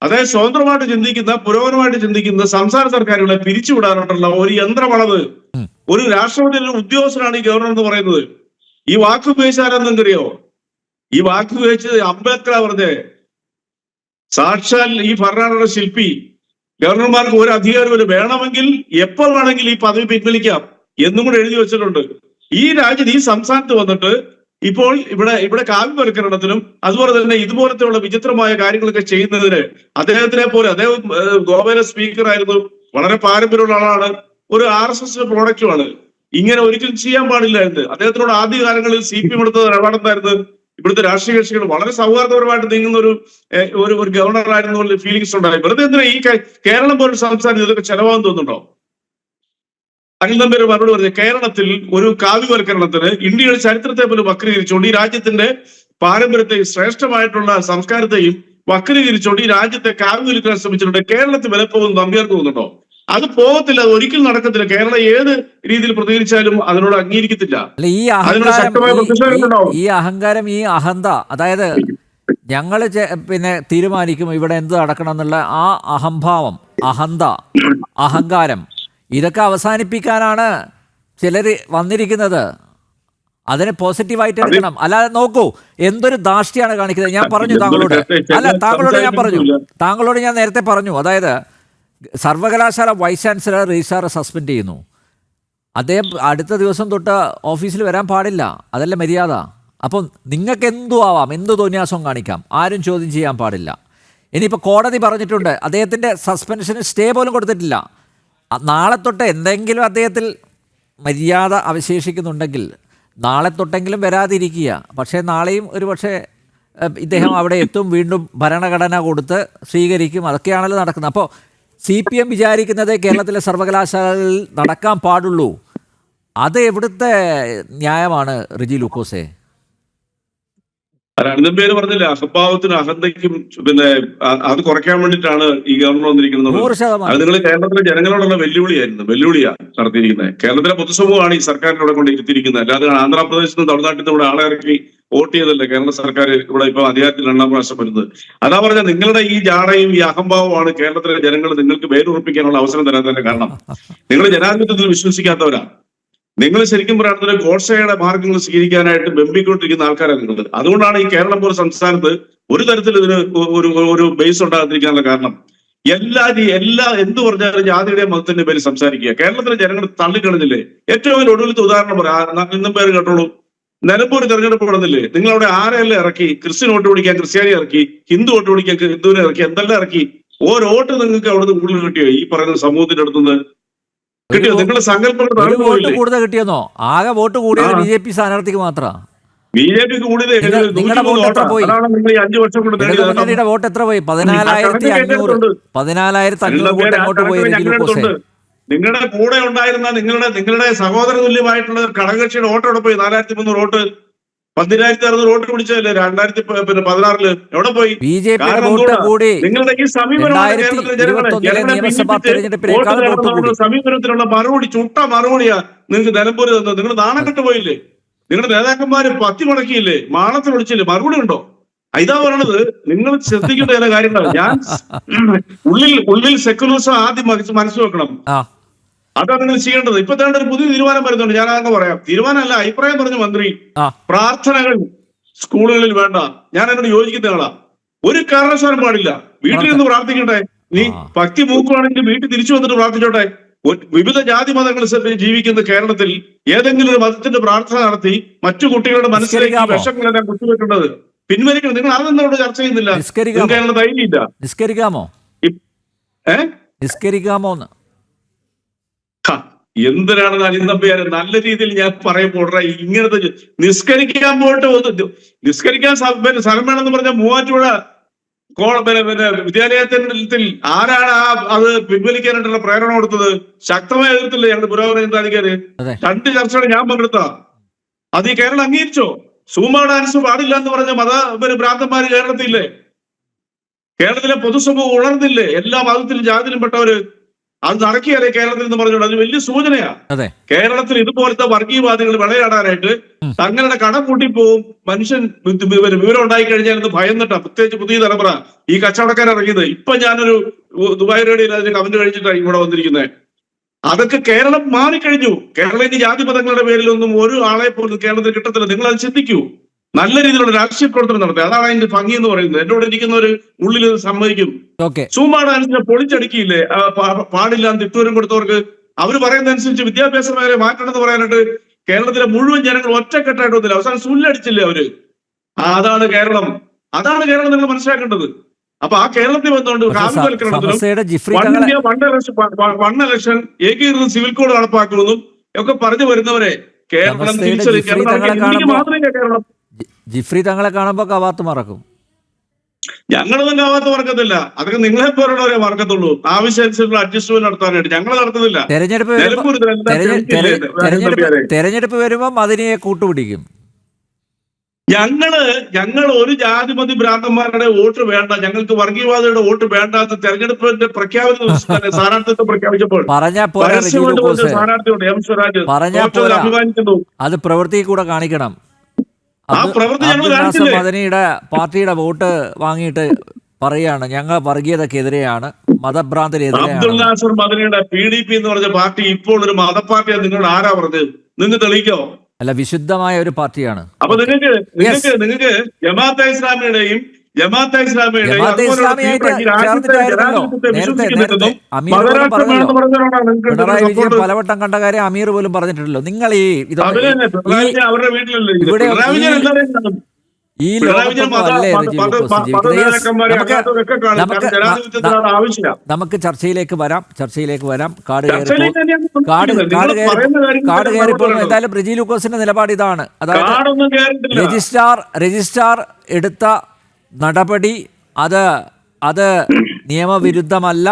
D: അതായത് സ്വതന്ത്രമായിട്ട് ചിന്തിക്കുന്ന, പുരോഗമനമായിട്ട് ചിന്തിക്കുന്ന സംസ്ഥാന സർക്കാരുകളെ പിരിച്ചുവിടാനായിട്ടുള്ള ഒരു യന്ത്രമാണത്. ഒരു രാഷ്ട്രപതിയുടെ ഉദ്യോഗസ്ഥനാണ് ഈ ഗവർണർ എന്ന് പറയുന്നത്. ഈ വാക്ക് ഉപയോഗിച്ചാരെന്നറിയോ? ഈ വാക്ക് ഉപയോഗിച്ചത് അംബേദ്കർ പറഞ്ഞേ. സാക്ഷാൽ ഈ ഭരണഘടനയുടെ ശില്പി. ഗവർണർമാർക്ക് ഒരു അധികാരം വേണമെങ്കിൽ എപ്പോൾ വേണമെങ്കിൽ ഈ പദവി പിൻവലിക്കാം എന്നും കൂടെ എഴുതി വെച്ചിട്ടുണ്ട്. ഈ രാജ്യത്ത്, ഈ സംസ്ഥാനത്ത് വന്നിട്ട് ഇപ്പോൾ ഇവിടെ കാവ്യവൽക്കരണത്തിനും അതുപോലെ തന്നെ ഇതുപോലത്തെയുള്ള വിചിത്രമായ കാര്യങ്ങളൊക്കെ ചെയ്യുന്നതിന് അദ്ദേഹത്തിനെ പോലെ, അദ്ദേഹം ഗോവയിലെ സ്പീക്കർ ആയിരുന്നു, വളരെ പാരമ്പര്യമുള്ള ആളാണ്, ഒരു RSS പ്രോഡക്റ്റുമാണ്. ഇങ്ങനെ ഒരിക്കലും ചെയ്യാൻ പാടില്ലായിരുന്നു. അദ്ദേഹത്തിനോട് ആദ്യകാലങ്ങളിൽ CPM എടുത്ത നിലപാടെന്തായിരുന്നു? ഇവിടുത്തെ രാഷ്ട്രീയ കക്ഷികൾ വളരെ സൗഹാർദ്ദപരമായിട്ട് നീങ്ങുന്ന ഒരു ഗവർണർ ആയിരുന്നു ഫീലിംഗ്സ് ഉണ്ടായി. വെറുതെ എന്തിനാ ഈ കേരളം പോലൊരു സംസ്ഥാനം ഇതൊക്കെ ചെലവാന്ന് തോന്നുന്നുണ്ടോ? അനിൽ നമ്പ്യാർ മറുപടി പറഞ്ഞു, കേരളത്തിൽ ഒരു കാവ്യവൽക്കരണത്തിന് ഇന്ത്യയുടെ ചരിത്രത്തെ പോലും വക്രീകരിച്ചുകൊണ്ട് ഈ രാജ്യത്തിന്റെ പാരമ്പര്യത്തെയും ശ്രേഷ്ഠമായിട്ടുള്ള സംസ്കാരത്തെയും വക്രീകരിച്ചുകൊണ്ട് ഈ രാജ്യത്തെ കാവ്യവൽക്കരണം ശ്രമിച്ചിട്ടുണ്ട്. കേരളത്തിൽ വില പോകുന്ന നമ്പ്യാർക്ക് തോന്നുന്നുണ്ടോ? അത് പോകത്തില്ല, അത് ഒരിക്കലും നടക്കത്തില്ല. കേരളം ഏത് രീതിയിൽ പ്രതികരിച്ചാലും അതിനോട് അംഗീകരിക്കത്തില്ല.
A: ഈ അഹങ്കാരം, ഈ അഹന്ത, അതായത് ഞങ്ങൾ പിന്നെ തീരുമാനിക്കും ഇവിടെ എന്ത് നടക്കണം എന്നുള്ള ആ അഹംഭാവം, അഹന്ത, അഹങ്കാരം, ഇതൊക്കെ അവസാനിപ്പിക്കാനാണ് ചിലർ വന്നിരിക്കുന്നത്. അതിനെ പോസിറ്റീവായിട്ട് എടുക്കണം. അല്ലാതെ നോക്കൂ എന്തൊരു ധാർഷ്ട്യമാണ് കാണിക്കുന്നത്. ഞാൻ പറഞ്ഞു താങ്കളോട് ഞാൻ നേരത്തെ പറഞ്ഞു, അതായത് സർവകലാശാല വൈസ് ചാൻസലർ രജിസ്ട്രാറെ സസ്പെൻഡ് ചെയ്യുന്നു. അദ്ദേഹം അടുത്ത ദിവസം തൊട്ട് ഓഫീസിൽ വരാൻ പാടില്ല. അതല്ല മര്യാദ. അപ്പം നിങ്ങൾക്ക് എന്തു ആവാം, എന്ത് തോന്നിയാസം കാണിക്കാം, ആരും ചോദ്യം ചെയ്യാൻ പാടില്ല. ഇനിയിപ്പോൾ കോടതി പറഞ്ഞിട്ടുണ്ട്, അദ്ദേഹത്തിൻ്റെ സസ്പെൻഷന് സ്റ്റേ പോലും കൊടുത്തിട്ടില്ല. നാളെ തൊട്ട് എന്തെങ്കിലും അദ്ദേഹത്തിൽ മര്യാദ അവശേഷിക്കുന്നുണ്ടെങ്കിൽ നാളെ തൊട്ടെങ്കിലും വരാതിരിക്കുക. പക്ഷേ നാളെയും ഒരു പക്ഷേ ഇദ്ദേഹം അവിടെ എത്തും, വീണ്ടും ഭരണഘടന കൊടുത്ത് സ്വീകരിക്കും, അതൊക്കെയാണല്ലോ നടക്കുന്നത്. അപ്പോൾ CPM വിചാരിക്കുന്നത് കേരളത്തിലെ സർവകലാശാലകളിൽ നടക്കാൻ പാടുള്ളൂ. അത് എവിടുത്തെ ന്യായമാണ് റിജി ലൂക്കോസേ?
D: രണ്ടും പേര് പറഞ്ഞില്ലേ, അഹംഭാവത്തിനും അഹന്തയ്ക്കും പിന്നെ അത് കുറയ്ക്കാൻ വേണ്ടിയിട്ടാണ് ഈ ഗവർണർ വന്നിരിക്കുന്നത്.
A: 100%.
D: അത് നിങ്ങൾ കേരളത്തിലെ ജനങ്ങളോടുള്ള വെല്ലുവിളിയാണ് നടത്തിയിരിക്കുന്നത്. കേരളത്തിലെ പൊതുസമൂഹമാണ് ഈ സർക്കാരിനെ ഇവിടെ കൊണ്ട് ഇരുത്തിയിരിക്കുന്നത്. അല്ലാതെ ആന്ധ്രാപ്രദേശിൽ നിന്ന് തമിഴ്നാട്ടിൽ നിന്ന് ഇവിടെ ആളെ ഇറക്കി വോട്ട് ചെയ്തല്ലേ കേരള സർക്കാർ ഇവിടെ ഇപ്പൊ അധികാരത്തിൽ 2ാം പ്രാവശ്യം വരുന്നത്. അതാ പറഞ്ഞ നിങ്ങളുടെ ഈ ജാടയും ഈ അഹംഭാവമാണ് കേരളത്തിലെ ജനങ്ങൾ നിങ്ങൾക്ക് വേരുറപ്പിക്കാനുള്ള അവസരം തരാൻ തന്നെ കാരണം. നിങ്ങൾ ജനാധിപത്യത്തിൽ വിശ്വസിക്കാത്തവരാണ്. നിങ്ങൾ ശരിക്കും പറയുന്നത് ഗോഡ്സെയുടെ മാർഗങ്ങൾ സ്വീകരിക്കാനായിട്ട് ബെമ്പിക്കൊണ്ടിരിക്കുന്ന ആൾക്കാരാണ് നിങ്ങൾ. അതുകൊണ്ടാണ് ഈ കേരളം പോലെ സംസ്ഥാനത്ത് ഒരു തരത്തിൽ ഇതിന് ഒരു ബേസ് ഉണ്ടാകാതിരിക്കാനുള്ള കാരണം. എല്ലാ എന്ത് പറഞ്ഞാലും ജാതിയുടെയും മതത്തിന്റെ പേര് സംസാരിക്കുക. കേരളത്തിലെ ജനങ്ങൾ തള്ളിക്കളഞ്ഞില്ലേ? ഏറ്റവും വലിയ ഒടുവിലത്തെ ഉദാഹരണം പറയാം, ഇന്നും പേര് കേട്ടോളൂ. നിലമ്പൂർ തെരഞ്ഞെടുപ്പ് നടന്നില്ലേ? നിങ്ങൾ അവിടെ ആരെല്ലാം ഇറക്കി? ക്രിസ്ത്യൻ വോട്ട് പിടിക്കാൻ ക്രിസ്ത്യാനി ഇറക്കി, ഹിന്ദു വോട്ട് പിടിക്കാൻ ഹിന്ദുവിനെ ഇറക്കി, എന്തെല്ലാം ഇറക്കി. ഓരോ വോട്ട് നിങ്ങൾക്ക് അവിടുന്ന് കൂടുതൽ കിട്ടിയോ? ഈ പറയുന്ന സമൂഹത്തിന്റെ അടുത്തുനിന്ന് കിട്ടിയോ? നിങ്ങളുടെ സങ്കല്പങ്ങൾ
A: വോട്ട് കൂടുതൽ കിട്ടിയെന്നോ? ആകെ വോട്ട് കൂടിയത് BJP സ്ഥാനാർത്ഥിക്ക് മാത്രമാണ്.
D: BJP കൂടിയത്
A: 5
D: വർഷം കൊണ്ട്
A: വോട്ട് എത്ര പോയി? 14,500 വോട്ട് അങ്ങോട്ട് പോയി.
D: നിങ്ങളുടെ കൂടെ ഉണ്ടായിരുന്ന നിങ്ങളുടെ സഹോദര തുല്യമായിട്ടുള്ള ഘടകകക്ഷിയുടെ വോട്ട് എവിടെ പോയി? 4,300 വോട്ട്, 10,600 വോട്ട് പിടിച്ചതല്ലേ 2016 എവിടെ പോയി? നിങ്ങളുടെ ഈ സമീപനത്തിനുള്ള മറുപടി, ചുട്ട മറുപടിയാ നിങ്ങൾക്ക് നിലമ്പൂര് തന്നത്. നിങ്ങൾ നാണം കെട്ടുപോയില്ലേ? നിങ്ങളുടെ നേതാക്കന്മാര് പത്തി മുടക്കിയില്ലേ? മാളത്തിൽ വിളിച്ചില്ലേ? മറുപടി ഉണ്ടോ? ഇതാ പറയണത്. നിങ്ങൾ ശ്രദ്ധിക്കേണ്ട ചില കാര്യങ്ങളാണ്. ഞാൻ ഉള്ളിൽ സെക്കുലറിസം ആദ്യം മനസ്സിൽ വെക്കണം. അതാണ് നിങ്ങൾ ചെയ്യേണ്ടത്. ഇപ്പൊ തന്നെ ഒരു പുതിയ തീരുമാനം വരുന്നുണ്ട്. ഞാൻ അതങ്ങ് പറയാം. തീരുമാനമല്ല, അഭിപ്രായം പറഞ്ഞു മന്ത്രി. പ്രാർത്ഥനകൾ സ്കൂളുകളിൽ വേണ്ട. ഞാൻ എന്നോട് യോജിക്കുന്ന ആളാ. ഒരു കാരണവശാലും പാടില്ല. വീട്ടിൽ നിന്ന് പ്രാർത്ഥിക്കട്ടെ. നീ ഭക്തി മൂക്കുവാണെങ്കിൽ വീട്ടിൽ തിരിച്ചു വന്നിട്ട് പ്രാർത്ഥിച്ചോട്ടെ. വിവിധ ജാതി മതങ്ങൾ ജീവിക്കുന്ന കേരളത്തിൽ ഏതെങ്കിലും ഒരു മതത്തിന്റെ പ്രാർത്ഥന നടത്തി മറ്റു കുട്ടികളുടെ മനസ്സിലേക്ക് വിഷങ്ങളെല്ലാം കുത്തിവെക്കേണ്ടത് പിൻവലിക്കണം. നിങ്ങൾ അതൊന്നും ചർച്ച ചെയ്യുന്നില്ല. നിങ്ങൾക്ക് അതിനുള്ള ധൈര്യമില്ല.
A: നിസ്കരിക്കാമോ?
D: എന്തിനാണ് അനിന്തമ്പയാര് നല്ല രീതിയിൽ ഞാൻ പറയുമ്പോൾ ഇങ്ങനത്തെ നിസ്കരിക്കാൻ പോയിട്ട് നിസ്കരിക്കാൻ സ്ഥലം വേണമെന്ന് പറഞ്ഞ മൂവാറ്റുപുഴ വിദ്യാലയത്തിൽ ആരാണ് അത് പിൻവലിക്കാനായിട്ടുള്ള പ്രേരണ കൊടുത്തത്? ശക്തമായ എതിർത്തില്ലേ ഞങ്ങളുടെ പുരോഗമന ചിന്താധികാര്? 2 ചർച്ചകൾ ഞാൻ പങ്കെടുത്ത. അത് ഈ കേരളം അംഗീകരിച്ചോ? സൂമ ഡാൻസ് പാടില്ല എന്ന് പറഞ്ഞ ഭ്രാന്തന്മാര് കേരളത്തിലില്ലേ? കേരളത്തിലെ പൊതുസമൂഹം ഉണർന്നില്ലേ? എല്ലാ മതത്തിലും ജാതിയിലും പെട്ടവര് അത് നടക്കിയാലേ കേരളത്തിൽ എന്ന് പറഞ്ഞോണ്ട് അത് വലിയ സൂചനയാ. കേരളത്തിൽ ഇതുപോലത്തെ വർഗീയവാദികൾ വിളയാടാനായിട്ട് തങ്ങളുടെ കട കൂട്ടിപ്പോവും. മനുഷ്യൻ വിവരം ഉണ്ടായി കഴിഞ്ഞാൽ ഇത് ഭയന്നിട്ടാ, പ്രത്യേകിച്ച് പുതിയ തലമുറ ഈ കച്ചവടക്കാർ ഇറങ്ങിയത്. ഇപ്പൊ ഞാനൊരു ദുബായ് റേഡിയോയിൽ അതിന് കമന്റ് കഴിച്ചിട്ടാണ് ഇവിടെ വന്നിരിക്കുന്നത്. അതൊക്കെ കേരളം മാറിക്കഴിഞ്ഞു. കേരളത്തിന്റെ ജാതി മതങ്ങളുടെ പേരിലൊന്നും ഒരു ആളെ പോലും കേരളത്തിൽ കിട്ടത്തില്ല. നിങ്ങൾ അത് ചിന്തിക്കൂ. നല്ല രീതിയിലുള്ള രാഷ്ട്രീയ പ്രവർത്തനം നടത്തുക. അതാണ് അതിന്റെ ഭംഗി എന്ന് പറയുന്നത്. എന്നോട് ഇരിക്കുന്നവര് ഉള്ളിൽ സമ്മതിക്കും. സൂമ ഡാൻസിനെ പൊളിച്ചടുക്കിയില്ലേ? പാടില്ല എന്ന് തിട്ടൂരം കൊടുത്തവർക്ക് അവര് പറയുന്നതനുസരിച്ച് വിദ്യാഭ്യാസ മേഖല മാറ്റണമെന്ന് പറയാനായിട്ട് കേരളത്തിലെ മുഴുവൻ ജനങ്ങൾ ഒറ്റക്കെട്ടായിട്ട് വന്നില്ല. അവസാനം സുല്ലടിച്ചില്ലേ അവര്? അതാണ് കേരളം. നിങ്ങൾ മനസ്സിലാക്കേണ്ടത്. അപ്പൊ ആ കേരളത്തിൽ വന്നുകൊണ്ട് കാവ്യവൽക്കരണത്തിനും വൺ ഇലക്ഷൻ ഏകീകൃത സിവിൽ കോഡ് നടപ്പാക്കുന്നതും ഒക്കെ പറഞ്ഞു വരുന്നവരെ കേരളം കേരളം
A: ജിഫ്രി തങ്ങളെ കാണുമ്പോ കവാത്ത് മറക്കും.
D: ഞങ്ങളൊന്നും കവാത്ത് മറക്കത്തില്ല. അതൊക്കെ നിങ്ങളെ പോലുള്ളവരെ മറക്കത്തുള്ളൂ. ആവശ്യമനുസരിച്ചുള്ള അഡ്ജസ്റ്റ്മെന്റ് നടത്താനായിട്ട് ഞങ്ങൾ നടത്തുന്നില്ല.
A: തെരഞ്ഞെടുപ്പ് വരുമ്പോ അതിനെ കൂട്ടുപിടിക്കും.
D: ഞങ്ങൾ ഒരു ജാതിമതി ഭ്രാന്തന്മാരുടെ വോട്ട് വേണ്ട, ഞങ്ങൾക്ക് വർഗീയവാദിയുടെ വോട്ട് വേണ്ടാത്ത തെരഞ്ഞെടുപ്പിന്റെ പ്രഖ്യാപന സ്ഥാനാർത്ഥിത്വം പ്രഖ്യാപിച്ചപ്പോൾ സ്ഥാനാർത്ഥിയുണ്ട് എം സ്വരാജ് അഭിമാനിക്കുന്നു.
A: അത് പ്രവൃത്തി കൂടെ കാണിക്കണം. മദനിയുടെ പാർട്ടിയുടെ വോട്ട് വാങ്ങിയിട്ട് പറയാണ് ഞങ്ങൾ വർഗീയതക്കെതിരെയാണ്, മതഭ്രാന്തിനെതിരെയാണ്.
D: അബ്ദുൽ നാസർ മദനിയുടെ PDP എന്ന് പറഞ്ഞ പാർട്ടി ഇപ്പോൾ ഒരു മതപാർട്ടിയാണ്. നിങ്ങളോട് ആരാ പറഞ്ഞത്? നിങ്ങൾക്ക് തെളിയിക്കോ?
A: അല്ല, വിശുദ്ധമായ ഒരു പാർട്ടിയാണ്.
D: അപ്പൊ നിങ്ങൾക്ക് ജമാഅത്തെ ഇസ്ലാമിയുടെയും
A: പിണറായി വിജയൻ പലവട്ടം കണ്ട കാര്യം അമീർ പോലും പറഞ്ഞിട്ടുണ്ടല്ലോ. നിങ്ങൾ ഈ
D: അവരുടെ വീട്ടിലല്ലേ
A: ഈ
D: പിണറായി വിജയൻ
A: ലോകത്തൊന്നും അല്ലേ റെജി ലൂക്കോസ് ജീവിക്കുന്നത്? Yes,
D: മതനേതാക്കന്മാരെ
A: നമുക്ക്
D: ജനാധിപത്യത്തിന് ആവശ്യമില്ല.
A: നമുക്ക് ചർച്ചയിലേക്ക് വരാം. കാട്
D: ചർച്ചയിലേക്ക് തന്നെയാണ്
A: കാട്
D: നിങ്ങൾ പറയുന്ന
A: കാട്
D: കാര്യങ്ങൾ
A: കയറിപ്പോകുന്നു. എന്തായാലും റെജി ലൂക്കോസിന്റെ നിലപാട് ഇതാണ്. അതായത്
D: കാടൊന്നും കയറിയിട്ടില്ല.
A: രജിസ്ട്രാർ എടുത്ത നടപടി അത് നിയമവിരുദ്ധമല്ല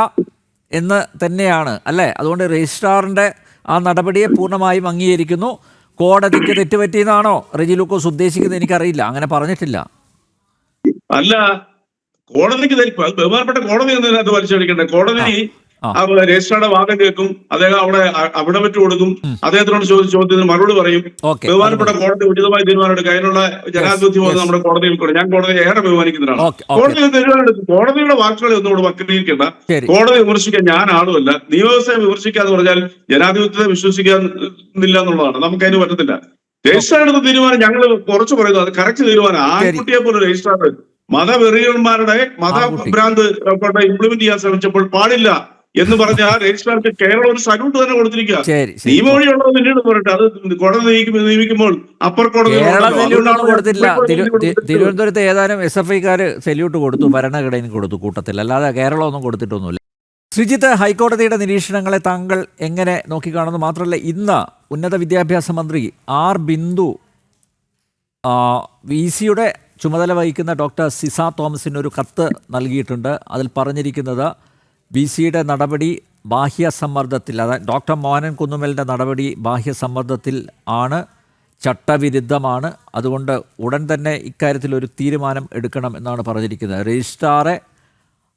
A: എന്ന് തന്നെയാണ് അല്ലേ? അതുകൊണ്ട് രജിസ്ട്രാറിന്റെ ആ നടപടിയെ പൂർണ്ണമായും അംഗീകരിക്കുന്നു. കോടതിക്ക് തെറ്റുപറ്റിയെന്നാണോ റെജി ലൂക്കോസ് ഉദ്ദേശിക്കുന്നത്? എനിക്കറിയില്ല, അങ്ങനെ പറഞ്ഞിട്ടില്ല.
D: അല്ല, കോടതിക്ക് ബഹുമാനപ്പെട്ട കോടതി ഒന്നും ഇതിനകത്ത് വലിച്ചടിക്കണ്ടേ? കോടതി രജിസ്ട്രാറുടെ വാദം കേൾക്കും, അദ്ദേഹം അവിടെ അവിടമെറ്റ് കൊടുക്കും, അദ്ദേഹത്തിനോട് ചോദ്യത്തിന് മറുപടി പറയും. ബഹുമാനപ്പെട്ട കോടതി ഉചിതമായി തീരുമാനമെടുക്കും. അതിനുള്ള ജനാധിപത്യ ബോധം നമ്മുടെ കോടതിയിൽ കൂടെ. ഞാൻ കോടതിയെ ഏറെ ബഹുമാനിക്കുന്നതാണ്. കോടതി തീരുമാനമെടുക്കും. കോടതിയുടെ വാക്കുകളെ ഒന്നും ഇവിടെ വക്രീകരിക്കേണ്ട. കോടതി വിമർശിക്കാൻ ഞാൻ ആളുമല്ല. നിയമവ്യവസ്ഥയെ വിമർശിക്കാന്ന് പറഞ്ഞാൽ ജനാധിപത്യത്തെ വിശ്വസിക്കുന്നില്ല എന്നുള്ളതാണ്. നമുക്ക് അതിന് പറ്റത്തില്ല. രജിസ്ട്രാർ എടുത്ത തീരുമാനം ഞങ്ങൾ കുറച്ച് പറയുന്നു, അത് കറക്റ്റ് തീരുമാനം. ആൺകുട്ടിയെ പോലെ രജിസ്ട്രാർ മതവെറിയന്മാരുടെ മതഭ്രാന്ത് ഇംപ്ലിമെന്റ് ചെയ്യാൻ ശ്രമിച്ചപ്പോൾ പാടില്ല എന്ന് പറഞ്ഞ ആ രജിസ്ട്രാർക്ക് കേരളം ഒരു സല്യൂട്ട് തന്നെ കൊടുത്തിരിക്കുക. നിയമവഴിയുള്ളത് പിന്നീട് പറയട്ടെ, അത് കോടതി നിയമിക്കുമ്പോൾ അപ്പർ കോടതി
A: കൊടുത്തില്ല. തിരുവനന്തപുരത്ത് ഏതാനും SFIക്കാര് സല്യൂട്ട് കൊടുത്തു, ഭരണഘടനയും കൊടുത്തു കൂട്ടത്തിൽ, അല്ലാതെ കേരളം ഒന്നും കൊടുത്തിട്ടൊന്നുമില്ല. ശ്രീജിത്ത്, ഹൈക്കോടതിയുടെ നിരീക്ഷണങ്ങളെ താങ്കൾ എങ്ങനെ നോക്കിക്കാണുന്നു? മാത്രമല്ല, ഇന്ന് ഉന്നത വിദ്യാഭ്യാസ മന്ത്രി ആർ ബിന്ദു VC-യുടെ ചുമതല വഹിക്കുന്ന ഡോക്ടർ സിസ തോമസിന് ഒരു കത്ത് നൽകിയിട്ടുണ്ട്. അതിൽ പറഞ്ഞിരിക്കുന്നത് VC-യുടെ നടപടി ബാഹ്യസമ്മർദ്ദത്തിൽ, അതായത് ഡോക്ടർ മോഹനൻ കുന്നുമ്മലിൻ്റെ നടപടി ബാഹ്യസമ്മർദ്ദത്തിൽ ആണ്, ചട്ടവിരുദ്ധമാണ്. അതുകൊണ്ട് ഉടൻ തന്നെ ഇക്കാര്യത്തിൽ ഒരു തീരുമാനം എടുക്കണം എന്നാണ് പറഞ്ഞിരിക്കുന്നത്. രജിസ്ട്രാറെ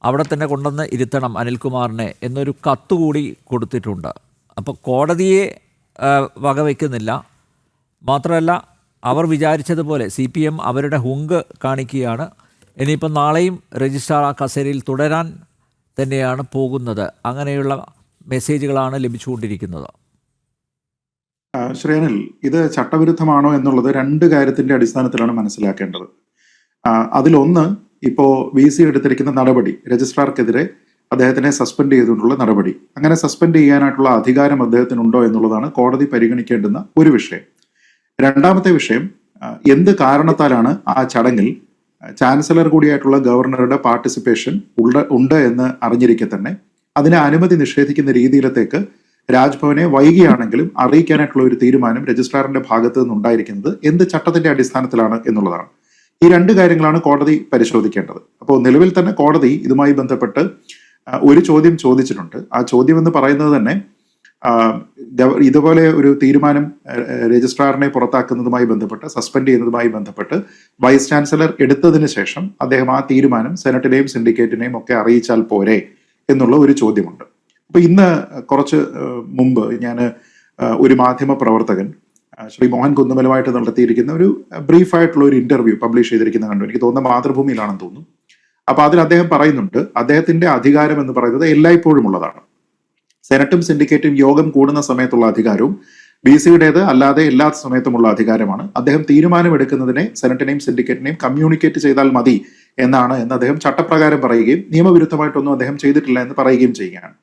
A: അവിടെ തന്നെ കൊണ്ടുവന്ന് ഇരുത്തണം അനിൽകുമാറിനെ എന്നൊരു കത്തുകൂടി കൊടുത്തിട്ടുണ്ട്. അപ്പോൾ കോടതിയെ വകവയ്ക്കുന്നില്ല. മാത്രമല്ല, അവർ വിചാരിച്ചതുപോലെ CPM അവരുടെ ഹുങ്ക് കാണിക്കുകയാണ്. ഇനിയിപ്പം നാളെയും രജിസ്ട്രാർ ആ കസേരയിൽ തുടരാൻ തന്നെയാണ് പോകുന്നത്. അങ്ങനെയുള്ള മെസ്സേജുകളാണ് ലഭിച്ചുകൊണ്ടിരിക്കുന്നത്.
E: ശ്രേയനിൽ, ഇത് ചട്ടവിരുദ്ധമാണോ എന്നുള്ളത് രണ്ട് കാര്യത്തിന്റെ അടിസ്ഥാനത്തിലാണ് മനസ്സിലാക്കേണ്ടത്. അതിലൊന്ന്, ഇപ്പോൾ VC എടുത്തിരിക്കുന്ന നടപടി, രജിസ്ട്രാർക്കെതിരെ അദ്ദേഹത്തിനെ സസ്പെൻഡ് ചെയ്തുകൊണ്ടുള്ള നടപടി, അങ്ങനെ സസ്പെൻഡ് ചെയ്യാനായിട്ടുള്ള അധികാരം അദ്ദേഹത്തിനുണ്ടോ എന്നുള്ളതാണ് കോടതി പരിഗണിക്കേണ്ടുന്ന ഒരു വിഷയം. രണ്ടാമത്തെ വിഷയം, എന്ത് കാരണത്താലാണ് ആ ചടങ്ങിൽ ചാൻസലർ കൂടിയായിട്ടുള്ള ഗവർണറുടെ പാർട്ടിസിപ്പേഷൻ ഉണ്ട് എന്ന് അറിഞ്ഞിരിക്കെ തന്നെ അതിന് അനുമതി നിഷേധിക്കുന്ന രീതിയിലത്തേക്ക് രാജ്ഭവനെ വൈകിയാണെങ്കിലും അറിയിക്കാനായിട്ടുള്ള ഒരു തീരുമാനം രജിസ്ട്രാറിന്റെ ഭാഗത്ത് നിന്നുണ്ടായിരിക്കുന്നത് എന്ത് ചട്ടത്തിന്റെ അടിസ്ഥാനത്തിലാണ് എന്നുള്ളതാണ്. ഈ രണ്ട് കാര്യങ്ങളാണ് കോടതി പരിശോധിക്കേണ്ടത്. അപ്പോൾ നിലവിൽ തന്നെ കോടതി ഇതുമായി ബന്ധപ്പെട്ട് ഒരു ചോദ്യം ചോദിച്ചിട്ടുണ്ട്. ആ ചോദ്യം എന്ന് പറയുന്നത് തന്നെ ഇതുപോലെ ഒരു തീരുമാനം രജിസ്ട്രാറിനെ പുറത്താക്കുന്നതുമായി ബന്ധപ്പെട്ട്, സസ്പെൻഡ് ചെയ്യുന്നതുമായി ബന്ധപ്പെട്ട് വൈസ് ചാൻസലർ എടുത്തതിന് ശേഷം അദ്ദേഹം ആ തീരുമാനം സെനറ്റിനെയും സിൻഡിക്കേറ്റിനെയും ഒക്കെ അറിയിച്ചാൽ പോരെ എന്നുള്ള ഒരു ചോദ്യമുണ്ട്. അപ്പൊ ഇന്ന് കുറച്ച് മുമ്പ് ഞാൻ ഒരു മാധ്യമ പ്രവർത്തകൻ ശ്രീ മോഹൻ കുന്നുമലുമായിട്ട് നടത്തിയിരിക്കുന്ന ഒരു ബ്രീഫായിട്ടുള്ള ഒരു ഇന്റർവ്യൂ പബ്ലിഷ് ചെയ്തിരിക്കുന്ന കണ്ടു. എനിക്ക് തോന്നുന്ന മാതൃഭൂമിയിലാണെന്ന് തോന്നുന്നു. അപ്പൊ അതിൽ അദ്ദേഹം പറയുന്നുണ്ട്, അദ്ദേഹത്തിന്റെ അധികാരം എന്ന് പറയുന്നത് എല്ലായ്പ്പോഴും ഉള്ളതാണ്. സെനറ്റും സിൻഡിക്കേറ്റും യോഗം കൂടുന്ന സമയത്തുള്ള അധികാരവും VC-യുടേത് അല്ലാതെ എല്ലാ സമയത്തുമുള്ള അധികാരമാണ്. അദ്ദേഹം തീരുമാനമെടുക്കുന്നതിനെ സെനറ്റിനെയും സിൻഡിക്കേറ്റിനെയും കമ്മ്യൂണിക്കേറ്റ് ചെയ്താൽ മതി എന്ന് അദ്ദേഹം ചട്ടപ്രകാരം പറയുകയും നിയമവിരുദ്ധമായിട്ടൊന്നും അദ്ദേഹം ചെയ്തിട്ടില്ല എന്ന് പറയുകയും ചെയ്യുകയാണ്.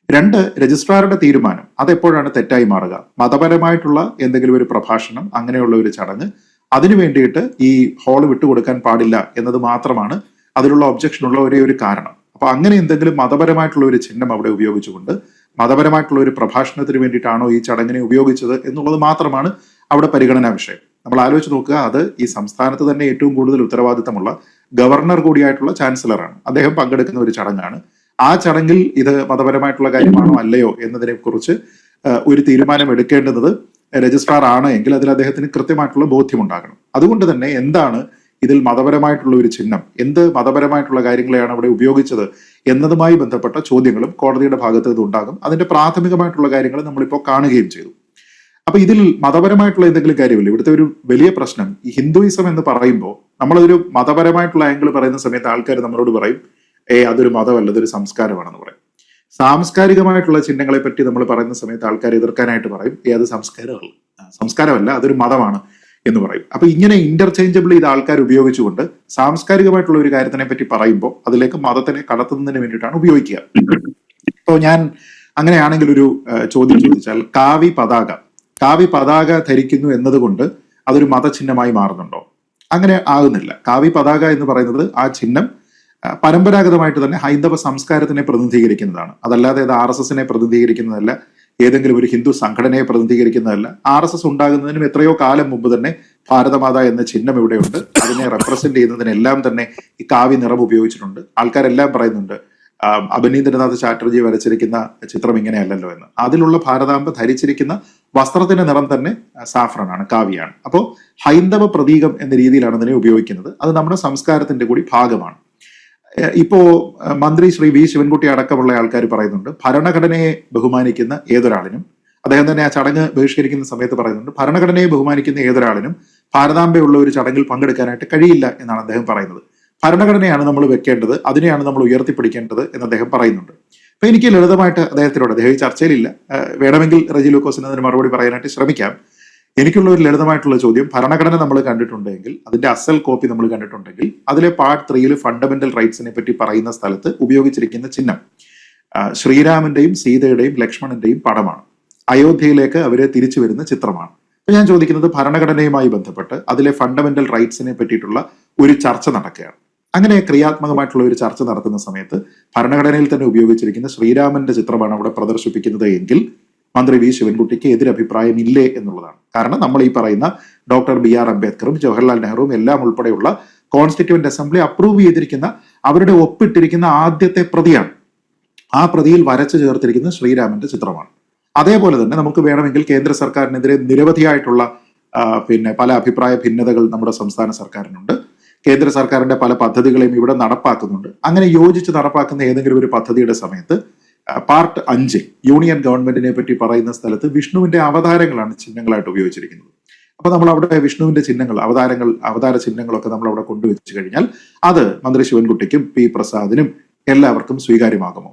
E: രണ്ട്, രജിസ്ട്രാറുടെ തീരുമാനം അതെപ്പോഴാണ് തെറ്റായി മാറുക? മതപരമായിട്ടുള്ള എന്തെങ്കിലും ഒരു പ്രഭാഷണം, അങ്ങനെയുള്ള ഒരു ചടങ്ങ്, അതിനു വേണ്ടിയിട്ട് ഈ ഹാള് വിട്ടുകൊടുക്കാൻ പാടില്ല എന്നത് മാത്രമാണ് അതിലുള്ള ഒബ്ജക്ഷനുള്ള ഒരേ ഒരു കാരണം. അപ്പൊ അങ്ങനെ എന്തെങ്കിലും മതപരമായിട്ടുള്ള ഒരു ചിഹ്നം അവിടെ ഉപയോഗിച്ചുകൊണ്ട് മതപരമായിട്ടുള്ള ഒരു പ്രഭാഷണത്തിന് വേണ്ടിയിട്ടാണോ ഈ ചടങ്ങിനെ ഉപയോഗിച്ചത് എന്നുള്ളത് മാത്രമാണ് അവിടെ പരിഗണനാ വിഷയം. നമ്മൾ ആലോചിച്ച് നോക്കുക, അത് ഈ സംസ്ഥാനത്ത് തന്നെ ഏറ്റവും കൂടുതൽ ഉത്തരവാദിത്തമുള്ള ഗവർണർ കൂടിയായിട്ടുള്ള ചാൻസലറാണ്. അദ്ദേഹം പങ്കെടുക്കുന്ന ഒരു ചടങ്ങാണ്. ആ ചടങ്ങിൽ ഇത് മതപരമായിട്ടുള്ള കാര്യമാണോ അല്ലയോ എന്നതിനെ കുറിച്ച് ഒരു തീരുമാനം എടുക്കേണ്ടുന്നത് രജിസ്ട്രാർ ആണ് എങ്കിൽ അതിൽ അദ്ദേഹത്തിന് കൃത്യമായിട്ടുള്ള ബോധ്യമുണ്ടാകണം. അതുകൊണ്ട് തന്നെ എന്താണ് ഇതിൽ മതപരമായിട്ടുള്ള ഒരു ചിഹ്നം, എന്ത് മതപരമായിട്ടുള്ള കാര്യങ്ങളെയാണ് അവിടെ ഉപയോഗിച്ചത് എന്നതുമായി ബന്ധപ്പെട്ട ചോദ്യങ്ങളും കോടതിയുടെ ഭാഗത്ത് നിന്നുണ്ടാകും. അതിന്റെ പ്രാഥമികമായിട്ടുള്ള കാര്യങ്ങൾ നമ്മളിപ്പോൾ കാണുകയും ചെയ്തു. അപ്പൊ ഇതിൽ മതപരമായിട്ടുള്ള എന്തെങ്കിലും കാര്യമില്ല. ഇവിടുത്തെ ഒരു വലിയ പ്രശ്നം, ഈ ഹിന്ദുയിസം എന്ന് പറയുമ്പോൾ നമ്മളൊരു മതപരമായിട്ടുള്ള ആംഗിൾ പറയുന്ന സമയത്ത് ആൾക്കാർ നമ്മളോട് പറയും, അതൊരു മതമല്ല, അതൊരു സംസ്കാരമാണെന്ന് പറയും. സാംസ്കാരികമായിട്ടുള്ള ചിഹ്നങ്ങളെ പറ്റി നമ്മൾ പറയുന്ന സമയത്ത് ആൾക്കാർ എതിർക്കാനായിട്ട് പറയും, അത് സംസ്കാരമല്ല, അതൊരു മതമാണ് എന്ന് പറയും. അപ്പൊ ഇങ്ങനെ ഇന്റർചേഞ്ചബിൾ ചെയ്ത ആൾക്കാർ ഉപയോഗിച്ചുകൊണ്ട് സാംസ്കാരികമായിട്ടുള്ള ഒരു കാര്യത്തിനെ പറ്റി പറയുമ്പോൾ അതിലേക്ക് മതത്തിനെ കടത്തുന്നതിന് വേണ്ടിയിട്ടാണ് ഉപയോഗിക്കുക. ഇപ്പോൾ ഞാൻ അങ്ങനെയാണെങ്കിൽ ഒരു ചോദ്യം ചോദിച്ചാൽ, കാവി പതാക ധരിക്കുന്നു എന്നതുകൊണ്ട് അതൊരു മതചിഹ്നമായി മാറുന്നുണ്ടോ? അങ്ങനെ ആകുന്നില്ല. കാവി പതാക എന്ന് പറയുന്നത് ആ ചിഹ്നം പരമ്പരാഗതമായിട്ട് തന്നെ ഹൈന്ദവ സംസ്കാരത്തിനെ പ്രതിനിധീകരിക്കുന്നതാണ്. അതല്ലാതെ അത് RSSനെ പ്രതിനിധീകരിക്കുന്നതല്ല, ഏതെങ്കിലും ഒരു ഹിന്ദു സംഘടനയെ പ്രതിനിധീകരിക്കുന്നതല്ല. RSS ഉണ്ടാകുന്നതിനും എത്രയോ കാലം മുമ്പ് തന്നെ ഭാരതമാത എന്ന ചിഹ്നം ഇവിടെയുണ്ട്. അതിനെ റെപ്രസെന്റ് ചെയ്യുന്നതിനെല്ലാം തന്നെ ഈ കാവി നിറം ഉപയോഗിച്ചിട്ടുണ്ട്. ആൾക്കാരെല്ലാം പറയുന്നുണ്ട് അഭിനീന്ദ്രനാഥ് ചാറ്റർജി വരച്ചിരിക്കുന്ന ചിത്രം ഇങ്ങനെയല്ലല്ലോ എന്ന്. അതിലുള്ള ഭാരതാംബ ധരിച്ചിരിക്കുന്ന വസ്ത്രത്തിന്റെ നിറം തന്നെ സാഫ്രനാണ്, കാവിയാണ്. അപ്പോൾ ഹൈന്ദവ പ്രതീകം എന്ന രീതിയിലാണ് അതിനെ ഉപയോഗിക്കുന്നത്. അത് നമ്മുടെ സംസ്കാരത്തിന്റെ കൂടി ഭാഗമാണ്. ഇപ്പോ മന്ത്രി ശ്രീ V ശിവൻകുട്ടി അടക്കമുള്ള ആൾക്കാർ പറയുന്നുണ്ട് ഭരണഘടനയെ ബഹുമാനിക്കുന്ന ഏതൊരാളിനും, അദ്ദേഹം തന്നെ ആ ചടങ്ങ് ബഹിഷ്കരിക്കുന്ന സമയത്ത് പറയുന്നുണ്ട് ഭരണഘടനയെ ബഹുമാനിക്കുന്ന ഏതൊരാളിനും ഭാരതാംബയുള്ള ഒരു ചടങ്ങിൽ പങ്കെടുക്കാനായിട്ട് കഴിയില്ല എന്നാണ് അദ്ദേഹം പറയുന്നത്. ഭരണഘടനയാണ് നമ്മൾ വെക്കേണ്ടത്, അതിനെയാണ് നമ്മൾ ഉയർത്തിപ്പിടിക്കേണ്ടത് എന്ന് അദ്ദേഹം പറയുന്നുണ്ട്. അപ്പൊ എനിക്ക് ലളിതമായിട്ട് അദ്ദേഹത്തിനോട്, അദ്ദേഹം ഈ ചർച്ചയിലില്ല, വേണമെങ്കിൽ റെജി ലൂക്കോസിന് അതിന് മറുപടി പറയാനായിട്ട് ശ്രമിക്കാം. എനിക്കുള്ള ഒരു ലളിതമായിട്ടുള്ള ചോദ്യം, ഭരണഘടന നമ്മൾ കണ്ടിട്ടുണ്ടെങ്കിൽ, അതിന്റെ അസൽ കോപ്പി നമ്മൾ കണ്ടിട്ടുണ്ടെങ്കിൽ, അതിലെ പാർട്ട് 3 ഫണ്ടമെന്റൽ റൈറ്റ്സിനെ പറ്റി പറയുന്ന സ്ഥലത്ത് ഉപയോഗിച്ചിരിക്കുന്ന ചിഹ്നം ശ്രീരാമന്റെയും സീതയുടെയും ലക്ഷ്മണന്റെയും പടമാണ്. അയോധ്യയിലേക്ക് അവരെ തിരിച്ചു വരുന്ന ചിത്രമാണ്. അപ്പൊ ഞാൻ ചോദിക്കുന്നത്, ഭരണഘടനയുമായി ബന്ധപ്പെട്ട് അതിലെ ഫണ്ടമെന്റൽ റൈറ്റ്സിനെ പറ്റിയിട്ടുള്ള ഒരു ചർച്ച നടക്കുകയാണ്. അങ്ങനെ ക്രിയാത്മകമായിട്ടുള്ള ഒരു ചർച്ച നടത്തുന്ന സമയത്ത് ഭരണഘടനയിൽ തന്നെ ഉപയോഗിച്ചിരിക്കുന്ന ശ്രീരാമന്റെ ചിത്രമാണ് അവിടെ പ്രദർശിപ്പിക്കുന്നത് എങ്കിൽ മന്ത്രി V ശിവൻകുട്ടിക്ക് എതിരഭിപ്രായം ഇല്ലേ എന്നുള്ളതാണ്. കാരണം നമ്മൾ ഈ പറയുന്ന ഡോക്ടർ BR അംബേദ്കറും ജവഹർലാൽ നെഹ്റുവും എല്ലാം ഉൾപ്പെടെയുള്ള കോൺസ്റ്റിറ്റ്യൂവന്റ് അസംബ്ലി അപ്രൂവ് ചെയ്തിരിക്കുന്ന, അവരുടെ ഒപ്പിട്ടിരിക്കുന്ന ആദ്യത്തെ പ്രതിയാണ്. ആ പ്രതിയിൽ വരച്ചു ചേർത്തിരിക്കുന്ന ശ്രീരാമന്റെ ചിത്രമാണ്. അതേപോലെ തന്നെ നമുക്ക് വേണമെങ്കിൽ കേന്ദ്ര സർക്കാരിനെതിരെ നിരവധിയായിട്ടുള്ള പല അഭിപ്രായ ഭിന്നതകൾ നമ്മുടെ സംസ്ഥാന സർക്കാരിനുണ്ട്. കേന്ദ്ര സർക്കാരിന്റെ പല പദ്ധതികളെയും ഇവിടെ നടപ്പാക്കുന്നുണ്ട്. അങ്ങനെ യോജിച്ച് നടപ്പാക്കുന്ന ഏതെങ്കിലും ഒരു പദ്ധതിയുടെ സമയത്ത് പാർട്ട് 5 യൂണിയൻ ഗവൺമെന്റിനെ പറ്റി പറയുന്ന സ്ഥലത്ത് വിഷ്ണുവിന്റെ അവതാരങ്ങളാണ് ചിഹ്നങ്ങളായിട്ട് ഉപയോഗിച്ചിരിക്കുന്നത്. അപ്പൊ നമ്മൾ അവിടെ വിഷ്ണുവിന്റെ ചിഹ്നങ്ങൾ, അവതാര ചിഹ്നങ്ങളൊക്കെ നമ്മൾ അവിടെ കൊണ്ടുവച്ചു കഴിഞ്ഞാൽ അത് മന്ത്രി ശിവൻകുട്ടിക്കും P പ്രസാദിനും എല്ലാവർക്കും സ്വീകാര്യമാകുമോ?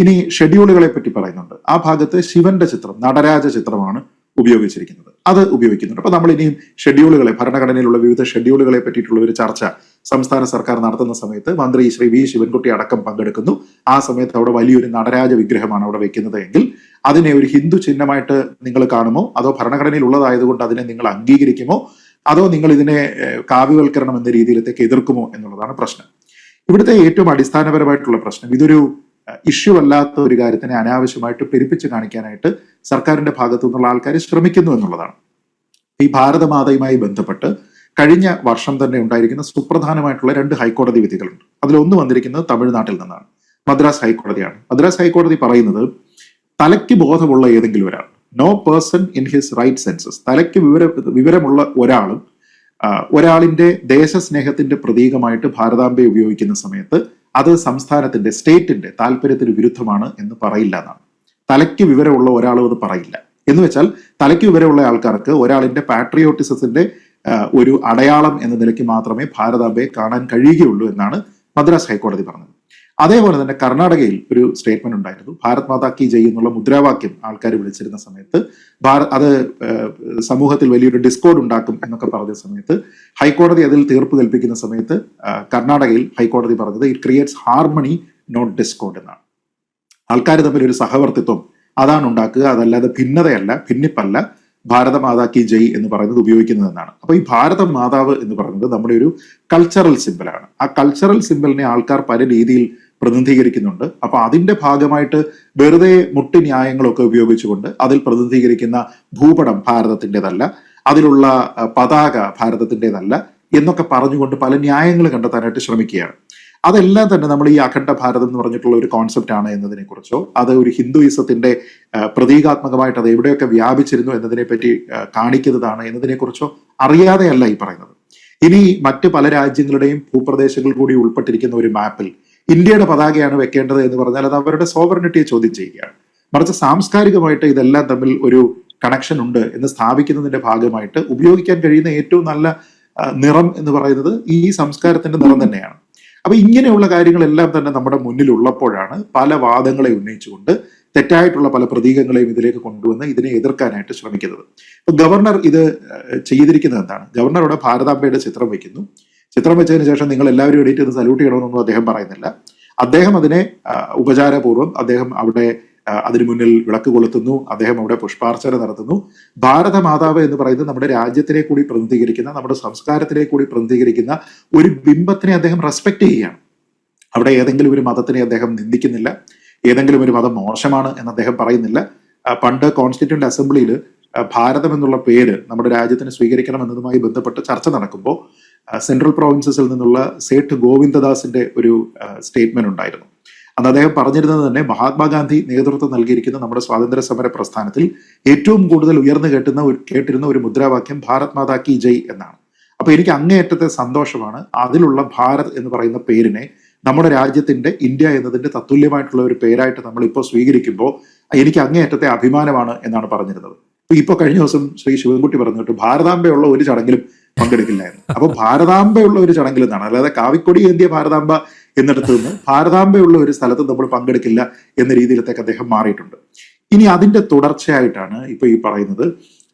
E: ഇനി ഷെഡ്യൂളുകളെ പറ്റി പറയുന്നുണ്ട്. ആ ഭാഗത്ത് ശിവന്റെ ചിത്രം, നടരാജ ചിത്രമാണ് ഉപയോഗിച്ചിരിക്കുന്നത്. അത് ഉപയോഗിക്കുന്നുണ്ട്. അപ്പൊ നമ്മൾ ഇനിയും ഷെഡ്യൂളുകളെ, ഭരണഘടനയിലുള്ള വിവിധ ഷെഡ്യൂളുകളെ പറ്റിയിട്ടുള്ള ഒരു ചർച്ച സംസ്ഥാന സർക്കാർ നടത്തുന്ന സമയത്ത് മന്ത്രി ശ്രീ V ശിവൻകുട്ടി അടക്കം പങ്കെടുക്കുന്നു. ആ സമയത്ത് അവിടെ വലിയൊരു നടരാജ വിഗ്രഹമാണ് അവിടെ വെക്കുന്നത് എങ്കിൽ അതിനെ ഒരു ഹിന്ദു ചിഹ്നമായിട്ട് നിങ്ങൾ കാണുമോ, അതോ ഭരണഘടനയിൽ ഉള്ളതായതുകൊണ്ട് അതിനെ നിങ്ങൾ അംഗീകരിക്കുമോ, അതോ നിങ്ങൾ ഇതിനെ കാവ്യവൽക്കരണം എന്ന രീതിയിലേക്ക് എതിർക്കുമോ എന്നുള്ളതാണ് പ്രശ്നം. ഇവിടുത്തെ ഏറ്റവും അടിസ്ഥാനപരമായിട്ടുള്ള പ്രശ്നം, ഇതൊരു ഇഷ്യൂ അല്ലാത്ത ഒരു കാര്യത്തിനെ അനാവശ്യമായിട്ട് പെരുപ്പിച്ച് കാണിക്കാനായിട്ട് സർക്കാരിന്റെ ഭാഗത്തു നിന്നുള്ള ആൾക്കാർ ശ്രമിക്കുന്നു എന്നുള്ളതാണ്. ഈ ഭാരതമാതയുമായി ബന്ധപ്പെട്ട് കഴിഞ്ഞ വർഷം തന്നെ ഉണ്ടായിരിക്കുന്ന സുപ്രധാനമായിട്ടുള്ള 2 ഹൈക്കോടതി വിധികളുണ്ട്. അതിലൊന്ന് വന്നിരിക്കുന്നത് തമിഴ്നാട്ടിൽ നിന്നാണ്, മദ്രാസ് ഹൈക്കോടതിയാണ്. മദ്രാസ് ഹൈക്കോടതി പറയുന്നത് തലയ്ക്ക് ബോധമുള്ള ഏതെങ്കിലും ഒരാൾ, no person in his right senses, തലയ്ക്ക് വിവരമുള്ള ഒരാളും ഒരാളിന്റെ ദേശസ്നേഹത്തിന്റെ പ്രതീകമായിട്ട് ഭാരതാംബയെ ഉപയോഗിക്കുന്ന സമയത്ത് അത് സംസ്ഥാനത്തിന്റെ, സ്റ്റേറ്റിന്റെ താല്പര്യത്തിന് വിരുദ്ധമാണ് എന്ന് പറയില്ല എന്നാണ്. തലയ്ക്ക് വിവരമുള്ള ഒരാളും അത് പറയില്ല എന്ന് വെച്ചാൽ, തലയ്ക്ക് വിവരമുള്ള ആൾക്കാർക്ക് ഒരാളിന്റെ പാട്രിയോട്ടിസത്തിന്റെ ഒരു അടയാളം എന്ന നിലയ്ക്ക് മാത്രമേ ഭാരതാംബയെ കാണാൻ കഴിയുകയുള്ളൂ എന്നാണ് മദ്രാസ് ഹൈക്കോടതി പറഞ്ഞത്. അതേപോലെ തന്നെ കർണാടകയിൽ ഒരു സ്റ്റേറ്റ്മെന്റ് ഉണ്ടായിരുന്നു, ഭാരത് മാതാ കി ജയ് എന്നുള്ള മുദ്രാവാക്യം ആൾക്കാർ വിളിച്ചിരുന്ന സമയത്ത് അത് സമൂഹത്തിൽ വലിയൊരു ഡിസ്കോഡ് ഉണ്ടാക്കും എന്നൊക്കെ പറഞ്ഞ സമയത്ത് ഹൈക്കോടതി അതിൽ തീർപ്പ് കൽപ്പിക്കുന്ന സമയത്ത് കർണാടകയിൽ ഹൈക്കോടതി പറഞ്ഞത് it creates harmony not discord എന്നാണ്. ആൾക്കാർ തമ്മിൽ ഒരു സഹവർത്തിത്വം അതാണ് ഉണ്ടാക്കുക, അതല്ലാതെ ഭിന്നതയല്ല, ഭിന്നിപ്പല്ല ഭാരത മാതാ കി ജയ് എന്ന് പറയുന്നത് ഉപയോഗിക്കുന്നതെന്നാണ്. അപ്പൊ ഈ ഭാരത മാതാവ് എന്ന് പറയുന്നത് നമ്മുടെ ഒരു കൾച്ചറൽ സിമ്പലാണ്. ആ കൾച്ചറൽ സിമ്പലിനെ ആൾക്കാർ പല രീതിയിൽ പ്രതിനിധീകരിക്കുന്നുണ്ട്. അപ്പൊ അതിന്റെ ഭാഗമായിട്ട് വെറുതെ മുട്ടി ന്യായങ്ങളൊക്കെ ഉപയോഗിച്ചുകൊണ്ട് അതിൽ പ്രതിനിധീകരിക്കുന്ന ഭൂപടം ഭാരതത്തിൻ്റെതല്ല, അതിലുള്ള പതാക ഭാരതത്തിൻ്റെതല്ല എന്നൊക്കെ പറഞ്ഞുകൊണ്ട് പല ന്യായങ്ങൾ കണ്ടെത്താനായിട്ട് ശ്രമിക്കുകയാണ്. അതെല്ലാം തന്നെ നമ്മൾ ഈ അഖണ്ഡ ഭാരതം എന്ന് പറഞ്ഞിട്ടുള്ള ഒരു കോൺസെപ്റ്റ് ആണ് എന്നതിനെ കുറിച്ചോ, അത് ഒരു ഹിന്ദുയിസത്തിന്റെ പ്രതീകാത്മകമായിട്ട് അത് എവിടെയൊക്കെ വ്യാപിച്ചിരുന്നു എന്നതിനെ പറ്റി കാണിക്കുന്നതാണ് എന്നതിനെ കുറിച്ചോ അറിയാതെയല്ല ഈ പറയുന്നത്. ഇനി മറ്റ് പല രാജ്യങ്ങളുടെയും ഭൂപ്രദേശങ്ങൾ കൂടി ഉൾപ്പെട്ടിരിക്കുന്ന ഒരു മാപ്പിൽ ഇന്ത്യയുടെ പതാകയാണ് വെക്കേണ്ടത് എന്ന് പറഞ്ഞാൽ അത് അവരുടെ സോവറിനിറ്റിയെ ചോദ്യം ചെയ്യുകയാണ്. മറിച്ച് സാംസ്കാരികമായിട്ട് ഇതെല്ലാം തമ്മിൽ ഒരു കണക്ഷൻ ഉണ്ട് എന്ന് സ്ഥാപിക്കുന്നതിന്റെ ഭാഗമായിട്ട് ഉപയോഗിക്കാൻ കഴിയുന്ന ഏറ്റവും നല്ല നിറം എന്ന് പറയുന്നത് ഈ സംസ്കാരത്തിന്റെ നിറം തന്നെയാണ്. അപ്പൊ ഇങ്ങനെയുള്ള കാര്യങ്ങളെല്ലാം തന്നെ നമ്മുടെ മുന്നിൽ ഉള്ളപ്പോഴാണ് പല വാദങ്ങളെ ഉന്നയിച്ചുകൊണ്ട് തെറ്റായിട്ടുള്ള പല പ്രതീകങ്ങളെയും ഇതിലേക്ക് കൊണ്ടുവന്ന് ഇതിനെ എതിർക്കാനായിട്ട് ശ്രമിക്കുന്നത്. അപ്പൊ ഗവർണർ ഇത് ചെയ്തിരിക്കുന്നത് എന്താണ്? ഗവർണർ ഇവിടെ ഭാരതാംബയുടെ ചിത്രം വെക്കുന്നു. ചിത്രം വെച്ചതിന് ശേഷം നിങ്ങൾ എല്ലാവരും എഡിറ്റ് ചെയ്ത് സല്യൂട്ട് ചെയ്യണമെന്നൊന്നും അദ്ദേഹം പറയുന്നില്ല. അദ്ദേഹം അതിനെ ഉപചാരപൂർവ്വം അദ്ദേഹം അവിടെ അതിനു മുന്നിൽ വിളക്ക് കൊളുത്തുന്നു, അദ്ദേഹം അവിടെ പുഷ്പാർച്ചന നടത്തുന്നു. ഭാരത മാതാവ് എന്ന് പറയുന്നത് നമ്മുടെ രാജ്യത്തിനെ കൂടി പ്രതിനിധീകരിക്കുന്ന, നമ്മുടെ സംസ്കാരത്തിനെ കൂടി പ്രതിനിധീകരിക്കുന്ന ഒരു ബിംബത്തിനെ അദ്ദേഹം റെസ്പെക്ട് ചെയ്യുകയാണ്. അവിടെ ഏതെങ്കിലും ഒരു മതത്തിനെ അദ്ദേഹം നിന്ദിക്കുന്നില്ല, ഏതെങ്കിലും ഒരു മതം മോശമാണ് എന്ന് അദ്ദേഹം പറയുന്നില്ല. പണ്ട് കോൺസ്റ്റിറ്റ്യൂന്റ് അസംബ്ലിയിൽ ഭാരതം എന്നുള്ള പേര് നമ്മുടെ രാജ്യത്തിന് സ്വീകരിക്കണം എന്നതുമായി ബന്ധപ്പെട്ട് ചർച്ച നടക്കുമ്പോൾ സെൻട്രൽ പ്രോവിൻസസിൽ നിന്നുള്ള സേഠ് ഗോവിന്ദദാസിന്റെ ഒരു സ്റ്റേറ്റ്മെന്റ് ഉണ്ടായിരുന്നു. അന്ന് അദ്ദേഹം പറഞ്ഞിരുന്നത് തന്നെ മഹാത്മാഗാന്ധി നേതൃത്വം നൽകിയിരിക്കുന്ന നമ്മുടെ സ്വാതന്ത്ര്യ സമര പ്രസ്ഥാനത്തിൽ ഏറ്റവും കൂടുതൽ ഉയർന്നു കേട്ടിരുന്ന ഒരു മുദ്രാവാക്യം ഭാരത് മാതാ കി ജയ് എന്നാണ്. അപ്പൊ എനിക്ക് അങ്ങേയറ്റത്തെ സന്തോഷമാണ് അതിലുള്ള ഭാരത് എന്ന് പറയുന്ന പേരിനെ നമ്മുടെ രാജ്യത്തിന്റെ, ഇന്ത്യ എന്നതിന്റെ തത്തുല്യമായിട്ടുള്ള ഒരു പേരായിട്ട് നമ്മൾ ഇപ്പോൾ സ്വീകരിക്കുമ്പോൾ എനിക്ക് അങ്ങേയറ്റത്തെ അഭിമാനമാണ് എന്നാണ് പറഞ്ഞിരുന്നത്. ഇപ്പൊ കഴിഞ്ഞ ദിവസം ശ്രീ ശിവൻകുട്ടി പറഞ്ഞിട്ട് ഭാരതാംബയുള്ള ഒരു ചടങ്ങിലും പങ്കെടുക്കില്ലായിരുന്നു. അപ്പൊ ഭാരതാംബയുള്ള ഒരു ചടങ്ങിൽ നിന്നാണ്, അല്ലാതെ കാവിക്കൊടി ഏന്തിയ ഭാരതാംബ എന്നിടത്ത് നിന്ന് ഭാരതാംബയുള്ള ഒരു സ്ഥലത്ത് നമ്മൾ പങ്കെടുക്കില്ല എന്ന രീതിയിലത്തേക്ക് അദ്ദേഹം മാറിയിട്ടുണ്ട്. ഇനി അതിന്റെ തുടർച്ചയായിട്ടാണ് ഇപ്പൊ ഈ പറയുന്നത്,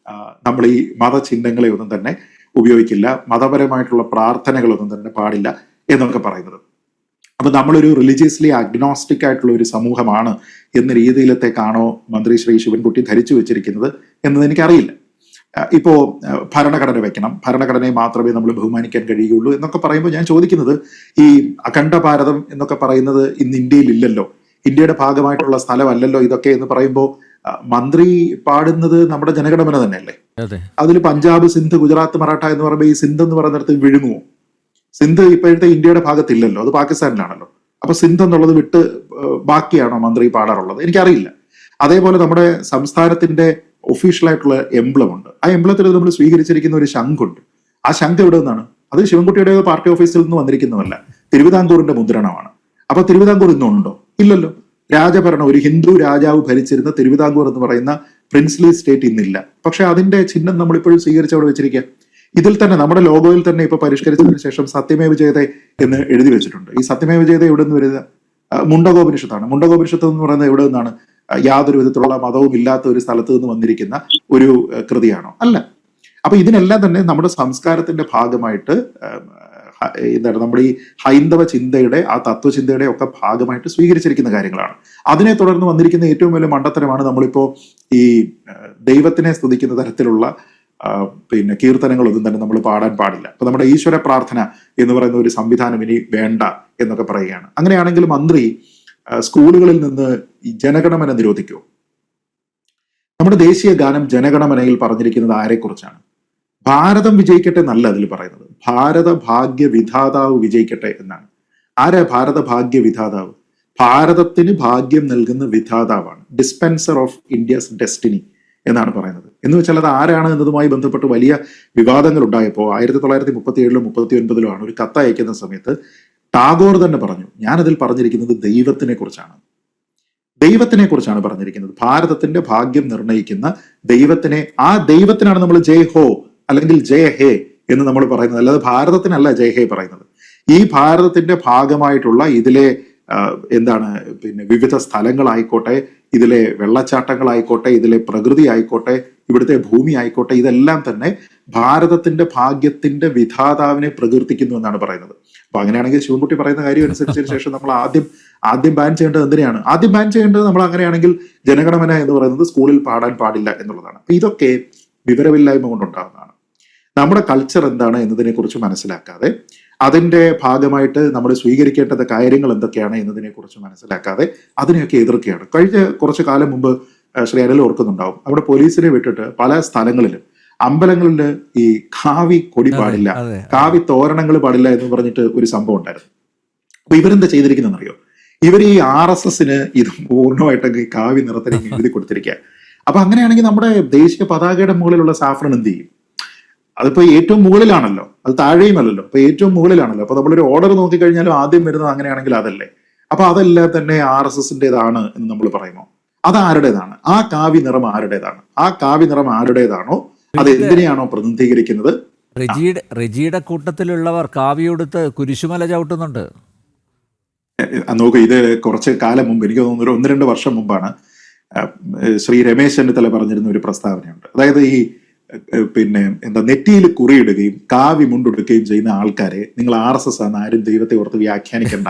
E: നമ്മൾ ഈ മതചിഹ്നങ്ങളെ ഒന്നും തന്നെ ഉപയോഗിക്കില്ല, മതപരമായിട്ടുള്ള പ്രാർത്ഥനകളൊന്നും തന്നെ പാടില്ല എന്നൊക്കെ പറയുന്നത്. അപ്പൊ നമ്മളൊരു റിലീജിയസ്ലി അഗ്നോസ്റ്റിക് ആയിട്ടുള്ള ഒരു സമൂഹമാണ് എന്ന രീതിയിലത്തേക്കാണോ മന്ത്രി ശ്രീ ശിവൻകുട്ടി ധരിച്ചു വെച്ചിരിക്കുന്നത് എന്നത് എനിക്കറിയില്ല. ഇപ്പോ ഭരണഘടന വെക്കണം, ഭരണഘടനയെ മാത്രമേ നമ്മൾ ബഹുമാനിക്കാൻ കഴിയുള്ളൂ എന്നൊക്കെ പറയുമ്പോൾ ഞാൻ ചോദിക്കുന്നത്, ഈ അഖണ്ഡ ഭാരതം എന്നൊക്കെ പറയുന്നത് ഇന്ന് ഇന്ത്യയിൽ ഇല്ലല്ലോ, ഇന്ത്യയുടെ ഭാഗമായിട്ടുള്ള സ്ഥലമല്ലല്ലോ ഇതൊക്കെ എന്ന് പറയുമ്പോൾ മന്ത്രി പാടുന്നത് നമ്മുടെ ജനഗണമന തന്നെയല്ലേ? അതിൽ പഞ്ചാബ്, സിന്ധ്, ഗുജറാത്ത്, മറാഠ എന്ന് പറയുമ്പോൾ ഈ സിന്ധ് എന്ന് പറയുന്നിടത്ത് വിഴുങ്ങുമോ? സിന്ധ് ഇപ്പോഴത്തെ ഇന്ത്യയുടെ ഭാഗത്തില്ലല്ലോ, അത് പാകിസ്ഥാനിലാണല്ലോ. അപ്പൊ സിന്ധ് എന്നുള്ളത് വിട്ട് ബാക്കിയാണോ മന്ത്രി പാടാറുള്ളത്? എനിക്കറിയില്ല. അതേപോലെ നമ്മുടെ സംസ്ഥാനത്തിന്റെ ഒഫീഷ്യലായിട്ടുള്ള എംബ്ലം ഉണ്ട്. ആ എംബ്ലത്തിൽ നമ്മൾ സ്വീകരിച്ചിരിക്കുന്ന ഒരു ശംഖുണ്ട്. ആ ശംഖ് എവിടെ നിന്നാണ്? അത് ശിവൻകുട്ടിയുടെ പാർട്ടി ഓഫീസിൽ നിന്ന് വന്നിരിക്കുന്നതല്ല, തിരുവിതാംകൂറിന്റെ മുദ്രണമാണ്. അപ്പൊ തിരുവിതാംകൂർ ഇന്നുണ്ടോ? ഇല്ലല്ലോ. രാജഭരണം, ഒരു ഹിന്ദു രാജാവ് ഭരിച്ചിരുന്ന തിരുവിതാംകൂർ എന്ന് പറയുന്ന പ്രിൻസ്ലി സ്റ്റേറ്റ് ഇന്നില്ല. പക്ഷെ അതിന്റെ ചിഹ്നം നമ്മളിപ്പോഴും സ്വീകരിച്ച് അവിടെ വെച്ചിരിക്കുക. ഇതിൽ തന്നെ നമ്മുടെ ലോഗോയിൽ തന്നെ ഇപ്പൊ പരിഷ്കരിച്ചതിന് ശേഷം സത്യമേവ ജയതേ എന്ന് എഴുതി വെച്ചിട്ടുണ്ട്. ഈ സത്യമേവ ജയതേ എവിടെ നിന്ന് വരുന്നത്? മുണ്ടകോപനിഷത്താണ്. മുണ്ടകോപനിഷത്ത് എന്ന് പറയുന്നത് എവിടെ നിന്നാണ്? യാതൊരു വിധത്തിലുള്ള മതവും ഇല്ലാത്ത ഒരു സ്ഥലത്ത് നിന്ന് വന്നിരിക്കുന്ന ഒരു കൃതിയാണോ? അല്ല. അപ്പൊ ഇതിനെല്ലാം തന്നെ നമ്മുടെ സംസ്കാരത്തിന്റെ ഭാഗമായിട്ട് എന്താണ്, നമ്മുടെ ഈ ഹൈന്ദവ ചിന്തയുടെ, ആ തത്വചിന്തയുടെ ഒക്കെ ഭാഗമായിട്ട് സ്വീകരിച്ചിരിക്കുന്ന കാര്യങ്ങളാണ്. അതിനെ തുടർന്ന് വന്നിരിക്കുന്ന ഏറ്റവും വലിയ മണ്ടത്തരമാണ് നമ്മളിപ്പോ ഈ ദൈവത്തിനെ സ്തുതിക്കുന്ന തരത്തിലുള്ള കീർത്തനങ്ങളൊന്നും തന്നെ നമ്മൾ പാടാൻ പാടില്ല. അപ്പൊ നമ്മുടെ ഈശ്വര പ്രാർത്ഥന എന്ന് പറയുന്ന ഒരു സംവിധാനം ഇനി വേണ്ട എന്നൊക്കെ പറയുകയാണ്. അങ്ങനെയാണെങ്കിൽ മന്ത്രി സ്കൂളുകളിൽ നിന്ന് ഈ ജനഗണമന നിരോധിക്കുമോ? നമ്മുടെ ദേശീയ ഗാനം ജനഗണമനയിൽ പറഞ്ഞിരിക്കുന്നത് ആരെക്കുറിച്ചാണ്? ഭാരതം വിജയിക്കട്ടെ എന്നല്ല അതിൽ പറയുന്നത്, ഭാരത ഭാഗ്യ വിധാതാവ് വിജയിക്കട്ടെ എന്നാണ്. ആരാ ഭാരത ഭാഗ്യ വിധാതാവ്? ഭാരതത്തിന് ഭാഗ്യം നൽകുന്ന വിധാതാവാണ്, ഡിസ്പെൻസർ ഓഫ് ഇന്ത്യസ് ഡെസ്റ്റിനി എന്നാണ് പറയുന്നത്. എന്ന് വെച്ചാൽ അത് ആരാണ് എന്നതുമായി ബന്ധപ്പെട്ട് വലിയ വിവാദങ്ങൾ ഉണ്ടായപ്പോൾ 1937-ലും 1939-ലും ഒരു കത്ത് അയക്കുന്ന സമയത്ത് ടാഗോർ തന്നെ പറഞ്ഞു, ഞാനതിൽ പറഞ്ഞിരിക്കുന്നത് ദൈവത്തിനെ കുറിച്ചാണ്, ദൈവത്തിനെ കുറിച്ചാണ് പറഞ്ഞിരിക്കുന്നത്. ഭാരതത്തിന്റെ ഭാഗ്യം നിർണ്ണയിക്കുന്ന ദൈവത്തിനെ, ആ ദൈവത്തിനാണ് നമ്മൾ ജയ് ഹോ അല്ലെങ്കിൽ ജയ ഹേ എന്ന് നമ്മൾ പറയുന്നത്, അല്ലാതെ ഭാരതത്തിനല്ല ജയ് ഹേ പറയുന്നത്. ഈ ഭാരതത്തിന്റെ ഭാഗമായിട്ടുള്ള ഇതിലെ വിവിധ സ്ഥലങ്ങളായിക്കോട്ടെ, ഇതിലെ വെള്ളച്ചാട്ടങ്ങളായിക്കോട്ടെ, ഇതിലെ പ്രകൃതി ആയിക്കോട്ടെ, ഇവിടുത്തെ ഭൂമി ആയിക്കോട്ടെ, ഇതെല്ലാം തന്നെ ഭാരതത്തിന്റെ ഭാഗ്യത്തിന്റെ വിധാതാവിനെ പ്രകീർത്തിക്കുന്നു എന്നാണ് പറയുന്നത്. അപ്പൊ അങ്ങനെയാണെങ്കിൽ ശിവൻകുട്ടി പറയുന്ന കാര്യം അനുസരിച്ചതിന് ശേഷം നമ്മൾ ആദ്യം ബാൻ ചെയ്യേണ്ടത് എന്തിനാണ്? ആദ്യം ബാൻ ചെയ്യേണ്ടത് നമ്മൾ അങ്ങനെയാണെങ്കിൽ ജനഗണമന എന്ന് പറയുന്നത് സ്കൂളിൽ പാടാൻ പാടില്ല എന്നുള്ളതാണ്. അപ്പൊ ഇതൊക്കെ വിവരമില്ലായ്മ കൊണ്ടുണ്ടാകുന്നതാണ്. നമ്മുടെ കൾച്ചർ എന്താണ് എന്നതിനെ കുറിച്ച് മനസ്സിലാക്കാതെ, അതിന്റെ ഭാഗമായിട്ട് നമ്മൾ സ്വീകരിക്കേണ്ടത് കാര്യങ്ങൾ എന്തൊക്കെയാണ് എന്നതിനെ കുറിച്ച് മനസ്സിലാക്കാതെ അതിനെയൊക്കെ എതിർക്കുകയാണ്. കഴിഞ്ഞ കുറച്ചു കാലം മുമ്പ് ശ്രീ അനിൽ ഓർക്കുന്നുണ്ടാവും, അവിടെ പോലീസിനെ വിട്ടിട്ട് പല സ്ഥലങ്ങളിലും അമ്പലങ്ങളിൽ ഈ കാവി കൊടി പാടില്ല, കാവി തോരണങ്ങൾ പാടില്ല എന്ന് പറഞ്ഞിട്ട് ഒരു സംഭവം ഉണ്ടായിരുന്നു. അപ്പൊ ഇവരെന്താ ചെയ്തിരിക്കുന്നതെന്നറിയോ? ഇവർ ഈ RSSന് ഇത് പൂർണ്ണമായിട്ടൊക്കെ കാവി നിറത്തിലേക്ക് എഴുതി കൊടുത്തിരിക്കുക. അപ്പൊ അങ്ങനെയാണെങ്കിൽ നമ്മുടെ ദേശീയ പതാകയുടെ മുകളിലുള്ള സാഫ്രൺ എന്ത് ചെയ്യും? അതിപ്പോ ഏറ്റവും മുകളിലാണല്ലോ, അത് താഴെയും അല്ലല്ലോ, അപ്പൊ ഏറ്റവും മുകളിലാണല്ലോ. അപ്പൊ നമ്മളൊരു ഓർഡർ നോക്കിക്കഴിഞ്ഞാലും ആദ്യം വരുന്നത് അങ്ങനെയാണെങ്കിൽ അതല്ലേ? അപ്പൊ അതെല്ലാം തന്നെ RSSന്റേതാണ് എന്ന് നമ്മൾ പറയുമോ? അത് ആരുടേതാണ്? ആ കാവി നിറം ആരുടേതാണ്? ആ കാവി നിറം ആരുടേതാണോ അത് എന്തിനെയാണോ പ്രതിനിധീകരിക്കുന്നത്?
A: റെജിയുടെ കൂട്ടത്തിലുള്ളവർ കാവിയെടുത്ത് കുരിശുമല ചവിട്ടുന്നുണ്ട്.
E: നോക്കൂ, ഇത് കുറച്ച് കാലം മുമ്പ്, എനിക്ക് തോന്നുന്നു 1-2 വർഷം മുമ്പാണ് ശ്രീ രമേശ് ചെന്നിത്തല പറഞ്ഞിരുന്ന ഒരു പ്രസ്താവനയുണ്ട്. അതായത് ഈ നെറ്റിയിൽ കുറിയിടുകയും കാവി മുണ്ടുടുക്കുകയും ചെയ്യുന്ന ആൾക്കാരെ നിങ്ങൾ RSS ആണ്, ആരും ദൈവത്തെ ഓർത്ത് വ്യാഖ്യാനിക്കണ്ട,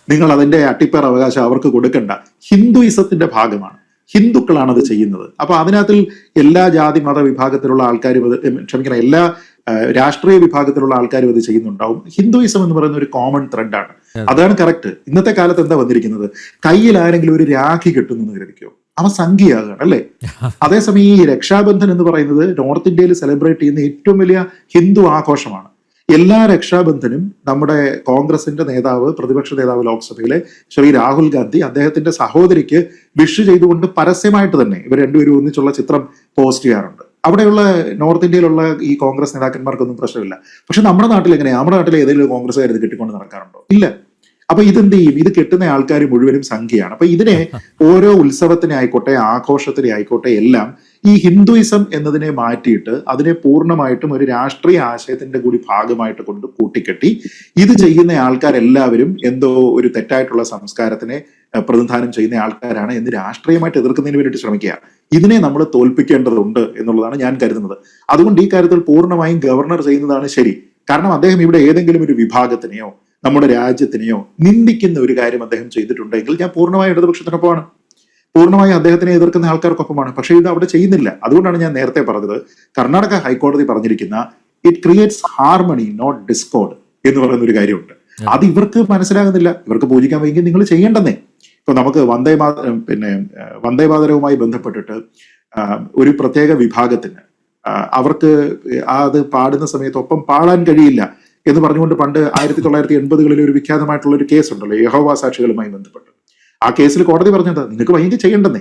E: നിങ്ങൾ അതിന്റെ അട്ടിപ്പേർ അവകാശം അവർക്ക് കൊടുക്കണ്ട, ഹിന്ദുയിസത്തിന്റെ ഭാഗമാണ്. ഹിന്ദുക്കളാണ് അത് ചെയ്യുന്നത്. അപ്പൊ അതിനകത്തിൽ എല്ലാ ജാതി മത വിഭാഗത്തിലുള്ള ആൾക്കാരും അത് ക്ഷമിക്കണം, എല്ലാ രാഷ്ട്രീയ വിഭാഗത്തിലുള്ള ആൾക്കാരും അത് ചെയ്യുന്നുണ്ടാവും. ഹിന്ദുയിസം എന്ന് പറയുന്ന ഒരു കോമൺ ത്രെഡാണ്. അതാണ് കറക്റ്റ്. ഇന്നത്തെ കാലത്ത് എന്താ വന്നിരിക്കുന്നത്, കയ്യിൽ ആരെങ്കിലും ഒരു രാഖി കിട്ടുന്നു എന്ന് കരുതിക്കോ, അവൻ സംഖ്യയാകുകയാണ് അല്ലേ. അതേസമയം ഈ രക്ഷാബന്ധൻ എന്ന് പറയുന്നത് നോർത്ത് ഇന്ത്യയിൽ സെലിബ്രേറ്റ് ചെയ്യുന്ന ഏറ്റവും വലിയ ഹിന്ദു ആഘോഷമാണ്. എല്ലാ രക്ഷാബന്ധനും നമ്മുടെ കോൺഗ്രസിന്റെ നേതാവ്, പ്രതിപക്ഷ നേതാവ് ലോക്സഭയിലെ ശ്രീ രാഹുൽ ഗാന്ധി അദ്ദേഹത്തിന്റെ സഹോദരിക്ക് വിഷ് ചെയ്തുകൊണ്ട് പരസ്യമായിട്ട് തന്നെ ഇവർ രണ്ടുപേരും ഒന്നിച്ചുള്ള ചിത്രം പോസ്റ്റ് ചെയ്യാറുണ്ട്. അവിടെയുള്ള നോർത്ത് ഇന്ത്യയിലുള്ള ഈ കോൺഗ്രസ് നേതാക്കന്മാർക്കൊന്നും പ്രശ്നമില്ല. പക്ഷെ നമ്മുടെ നാട്ടിൽ എങ്ങനെയാ, നമ്മുടെ നാട്ടിൽ ഏതെങ്കിലും കോൺഗ്രസ്സുകാർ ഇത് കെട്ടിക്കൊണ്ട് നടക്കാറുണ്ടോ? ഇല്ല. അപ്പൊ ഇതെന്ത് ചെയ്യും, ഇത് കെട്ടുന്ന ആൾക്കാർ മുഴുവനും സംഖ്യയാണ്. അപ്പൊ ഇതിനെ ഓരോ ഉത്സവത്തിനെ ആയിക്കോട്ടെ ആഘോഷത്തിനെ ആയിക്കോട്ടെ എല്ലാം ഈ ഹിന്ദുയിസം എന്നതിനെ മാറ്റിയിട്ട് അതിനെ പൂർണ്ണമായിട്ടും ഒരു രാഷ്ട്രീയ ആശയത്തിന്റെ കൂടി ഭാഗമായിട്ട് കൊണ്ട് കൂട്ടിക്കെട്ടി ഇത് ചെയ്യുന്ന ആൾക്കാരെല്ലാവരും എന്തോ ഒരു തെറ്റായിട്ടുള്ള സംസ്കാരത്തിനെ പ്രതിനിധാനം ചെയ്യുന്ന ആൾക്കാരാണ് എന്ന് രാഷ്ട്രീയമായിട്ട് എതിർക്കുന്നതിന് വേണ്ടിയിട്ട് ശ്രമിക്കുക. ഇതിനെ നമ്മൾ തോൽപ്പിക്കേണ്ടതുണ്ട് എന്നുള്ളതാണ് ഞാൻ കരുതുന്നത്. അതുകൊണ്ട് ഈ കാര്യത്തിൽ പൂർണ്ണമായും ഗവർണർ ചെയ്യുന്നതാണ് ശരി. കാരണം അദ്ദേഹം ഇവിടെ ഏതെങ്കിലും ഒരു വിഭാഗത്തിനെയോ നമ്മുടെ രാജ്യത്തിനെയോ നിന്ദിക്കുന്ന ഒരു കാര്യം അദ്ദേഹം ചെയ്തിട്ടുണ്ടെങ്കിൽ ഞാൻ പൂർണ്ണമായും ഇടതുപക്ഷത്തിനൊപ്പമാണ്, പൂർണ്ണമായും അദ്ദേഹത്തിനെ എതിർക്കുന്ന ആൾക്കാർക്കൊപ്പമാണ്. പക്ഷേ ഇത് അവിടെ ചെയ്യുന്നില്ല. അതുകൊണ്ടാണ് ഞാൻ നേരത്തെ പറഞ്ഞത്, കർണാടക ഹൈക്കോടതി പറഞ്ഞിരിക്കുന്ന it creates harmony not discord എന്ന് പറയുന്ന ഒരു കാര്യമുണ്ട്. അത് ഇവർക്ക് മനസ്സിലാകുന്നില്ല. ഇവർക്ക് പൂജിക്കാൻ വയ്യെങ്കിൽ നിങ്ങൾ ചെയ്യേണ്ടെന്നേ. ഇപ്പൊ നമുക്ക് വന്ദേ മാതരവുമായി ബന്ധപ്പെട്ടിട്ട് ഒരു പ്രത്യേക വിഭാഗത്തിന് അവർക്ക് അത് പാടുന്ന സമയത്ത് ഒപ്പം പാടാൻ കഴിയില്ല എന്ന് പറഞ്ഞുകൊണ്ട് പണ്ട് 1980-കളിൽ ഒരു വിഖ്യാതമായിട്ടുള്ള ഒരു കേസ് ഉണ്ടല്ലോ, യഹോവ സാക്ഷികളുമായി ബന്ധപ്പെട്ട്. ആ കേസിൽ കോടതി പറഞ്ഞത് നിങ്ങൾക്ക് വൈകി ചെയ്യേണ്ടെന്നേ,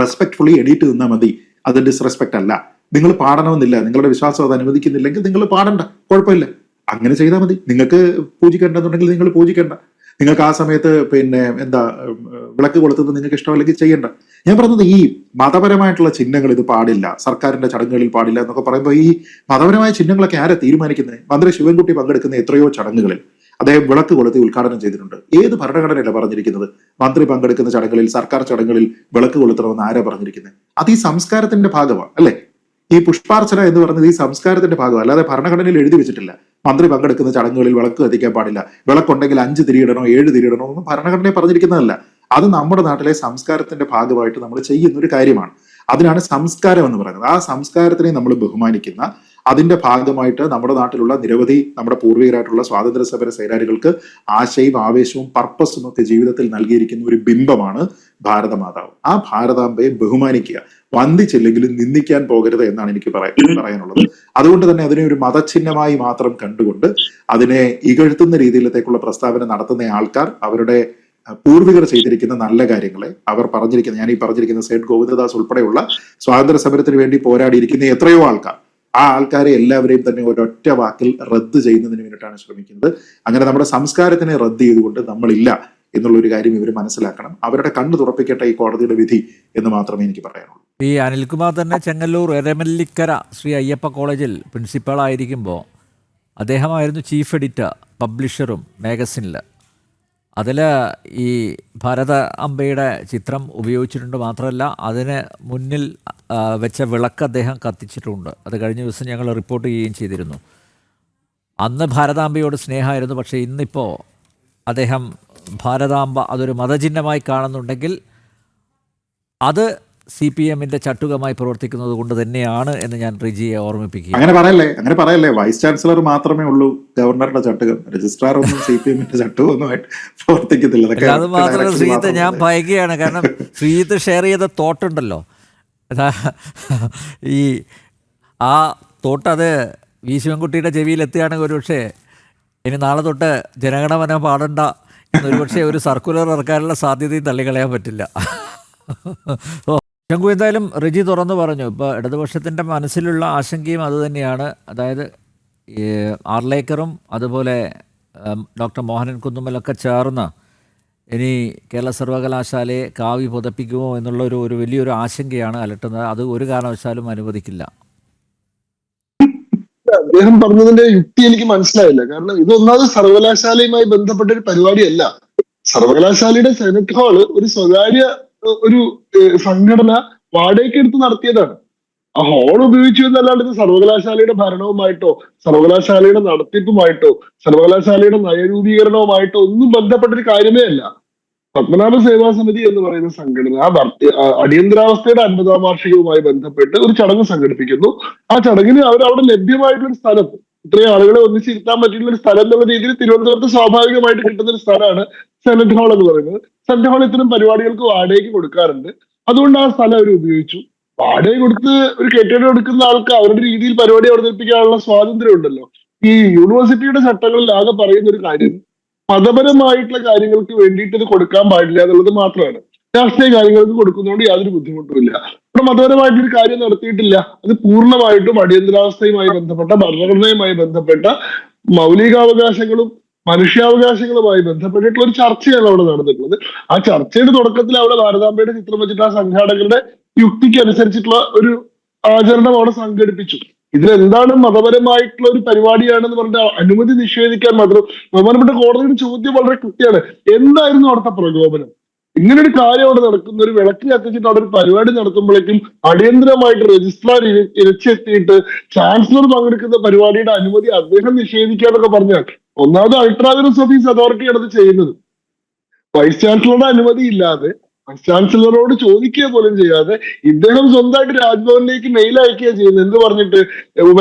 E: റെസ്പെക്ട്ഫുള്ളി എണീറ്റ് നിന്നാൽ മതി, അത് ഡിസ്റെസ്പെക്ട് അല്ല. നിങ്ങൾ പാടണമെന്നില്ല, നിങ്ങളുടെ വിശ്വാസം അത് അനുവദിക്കുന്നില്ലെങ്കിൽ നിങ്ങൾ പാടണ്ട, കുഴപ്പമില്ല, അങ്ങനെ ചെയ്താൽ മതി. നിങ്ങൾക്ക് പൂജിക്കേണ്ടെന്നുണ്ടെങ്കിൽ നിങ്ങൾ പൂജിക്കേണ്ട, നിങ്ങൾക്ക് ആ സമയത്ത് വിളക്ക് കൊളുത്തുന്നത് നിങ്ങൾക്ക് ഇഷ്ടമല്ലെങ്കിൽ ചെയ്യേണ്ട. ഞാൻ പറഞ്ഞത് ഈ മതപരമായിട്ടുള്ള ചിഹ്നങ്ങൾ ഇത് പാടില്ല, സർക്കാരിന്റെ ചടങ്ങുകളിൽ പാടില്ല എന്നൊക്കെ പറയുമ്പോൾ ഈ മതപരമായ ചിഹ്നങ്ങളൊക്കെ ആരാ തീരുമാനിക്കുന്നത്? മന്ത്രി ശിവൻകുട്ടി പങ്കെടുക്കുന്ന എത്രയോ ചടങ്ങുകളിൽ അദ്ദേഹം വിളക്ക് കൊളുത്തി ഉദ്ഘാടനം ചെയ്തിട്ടുണ്ട്. ഏത് ഭരണഘടനയല്ല പറഞ്ഞിരിക്കുന്നത് മന്ത്രി പങ്കെടുക്കുന്ന ചടങ്ങുകളിൽ, സർക്കാർ ചടങ്ങുകളിൽ വിളക്ക് കൊളുത്തണമെന്ന് ആരാ പറഞ്ഞിരിക്കുന്നത്? അത് ഈ സംസ്കാരത്തിന്റെ ഭാഗമാണ് അല്ലെ. ഈ പുഷ്പാർച്ചന എന്ന് പറയുന്നത് ഈ സംസ്കാരത്തിന്റെ ഭാഗമാണ്, അല്ലാതെ ഭരണഘടനയിൽ എഴുതി വെച്ചിട്ടില്ല മന്ത്രി പങ്കെടുക്കുന്ന ചടങ്ങുകളിൽ വിളക്ക് കത്തിക്കാൻ പാടില്ല, വിളക്കുണ്ടെങ്കിൽ 5 തിരിയിടണോ 7 തിരിയിടണോ ഒന്നും ഭരണഘടനയെ പറഞ്ഞിരിക്കുന്നതല്ല. അത് നമ്മുടെ നാട്ടിലെ സംസ്കാരത്തിന്റെ ഭാഗമായിട്ട് നമ്മൾ ചെയ്യുന്ന ഒരു കാര്യമാണ്. അതിനാണ് സംസ്കാരം എന്ന് പറയുന്നത്. ആ സംസ്കാരത്തിനെ നമ്മൾ ബഹുമാനിക്കുന്ന, അതിന്റെ ഭാഗമായിട്ട് നമ്മുടെ നാട്ടിലുള്ള നിരവധി നമ്മുടെ പൂർവികരായിട്ടുള്ള സ്വാതന്ത്ര്യ സമര സേനാനികൾക്ക് ആശയും ആവേശവും പർപ്പസും ഒക്കെ ജീവിതത്തിൽ നൽകിയിരിക്കുന്ന ഒരു ബിംബമാണ് ഭാരതമാതാവ്. ആ ഭാരതാംബയെ ബഹുമാനിക്കുക, വന്ദിച്ചില്ലെങ്കിലും നിന്ദിക്കാൻ പോകരുത് എന്നാണ് എനിക്ക് പറയാനുള്ളത്. അതുകൊണ്ട് തന്നെ അതിനെ ഒരു മതചിഹ്നമായി മാത്രം കണ്ടുകൊണ്ട് അതിനെ ഇകഴ്ത്തുന്ന രീതിയിലത്തേക്കുള്ള പ്രസ്താവന നടത്തുന്ന ആൾക്കാർ അവരുടെ പൂർവികർ ചെയ്തിരിക്കുന്ന നല്ല കാര്യങ്ങളെ, അവർ പറഞ്ഞിരിക്കുന്ന, ഞാൻ ഈ പറഞ്ഞിരിക്കുന്ന സേഠ് ഗോവിന്ദദാസ് ഉൾപ്പെടെയുള്ള സ്വാതന്ത്ര്യ സമരത്തിന് വേണ്ടി പോരാടിയിരിക്കുന്ന എത്രയോ ആൾക്കാർ, ആ ആൾക്കാരെ എല്ലാവരെയും തന്നെ ഒരൊറ്റ വാക്കിൽ റദ്ദ് ചെയ്യുന്നതിന് വേണ്ടിയിട്ടാണ് ശ്രമിക്കുന്നത്. അങ്ങനെ നമ്മുടെ സംസ്കാരത്തിനെ റദ്ദ് ചെയ്തുകൊണ്ട് നമ്മളില്ല എന്നുള്ളൊരു കാര്യം ഇവർ മനസ്സിലാക്കണം. അവരുടെ കണ്ണു തുറപ്പിക്കട്ടെ ഈ കോടതിയുടെ വിധി എന്ന് മാത്രമേ എനിക്ക് പറയാനുള്ളൂ.
A: ഈ അനിൽകുമാർ തന്നെ ചെങ്ങന്നൂർ എരമല്ലിക്കര ശ്രീ അയ്യപ്പ കോളേജിൽ പ്രിൻസിപ്പളായിരിക്കുമ്പോൾ അദ്ദേഹമായിരുന്നു ചീഫ് എഡിറ്റർ പബ്ലിഷറും മാഗസിനിൽ. അതിൽ ഈ ഭാരത അംബയുടെ ചിത്രം ഉപയോഗിച്ചിട്ടുണ്ട്. മാത്രമല്ല അതിന് മുന്നിൽ വെച്ച വിളക്ക് അദ്ദേഹം കത്തിച്ചിട്ടുണ്ട്. അത് കഴിഞ്ഞ ദിവസം ഞങ്ങൾ റിപ്പോർട്ട് ചെയ്യുകയും ചെയ്തിരുന്നു. അന്ന് ഭാരതാംബയോട് സ്നേഹമായിരുന്നു. പക്ഷേ ഇന്നിപ്പോൾ അദ്ദേഹം ഭാരതാംബ അതൊരു മതചിഹ്നമായി കാണുന്നുണ്ടെങ്കിൽ അത് CPM-ന്റെ ചട്ടുകമായി പ്രവർത്തിക്കുന്നത് കൊണ്ട് തന്നെയാണ് എന്ന് ഞാൻ റിജിയെ ഓർമ്മിപ്പിക്കുക.
E: അങ്ങനെ പറയല്ലേ. വൈസ് ചാൻസലർ മാത്രമേ ഉള്ളൂ ഗവർണറുടെ ചട്ടുകം, രജിസ്ട്രാർ ഒന്നും CPM-ന്റെ ചട്ടുകമൊന്നുമായിട്ട് പ്രവർത്തിക്കത്തില്ല.
A: അത് മാത്രമല്ല ശ്രീജിത്ത്, ഞാൻ ഭയക്കുകയാണ്. കാരണം ശ്രീജിത്ത് ഷെയർ ചെയ്ത തോട്ടുണ്ടല്ലോ, ഈ ആ തോട്ടത് വി ശിവൻകുട്ടിയുടെ ചെവിയിലെത്തുകയാണെങ്കിൽ ഒരുപക്ഷെ ഇനി നാളെ തൊട്ട് ജനഗണമന പാടണ്ട എന്നൊരുപക്ഷെ ഒരു സർക്കുലർ ഇറക്കാനുള്ള സാധ്യതയും തള്ളിക്കളയാൻ പറ്റില്ല. ശങ്കു, എന്തായാലും റിജി തുറന്നു പറഞ്ഞു. ഇപ്പോൾ ഇടതുപക്ഷത്തിൻ്റെ മനസ്സിലുള്ള ആശങ്കയും അതുതന്നെയാണ്. അതായത് ആർലേക്കറും അതുപോലെ ഡോക്ടർ മോഹനൻ കുന്നുമ്മലൊക്കെ ചേർന്ന് ഇനി കേരള സർവകലാശാലയെ കാവി പുതപ്പിക്കുമോ എന്നുള്ള ഒരു വലിയൊരു ആശങ്കയാണ് അലട്ടുന്നത്. അത് ഒരു കാരണവശാലും അനുവദിക്കില്ല.
B: അദ്ദേഹം പറഞ്ഞതിന്റെ യുക്തി എനിക്ക് മനസ്സിലായില്ല. കാരണം ഇതൊന്നാമത് സർവകലാശാലയുമായി ബന്ധപ്പെട്ട ഒരു പരിപാടിയല്ല. സർവകലാശാലയുടെ സെനറ്റ് ഹാള് ഒരു സ്വകാര്യ ഒരു സംഘടന വാടകയ്ക്ക് എടുത്ത് നടത്തിയതാണ്. ആ ഹോൾ ഉപയോഗിച്ചു എന്നല്ലാണ്ട് ഇത് സർവകലാശാലയുടെ ഭരണവുമായിട്ടോ സർവകലാശാലയുടെ നടത്തിപ്പുമായിട്ടോ സർവകലാശാലയുടെ നയരൂപീകരണവുമായിട്ടോ ഒന്നും ബന്ധപ്പെട്ടൊരു കാര്യമേ അല്ല. പത്മനാഭ സേവാ സമിതി എന്ന് പറയുന്ന സംഘടന അടിയന്തരാവസ്ഥയുടെ 50ാം വാർഷികവുമായി ബന്ധപ്പെട്ട് ഒരു ചടങ്ങ് സംഘടിപ്പിക്കുന്നു. ആ ചടങ്ങിന് അവിടെ ലഭ്യമായിട്ടുള്ള ഒരു സ്ഥലം, ഇത്രയും ആളുകളെ ഒന്നിച്ചിരുത്താൻ പറ്റിയുള്ള ഒരു സ്ഥലം എന്നുള്ള രീതിയിൽ തിരുവനന്തപുരത്ത് സ്വാഭാവികമായിട്ട് കിട്ടുന്ന ഒരു സ്ഥലമാണ് സെനറ്റ് ഹാൾ എന്ന് പറയുന്നത്. സെനറ്റ് ഹാൾ ഇത്തരം പരിപാടികൾക്ക് വാടകയ്ക്ക് കൊടുക്കാറുണ്ട്. അതുകൊണ്ട് ആ സ്ഥലം അവർ ഉപയോഗിച്ചു. വാടക കൊടുത്ത് ഒരു കെട്ടിടം എടുക്കുന്ന ആൾക്ക് അവരുടെ രീതിയിൽ പരിപാടി അവതരിപ്പിക്കാനുള്ള സ്വാതന്ത്ര്യം ഉണ്ടല്ലോ. ഈ യൂണിവേഴ്സിറ്റിയുടെ ചട്ടങ്ങളിൽ ആകെ പറയുന്ന ഒരു കാര്യം, മതപരമായിട്ടുള്ള കാര്യങ്ങൾക്ക് വേണ്ടിയിട്ട് ഇത് കൊടുക്കാൻ പാടില്ല എന്നുള്ളത് മാത്രമാണ്. രാഷ്ട്രീയ കാര്യങ്ങൾക്ക് കൊടുക്കുന്നതുകൊണ്ട് യാതൊരു ബുദ്ധിമുട്ടുമില്ല. ഇവിടെ മതപരമായിട്ടൊരു കാര്യം നടത്തിയിട്ടില്ല. അത് പൂർണ്ണമായിട്ടും അടിയന്തരാവസ്ഥയുമായി ബന്ധപ്പെട്ട, ഭരണഘടനയുമായി ബന്ധപ്പെട്ട മൗലികാവകാശങ്ങളും മനുഷ്യാവകാശങ്ങളുമായി ബന്ധപ്പെട്ടിട്ടുള്ള ഒരു ചർച്ചയാണ് അവിടെ നടന്നിട്ടുള്ളത്. ആ ചർച്ചയുടെ തുടക്കത്തിൽ അവിടെ ഭാരതാംബയുടെ ചിത്രം വെച്ചിട്ട് ആ സംഘാടകരുടെ യുക്തിക്ക് അനുസരിച്ചിട്ടുള്ള ഒരു ആചരണം അവിടെ സംഘടിപ്പിച്ചു. ഇതിലെന്താണ് മതപരമായിട്ടുള്ള ഒരു പരിപാടിയാണെന്ന് പറഞ്ഞിട്ട് അനുമതി നിഷേധിക്കാൻ മാത്രം ബഹുമാനപ്പെട്ട കോടതിയുടെ ചോദ്യം വളരെ കൃത്യമാണ്. എന്തായിരുന്നു അവിടുത്തെ പ്രകോപനം? ഇങ്ങനെ ഒരു കാര്യം അവിടെ നടക്കുന്ന, ഒരു വിളക്ക് കത്തിച്ചിട്ട് അവിടെ ഒരു പരിപാടി നടത്തുമ്പോഴേക്കും അടിയന്തരമായിട്ട് രജിസ്ട്രാർ ഇരച്ചെത്തിയിട്ട് ചാൻസലർ പങ്കെടുക്കുന്ന പരിപാടിയുടെ അനുമതി അദ്ദേഹം നിഷേധിക്കാന്നൊക്കെ പറഞ്ഞാൽ, ഒന്നാമത് അൾട്രാ വൈറസ് ഓഫീസ് അതോറിറ്റിയാണ് അത് ചെയ്യുന്നത്. വൈസ് ചാൻസലറുടെ അനുമതി ഇല്ലാതെ, വൈസ് ചാൻസലറോട് ചോദിക്കുക പോലും ചെയ്യാതെ ഇദ്ദേഹം സ്വന്തമായിട്ട് രാജ്ഭവനിലേക്ക് മെയിൽ അയക്കുകയാണ് ചെയ്യുന്നത്. എന്ത് പറഞ്ഞിട്ട്,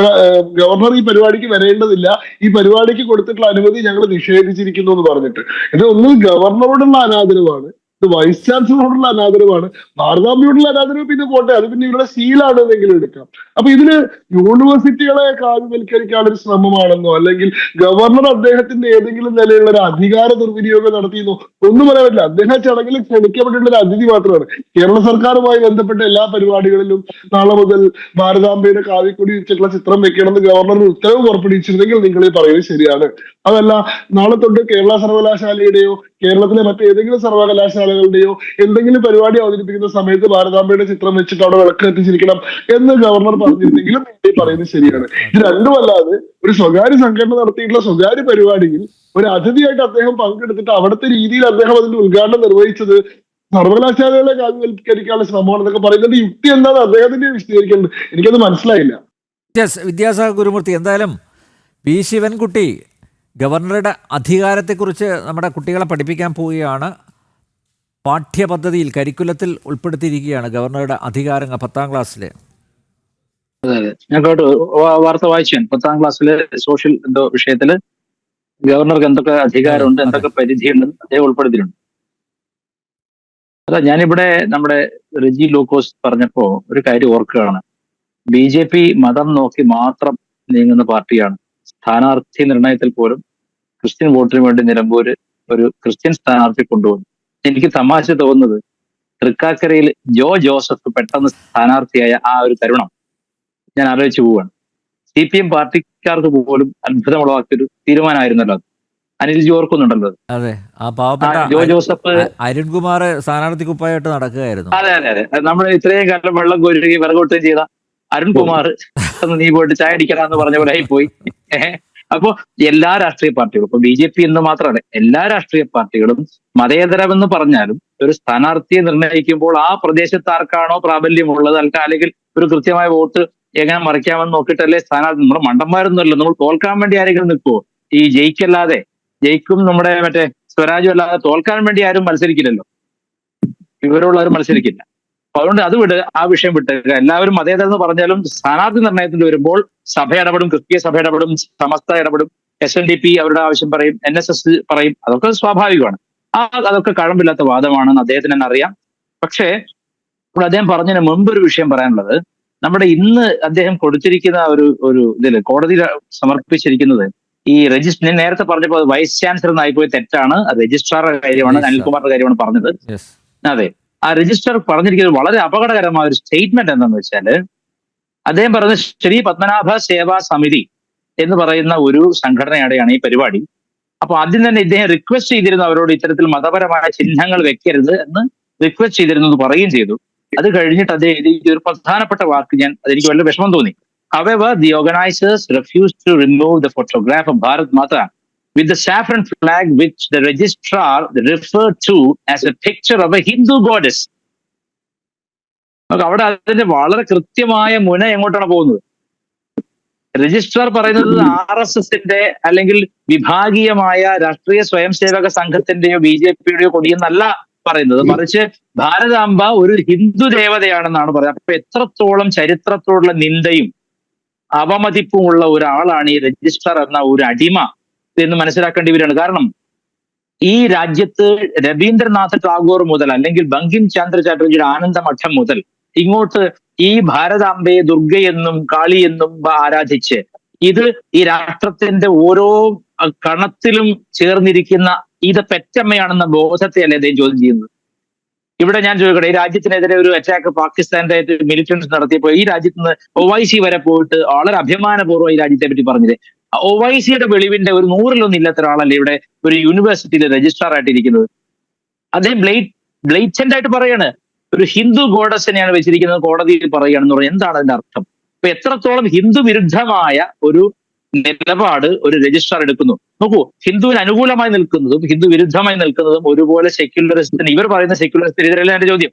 B: ഗവർണർ ഈ പരിപാടിക്ക് വരേണ്ടതില്ല, ഈ പരിപാടിക്ക് കൊടുത്തിട്ടുള്ള അനുമതി ഞങ്ങൾ നിഷേധിച്ചിരിക്കുന്നു എന്ന് പറഞ്ഞിട്ട്. ഇത് ഒന്നും ഗവർണറോടുള്ള അനാദരവാണ്, ഇത് വൈസ് ചാൻസലറോടുള്ള അനാദരവാണ്. ഭാരതാംബയോടുള്ള അനാദരവ് പിന്നെ പോട്ടെ, അത് പിന്നെ ഇവരുടെ സീലാണെന്നെങ്കിലും എടുക്കാം. അപ്പൊ ഇതിന് യൂണിവേഴ്സിറ്റികളെ കാവ്യവൽക്കരിക്കാനുള്ള ഒരു ശ്രമമാണെന്നോ അല്ലെങ്കിൽ ഗവർണർ അദ്ദേഹത്തിന്റെ ഏതെങ്കിലും നിലയിലുള്ള ഒരു അധികാര ദുർവിനിയോഗം നടത്തിയെന്നോ ഒന്നും പറയാൻ പറ്റില്ല. അദ്ദേഹം ചടങ്ങിൽ ക്ഷണിക്കപ്പെട്ടിട്ടുള്ള ഒരു അതിഥി മാത്രമാണ്. കേരള സർക്കാരുമായി ബന്ധപ്പെട്ട എല്ലാ പരിപാടികളിലും നാളെ മുതൽ ഭാരതാംബയുടെ കാവിക്കൊടി വെച്ചിട്ടുള്ള ചിത്രം വെക്കണമെന്ന് ഗവർണർ ഉത്തരവ് പുറപ്പെടുവിച്ചിരുന്നെങ്കിൽ നിങ്ങൾ ഈ പറയുന്നത് ശരിയാണ്. അതല്ല, നാളെ തൊട്ട് കേരള സർവകലാശാലയുടെയോ കേരളത്തിലെ മറ്റേതെങ്കിലും സർവകലാശാലകളുടെയോ എന്തെങ്കിലും പരിപാടി അവതരിപ്പിക്കുന്ന സമയത്ത് ഭാരതാംബയുടെ ചിത്രം വെച്ചിട്ട് അവിടെ വിളക്ക് എത്തിച്ചിരിക്കണം എന്ന് ഗവർണർ പറഞ്ഞിരുന്നെങ്കിലും നിങ്ങൾ പറയുന്നത് ശരിയാണ്. ഇത് രണ്ടുമല്ലാതെ ഒരു സ്വകാര്യ സംഘടന നടത്തിയിട്ടുള്ള സ്വകാര്യ പരിപാടിയിൽ ഒരു അതിഥിയായിട്ട് അദ്ദേഹം പങ്കെടുത്തിട്ട് അവിടുത്തെ രീതിയിൽ അദ്ദേഹം അതിന്റെ ഉദ്ഘാടനം നിർവഹിച്ചത് സർവകലാശാലകളെ കാവ്യവൽക്കരിക്കാനുള്ള ശ്രമമാണെന്നൊക്കെ പറയുന്നത് യുക്തി എന്താണെന്ന് അദ്ദേഹത്തിന്റെ വിശദീകരിക്കേണ്ടത്. എനിക്കത് മനസ്സിലായില്ല.
A: വിദ്യാസാഗർ ഗുരുമൂർത്തി, എന്തായാലും പി ശിവൻകുട്ടി ഗവർണറുടെ അധികാരത്തെക്കുറിച്ച് നമ്മുടെ കുട്ടികളെ പഠിപ്പിക്കാൻ പോവുകയാണ്. പാഠ്യപദ്ധതിയിൽ, കരിക്കുലത്തിൽ ഉൾപ്പെടുത്തിയിരിക്കുകയാണ് ഗവർണറുടെ അധികാരങ്ങൾ 10ാം ക്ലാസ്സിൽ.
C: അതെ അതെ, ഞാൻ കേട്ടു, വാർത്ത വായിച്ചു. 10ാം ക്ലാസ്സിലെ സോഷ്യൽ എന്തോ വിഷയത്തില് ഗവർണർക്ക് എന്തൊക്കെ അധികാരമുണ്ട്, എന്തൊക്കെ പരിധിയുണ്ട് അദ്ദേഹം ഉൾപ്പെടുത്തിയിട്ടുണ്ട്. അല്ല, ഞാനിവിടെ നമ്മുടെ റെജി ലൂക്കോസ് പറഞ്ഞപ്പോ ഒരു കാര്യം ഓർക്കുകയാണ്. BJP മതം നോക്കി മാത്രം നീങ്ങുന്ന പാർട്ടിയാണ്. സ്ഥാനാർത്ഥി നിർണയത്തിൽ പോലും ക്രിസ്ത്യൻ വോട്ടിന് വേണ്ടി നിലമ്പൂര് ഒരു ക്രിസ്ത്യൻ സ്ഥാനാർത്ഥി കൊണ്ടുവന്നു. എനിക്ക് തമാശ തോന്നുന്നത്, തൃക്കാക്കരയിൽ ജോ ജോസഫ് പെട്ടെന്ന് സ്ഥാനാർത്ഥിയായ ആ ഒരു തരുണം ഞാൻ ആലോചിച്ചു പോവുകയാണ്. CPM പാർട്ടിക്കാർക്ക് പോലും അത്ഭുതമുളവാക്കിയൊരു തീരുമാനമായിരുന്നല്ലോ അത്. അനിൽജി ഓർക്കുന്നുണ്ടല്ലോ അത്.
A: അതെ, ആ പാവപ്പെട്ട
C: ജോ ജോസഫ്
A: അരുൺകുമാർ സ്ഥാനാർത്ഥി കുപ്പായിട്ട് നടക്കുകയായിരുന്നു.
C: അതെ അതെ അതെ, നമ്മൾ ഇത്രയും കാലം വെള്ളം കോരുകയും വിറകൊട്ടുകയും ചെയ്ത അരുൺകുമാർ നീ പോയിട്ട് ചായ അടിക്കണം പറഞ്ഞ പോലെ ആയി പോയി. അപ്പോ എല്ലാ രാഷ്ട്രീയ പാർട്ടികളും, ഇപ്പൊ BJP എന്ന് മാത്രമല്ല, എല്ലാ രാഷ്ട്രീയ പാർട്ടികളും മതേതരമെന്ന് പറഞ്ഞാലും ഒരു സ്ഥാനാർത്ഥിയെ നിർണ്ണയിക്കുമ്പോൾ ആ പ്രദേശത്ത് ആർക്കാണോ പ്രാബല്യമുള്ളത്, അല്ലെങ്കിൽ ഒരു കൃത്യമായ വോട്ട് എങ്ങനെ മറിക്കാമെന്ന് നോക്കിയിട്ടല്ലേ സ്ഥാനാർത്ഥി. നമ്മുടെ മണ്ടന്മാരൊന്നുമല്ല, നമ്മൾ തോൽക്കാൻ വേണ്ടി ആരെങ്കിലും നിൽക്കുവോ? ഈ ജയിക്കും നമ്മുടെ മറ്റേ സ്വരാജും അല്ലാതെ തോൽക്കാൻ വേണ്ടി ആരും മത്സരിക്കില്ലല്ലോ, വിവരമുള്ളവരും മത്സരിക്കില്ല. അപ്പൊ അതുകൊണ്ട് അത് വിട്, ആ വിഷയം വിട്ട് എല്ലാവരും മതേതരം എന്ന് പറഞ്ഞാലും സ്ഥാനാർത്ഥി നിർണയത്തിൽ വരുമ്പോൾ സഭ ഇടപെടും, ക്രിസ്തീയ സഭ ഇടപെടും, സമസ്ത ഇടപെടും, SNDP അവരുടെ ആവശ്യം പറയും, NSS പറയും. അതൊക്കെ സ്വാഭാവികമാണ്. അതൊക്കെ കഴമ്പില്ലാത്ത വാദമാണെന്ന് അദ്ദേഹത്തിന് തന്നെ അറിയാം. പക്ഷേ ഇപ്പോൾ അദ്ദേഹം പറഞ്ഞതിന് മുമ്പ് ഒരു വിഷയം പറയാനുള്ളത്, നമ്മുടെ ഇന്ന് അദ്ദേഹം കൊടുത്തിരിക്കുന്ന ഒരു ഇതില് കോടതിയിൽ സമർപ്പിച്ചിരിക്കുന്നത് ഈ ഞാൻ നേരത്തെ പറഞ്ഞപ്പോൾ വൈസ് ചാൻസലർ എന്നായിപ്പോയി, തെറ്റാണ്. രജിസ്ട്രാറുടെ കാര്യമാണ്, അനിൽകുമാറിന്റെ കാര്യമാണ് പറഞ്ഞത്. അതെ, ആ രജിസ്ട്രാർ പറഞ്ഞിരിക്കുന്നത് വളരെ അപകടകരമായ ഒരു സ്റ്റേറ്റ്മെന്റ് എന്താണെന്ന് വെച്ചാല്, അദ്ദേഹം പറഞ്ഞ ശ്രീ പത്മനാഭ സേവാ സമിതി എന്ന് പറയുന്ന ഒരു സംഘടനയുടെയാണ് ഈ പരിപാടി. അപ്പൊ ആദ്യം തന്നെ ഇദ്ദേഹം റിക്വസ്റ്റ് ചെയ്തിരുന്നു അവരോട് ഇത്തരത്തിൽ മതപരമായ ചിഹ്നങ്ങൾ വെക്കരുത് എന്ന് റിക്വസ്റ്റ് ചെയ്തിരുന്നു എന്ന് പറയുകയും ചെയ്തു. അത് കഴിഞ്ഞിട്ട് അദ്ദേഹം ഒരു പ്രധാനപ്പെട്ട വാക്ക് അതെനിക്ക് വളരെ വിഷമം തോന്നി. However, the organizers refused to remove the photograph of Bharat Mata with the saffron flag, which the registrar referred to as a picture of a Hindu goddess. അവിടെ അതിന്റെ വളരെ കൃത്യമായ മുന എങ്ങോട്ടാണ് പോകുന്നത്? രജിസ്ട്രാർ പറയുന്നത് RSSന്റെ അല്ലെങ്കിൽ വിഭാഗീയമായ രാഷ്ട്രീയ സ്വയം സേവക സംഘത്തിന്റെയോ BJPയുടെയോ കൊടിയെന്നല്ല പറയുന്നത്, മറിച്ച് ഭാരതാംബ ഒരു ഹിന്ദു ദേവതയാണെന്നാണ് പറയുന്നത്. അപ്പൊ എത്രത്തോളം ചരിത്രത്തോടുള്ള നിന്ദയും അവമതിപ്പുമുള്ള ഒരാളാണ് ഈ രജിസ്ട്രാർ എന്ന ഒരു അടിമ എന്ന് മനസ്സിലാക്കേണ്ടി വരികയാണ്. കാരണം ഈ രാജ്യത്ത് രവീന്ദ്രനാഥ് ടാഗോർ മുതൽ അല്ലെങ്കിൽ ബങ്കിം ചന്ദ്ര ചാറ്റർജിയുടെ ആനന്ദമഠം മുതൽ ഇങ്ങോട്ട് ഈ ഭാരതാംബയെ ദുർഗയെന്നും കാളിയെന്നും ആരാധിച്ച് ഇത് ഈ രാഷ്ട്രത്തിന്റെ ഓരോ കണത്തിലും ചേർന്നിരിക്കുന്ന ഇത് പെറ്റമ്മയാണെന്ന ബോധത്തെയല്ലേ അദ്ദേഹം ചോദ്യം ചെയ്യുന്നത്. ഇവിടെ ഞാൻ ചോദിക്കട്ടെ, ഈ രാജ്യത്തിനെതിരെ ഒരു അറ്റാക്ക് പാകിസ്ഥാന്റെ മിലിറ്റൻസ് നടത്തിയപ്പോൾ ഈ രാജ്യത്ത് നിന്ന് OIC വരെ പോയിട്ട് വളരെ അഭിമാനപൂർവ്വം ഈ രാജ്യത്തെ പറ്റി പറഞ്ഞത്. OICയുടെ വെളിവിന്റെ ഒരു 100-ലൊന്നും ഇല്ലാത്ത ഒരാളല്ലേ ഇവിടെ ഒരു യൂണിവേഴ്സിറ്റിയിൽ രജിസ്ട്രാർ ആയിട്ടിരിക്കുന്നത്. അദ്ദേഹം ബ്ലേറ്റന്റ് ആയിട്ട് പറയാണ് ഒരു ഹിന്ദു ഗോഡസിനെയാണ് വെച്ചിരിക്കുന്നത് കോടതിയിൽ പറയുകയാണെന്ന് പറയുന്നത്. എന്താണ് അതിന്റെ അർത്ഥം? അപ്പൊ എത്രത്തോളം ഹിന്ദു വിരുദ്ധമായ ഒരു നിലപാട് ഒരു രജിസ്ട്രാർ എടുക്കുന്നു. നോക്കൂ, ഹിന്ദുവിന് അനുകൂലമായി നിൽക്കുന്നതും ഹിന്ദു വിരുദ്ധമായി നിൽക്കുന്നതും ഒരുപോലെ സെക്യുലറിസത്തിന്, ഇവർ പറയുന്ന സെക്യുലറിസത്തിനെതിരല്ല എന്റെ ചോദ്യം.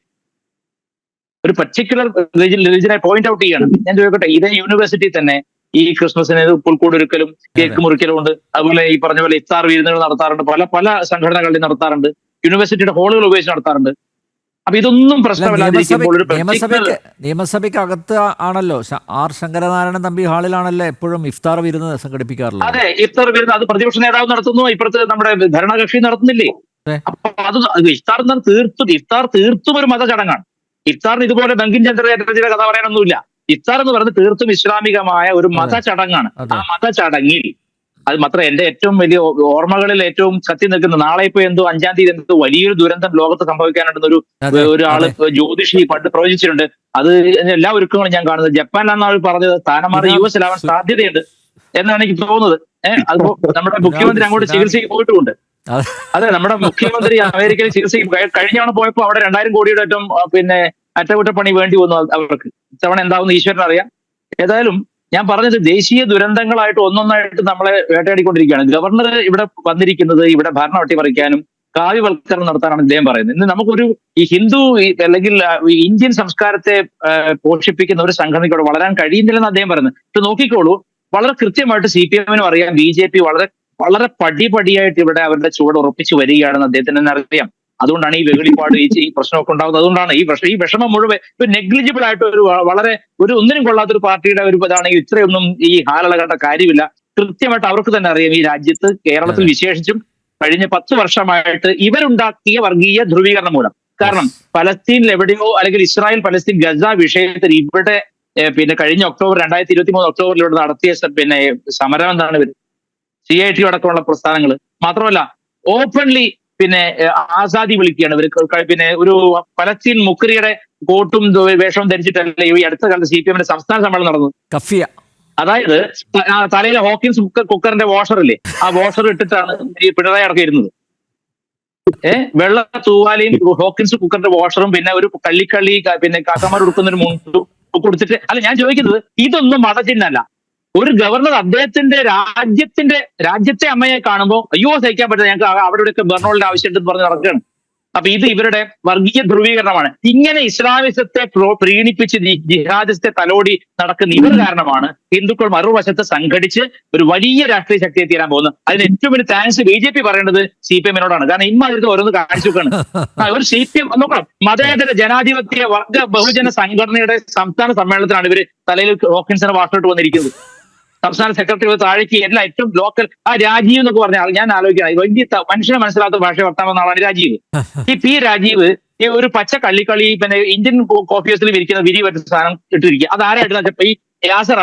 C: ഒരു പർട്ടിക്കുലർ റിലിജനെ പോയിന്റ് ഔട്ട് ചെയ്യണം. ഞാൻ ചോദിക്കട്ടെ, ഇതേ യൂണിവേഴ്സിറ്റി തന്നെ ഈ ക്രിസ്മസിന് പുൽക്കൂടൊരുക്കലും കേക്ക് മുറിക്കലും ഉണ്ട്, അതുപോലെ ഈ പറഞ്ഞ പോലെ ഇഫ്താർ വിരുന്നുകൾ നടത്താറുണ്ട്, പല സംഘടനകളിൽ നടത്താറുണ്ട്, യൂണിവേഴ്സിറ്റിയുടെ ഹോളുകൾ ഉപയോഗിച്ച് നടത്താറുണ്ട്. അപ്പൊ ഇതൊന്നും പ്രശ്നമില്ലാതിരിക്കുമ്പോൾ
A: നിയമസഭയ്ക്ക് അകത്ത് ആണല്ലോ R ശങ്കരനാരായണൻ തമ്പി ഹാളിലാണല്ലോ എപ്പോഴും ഇഫ്താർ വിരുന്ന് സംഘടിപ്പിക്കാറുള്ളത്.
C: അതെ, ഇഫ്താർ വിരുന്ന് അത് പ്രതിപക്ഷ നേതാവ് നടത്തുന്നു, ഇപ്പുറത്ത് നമ്മുടെ ഭരണകക്ഷി നടത്തുന്നില്ലേ. അപ്പൊ അത് ഇഫ്താർ തീർത്തും ഒരു മതചടങ്ങാണ്. ഇഫ്താറിന് ഇതുപോലെ ബങ്കിം ചന്ദ്ര ചാറ്റർജിയുടെ കഥ പറയാനൊന്നുമില്ല. ഇഫ്താർ എന്ന് പറയുന്നത് തീർത്തും ഇസ്ലാമികമായ ഒരു മതചടങ്ങാണ്. ആ മതചടങ്ങിൽ അത് മാത്രം എന്റെ ഏറ്റവും വലിയ ഓർമ്മകളിൽ ഏറ്റവും കത്തി നിൽക്കുന്ന, നാളെ ഇപ്പൊ എന്തോ 5-ാം തീയതി എന്തോ വലിയൊരു ദുരന്തം ലോകത്ത് സംഭവിക്കാനുണ്ടെന്ന് ഒരാള് ജ്യോതിഷി പണ്ട് പ്രവചിച്ചിട്ടുണ്ട്. അത് എല്ലാ ഒരുക്കങ്ങളും ഞാൻ കാണുന്നത് ജപ്പാനിലാണെന്ന് അവർ പറഞ്ഞത്. സ്ഥാനം മാറി US ആവാൻ സാധ്യതയുണ്ട് എന്നാണ് എനിക്ക് തോന്നുന്നത്. അതിപ്പോ നമ്മുടെ മുഖ്യമന്ത്രി അങ്ങോട്ട് ചികിത്സയ്ക്ക് പോയിട്ടുമുണ്ട്. അതെ, നമ്മുടെ മുഖ്യമന്ത്രി അമേരിക്കയിൽ ചികിത്സയ്ക്ക് കഴിഞ്ഞവണ പോയപ്പോ അവിടെ 2000 കോടിയുടെ ഏറ്റവും അറ്റകുറ്റപ്പണി വേണ്ടി വന്നു അവർക്ക്. ഇത്തവണ എന്താവുന്ന ഈശ്വരൻ അറിയാം. ഏതായാലും ഞാൻ പറഞ്ഞത് ദേശീയ ദുരന്തങ്ങളായിട്ട് ഒന്നൊന്നായിട്ട് നമ്മളെ വേട്ടയാടിക്കൊണ്ടിരിക്കുകയാണ്. ഗവർണർ ഇവിടെ വന്നിരിക്കുന്നത് ഇവിടെ ഭരണം അട്ടിമറിക്കാനും കാവ്യവൽക്കരണം നടത്താനാണ് ഇദ്ദേഹം പറയുന്നത്. ഇന്ന് നമുക്കൊരു ഈ ഹിന്ദു അല്ലെങ്കിൽ ഇന്ത്യൻ സംസ്കാരത്തെ പോഷിപ്പിക്കുന്ന ഒരു സംഘടനയ്ക്ക് വളരാൻ കഴിയുന്നില്ലെന്ന് അദ്ദേഹം പറയുന്നത്. ഇപ്പൊ നോക്കിക്കോളൂ, വളരെ കൃത്യമായിട്ട് CPM-നും അറിയാം BJP വളരെ പടിപടിയായിട്ട് ഇവിടെ അവരുടെ ചുവട് ഉറപ്പിച്ചു വരികയാണെന്ന് അദ്ദേഹത്തിന് തന്നെ അറിയാം. അതുകൊണ്ടാണ് ഈ വെളിപ്പാട് ഈ പ്രശ്നമൊക്കെ ഉണ്ടാകുന്നത്. അതുകൊണ്ടാണ് ഈ വിഷമം മുഴുവൻ ഒരു നെഗ്ലിജിബിൾ ആയിട്ട് വളരെ ഒന്നിനും കൊള്ളാത്തൊരു പാർട്ടിയുടെ ഒരു ഇതാണെങ്കിൽ ഇത്രയൊന്നും ഈ ഹാലളകേണ്ട കാര്യമില്ല. കൃത്യമായിട്ട് അവർക്ക് തന്നെ അറിയാം ഈ രാജ്യത്ത് കേരളത്തിൽ വിശേഷിച്ചും കഴിഞ്ഞ 10 വർഷമായിട്ട് ഇവരുണ്ടാക്കിയ വർഗീയ ധ്രുവീകരണം മൂലം. കാരണം പലസ്തീനിൽ എവിടെയോ അല്ലെങ്കിൽ ഇസ്രായേൽ പലസ്തീൻ ഗസ വിഷയത്തിൽ ഇവിടെ കഴിഞ്ഞ 2023 ഒക്ടോബറിൽ ഇവിടെ നടത്തിയ സമരം എന്താണ് ഇവർ CIT അടക്കമുള്ള പ്രസ്ഥാനങ്ങൾ മാത്രമല്ല ഓപ്പൺലി ആസാദി വിളിക്കുകയാണ് ഇവർ. ഒരു പലസ്തീൻ മുക്രിയുടെ കോട്ടും വേഷവും ധരിച്ചിട്ടല്ലേ ഈ അടുത്ത കാലത്ത് CPM-ന്റെ സംസ്ഥാന സമ്മേളനം നടന്നത്. അതായത് തലയിലെ ഹോക്കിൻസ് കുക്കറിന്റെ വാഷറില്ലേ, ആ വാഷർ ഇട്ടിട്ടാണ് ഈ പിണറായി അടക്കം ഇരുന്നത്. വെള്ള തൂവാലയും ഹോക്കിൻസ് കുക്കറിന്റെ വാഷറും ഒരു കള്ളിക്കള്ളി കാക്കമാർ കൊടുക്കുന്ന ഒരു മുണ്ടും കൊടുത്തിട്ട്. അല്ല, ഞാൻ ചോദിക്കുന്നത് ഇതൊന്നും മതചിഹ്നമല്ല. ഒരു ഗവർണർ അദ്ദേഹത്തിന്റെ രാജ്യത്തെ അമ്മയെ കാണുമ്പോൾ അയ്യോ സഹിക്കാൻ പറ്റില്ല, ഞങ്ങൾക്ക് അവിടെയൊക്കെ ബെർണോളിന്റെ ആവശ്യമുണ്ടെന്ന് പറഞ്ഞ് നടക്കുകയാണ്. അപ്പൊ ഇത് ഇവരുടെ വർഗീയ ധ്രുവീകരണമാണ്. ഇങ്ങനെ ഇസ്ലാമിസത്തെ പ്രീണിപ്പിച്ച് ജിഹാദിസത്തെ തലോടി നടക്കുന്ന ഇവർ കാരണമാണ് ഹിന്ദുക്കൾ മറുവശത്ത് സംഘടിച്ച് ഒരു വലിയ രാഷ്ട്രീയ ശക്തിയെ തീരാൻ പോകുന്നത്. അതിന് ഏറ്റവും വലിയ താങ്ക്സ് BJP പറയേണ്ടത് CPM-നോടാണ്. കാരണം ഇമ്മാതിരത്തെ ഓരോന്ന് കാണിച്ചു വെക്കാണ്. ഒരു CPM നോക്കണം, മതേതര ജനാധിപത്യ വർഗ ബഹുജന സംഘടനയുടെ സംസ്ഥാന സമ്മേളനത്തിലാണ് ഇവര് തലയിൽ ഹോക്കിൻസിനെ വാർത്തോട്ട് വന്നിരിക്കുന്നത്. സംസ്ഥാന സെക്രട്ടറി താഴേക്ക് എല്ലാം ഏറ്റവും ലോക്കൽ ആ രാജീവ് എന്നൊക്കെ പറഞ്ഞ ആൾ, ഞാൻ ആലോചിക്കണം വലിയ മനുഷ്യനെ മനസ്സിലാത്ത ഭാഷ വർത്താമെന്ന ആളാണ് രാജീവ്. ഈ രാജീവ് ഈ ഒരു പച്ച കള്ളിക്കളി ഇന്ത്യൻ കോഫി ഹൗസിൽ വിരിക്കുന്ന വിരി പറ്റ സാധനം ഇട്ടിരിക്കുക. അത് ആരായിട്ട് വെച്ചപ്പോ ഈ യാസർ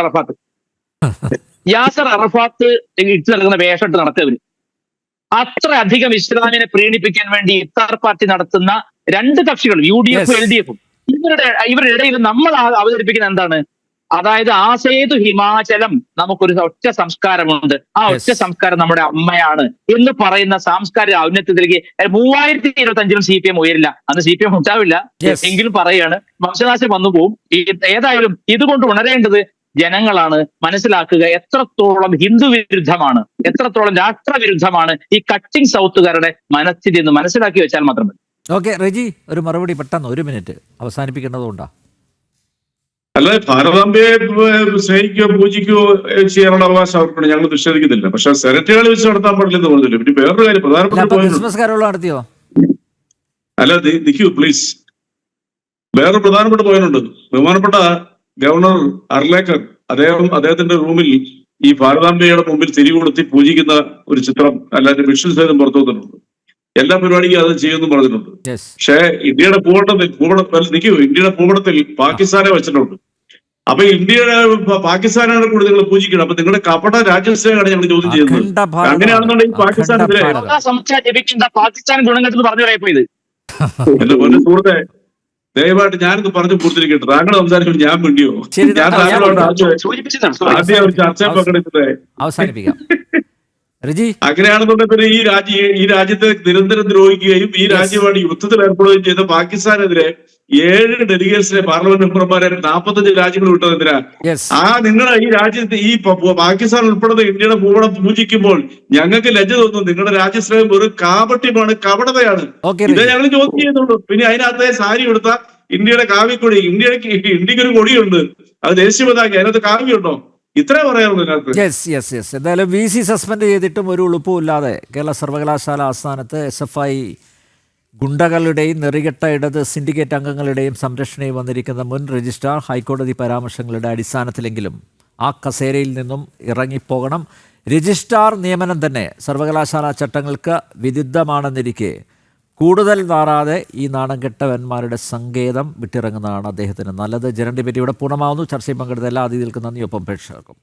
C: അറഫാത്ത് ഇട്ട് നടക്കുന്ന വേഷം ഇട്ട് നടത്തിയവര് അത്ര അധികം ഇസ്ലാമിനെ പ്രീണിപ്പിക്കാൻ വേണ്ടി ഇഫ്താർ പാർട്ടി നടത്തുന്ന 2 കക്ഷികൾ UDF-ഉം LDF-ഉം ഇവരുടെ ഇടയിൽ നമ്മൾ അവതരിപ്പിക്കുന്ന എന്താണ്? അതായത് ആസേതു ഹിമാചലം, നമുക്കൊരു ഒറ്റ സംസ്കാരമുണ്ട്, ആ ഒറ്റ സംസ്കാരം നമ്മുടെ അമ്മയാണ് എന്ന് പറയുന്ന സാംസ്കാരിക ഔന്നത്യത്തിലേക്ക് 3025-ലും CPM ഉയരില്ല. അന്ന് CPM ഉണ്ടാവില്ല എങ്കിലും പറയാണ് വംശനാശം വന്നു പോവും. ഏതായാലും ഇതുകൊണ്ട് ഉണരേണ്ടത് ജനങ്ങളാണ്. മനസ്സിലാക്കുക എത്രത്തോളം ഹിന്ദു വിരുദ്ധമാണ്, എത്രത്തോളം രാഷ്ട്രവിരുദ്ധമാണ് ഈ കട്ടിംഗ് സൗത്തുകാരുടെ മനസ്ഥിതി എന്ന് മനസ്സിലാക്കി വെച്ചാൽ മാത്രം മതി.
A: ഓക്കെ റെജി, ഒരു മറുപടി പെട്ടെന്ന് 1 മിനിറ്റ് അവസാനിപ്പിക്കേണ്ടതുകൊണ്ടാ.
D: അല്ല, ഭാരതാംബയെ സ്നേഹിക്കുകയോ പൂജിക്കുകയോ ചെയ്യാനുള്ള അവകാശം അവർക്കുണ്ട്, ഞങ്ങൾ നിഷേധിക്കുന്നില്ല. പക്ഷെ സെനറ്റുകൾ വെച്ച് നടത്താൻ പാടില്ലെന്ന് പറഞ്ഞില്ല. പിന്നെ വേറൊരു കാര്യം പ്രധാനപ്പെട്ട
A: അപ്പൊ
D: പോയിന്റ്,
A: ക്രിസ്മസ് കരോൾ നടത്തിയോ?
D: അല്ല നിൽക്കൂ പ്ലീസ്, വേറൊരു പ്രധാനപ്പെട്ട പോയിന്റ് ഉണ്ട്. ബഹുമാനപ്പെട്ട ഗവർണർ അർലേക്കർ അദ്ദേഹത്തിന്റെ റൂമിൽ ഈ ഭാരതാംബയുടെ മുമ്പിൽ തിരികൊളുത്തി പൂജിക്കുന്ന ഒരു ചിത്രം അല്ലാതെ വിഷ്വൽ സഹിതം പുറത്തു വന്നിട്ടുണ്ട്. എല്ലാ പരിപാടിക്കും അത് ചെയ്യുമെന്നും പറഞ്ഞിട്ടുണ്ട്. പക്ഷേ ഇന്ത്യയുടെ ഇന്ത്യയുടെ ഭൂപടത്തിൽ പാകിസ്ഥാനെ വെച്ചിട്ടുണ്ട്. അപ്പൊ ഇന്ത്യയുടെ പാകിസ്ഥാനാണ് കൂടുതൽ നിങ്ങൾ പൂജിക്കണം. അപ്പൊ നിങ്ങളുടെ കപട രാജ്യസ്നേഹമാണ് ഞങ്ങൾ ചോദ്യം ചെയ്യുന്നത്. അങ്ങനെയാണെന്നുണ്ടെങ്കിൽ പാകിസ്ഥാനെതിരെ
C: പാകിസ്ഥാൻ ഗുണങ്ങൾ പറഞ്ഞു പറയപ്പോ ഇത്
D: എന്റെ പൊന്നു സുഹൃത്തെ, ദയവായിട്ട് ഞാനൊന്ന് പറഞ്ഞു പൂർത്തിരിക്കട്ടെ. താങ്കൾ സംസാരിക്കുമ്പോൾ ഞാൻ മിണ്ടിയോ? ഞാൻ താങ്കളോട് ആദ്യം ഒരു ചർച്ച പങ്കെടുത്തത്.
A: അവസാനിപ്പിക്കാം റിജി.
D: അങ്ങനെയാണെന്നുണ്ടെങ്കിൽ പിന്നെ ഈ രാജ്യത്തെ നിരന്തരം ദ്രോഹിക്കുകയും ഈ രാജ്യമായിട്ട് യുദ്ധത്തിൽ ഏർപ്പെടുകയും ചെയ്ത പാകിസ്ഥാനെതിരെ 7 ഡെലിഗേറ്റ്സിനെ പാർലമെന്റ് മെമ്പർമാരെ 45 രാജ്യങ്ങൾ വിട്ടതെന്തിനാ? നിങ്ങളെ ഈ രാജ്യത്ത് ഈ പാകിസ്ഥാൻ ഉൾപ്പെടുന്ന ഇന്ത്യയുടെ ഭൂപടം പൂജിക്കുമ്പോൾ ഞങ്ങൾക്ക് ലജ്ജ തോന്നുന്നു. നിങ്ങളുടെ രാജ്യസ്നേഹം ഒരു കാപട്യമാണ്, കപടതയാണ്. ഇതേ ഞങ്ങൾ ചോദ്യം ചെയ്യുന്നുള്ളൂ. പിന്നെ അതിനകത്തെ സാരി എടുത്ത ഇന്ത്യയുടെ കാവ്യക്കൊടി, ഇന്ത്യക്ക് ഒരു കൊടിയുണ്ട്, അത് ദേശീയ പതാക, അതിനകത്ത് കാവ്യമുണ്ടോ? ഇത്രേ പറയാറുള്ളൂ ഇതിനകത്ത്.
A: എന്തായാലും VC സസ്പെൻഡ് ചെയ്തിട്ടും ഒരു ഉളുപ്പുമില്ലാതെ കേരള സർവകലാശാല ആസ്ഥാനത്ത് SFI ഗുണ്ടകളുടെയും നെറികെട്ട ഇടത് സിൻഡിക്കേറ്റ് അംഗങ്ങളുടെയും സംരക്ഷണയിൽ വന്നിരിക്കുന്ന മുൻ രജിസ്ട്രാർ ഹൈക്കോടതി പരാമർശങ്ങളുടെ അടിസ്ഥാനത്തിലെങ്കിലും ആ കസേരയിൽ നിന്നും ഇറങ്ങിപ്പോകണം. രജിസ്ട്രാർ നിയമനം തന്നെ സർവകലാശാല ചട്ടങ്ങൾക്ക് വിരുദ്ധമാണെന്നിരിക്കെ കൂടുതൽ നാറാതെ ഈ നാണം കെട്ടവന്മാരുടെ സങ്കേതം വിട്ടിറങ്ങുന്നതാണ് അദ്ദേഹത്തിന് നല്ലത്. ജനറൽ ഡിബേറ്റ് ഇവിടെ പൂർണ്ണമാവുന്നു. ചർച്ചയിൽ പങ്കെടുത്ത എല്ലാ അതിഥികൾക്കും നന്ദി, ഒപ്പം പ്രേക്ഷകർക്കും.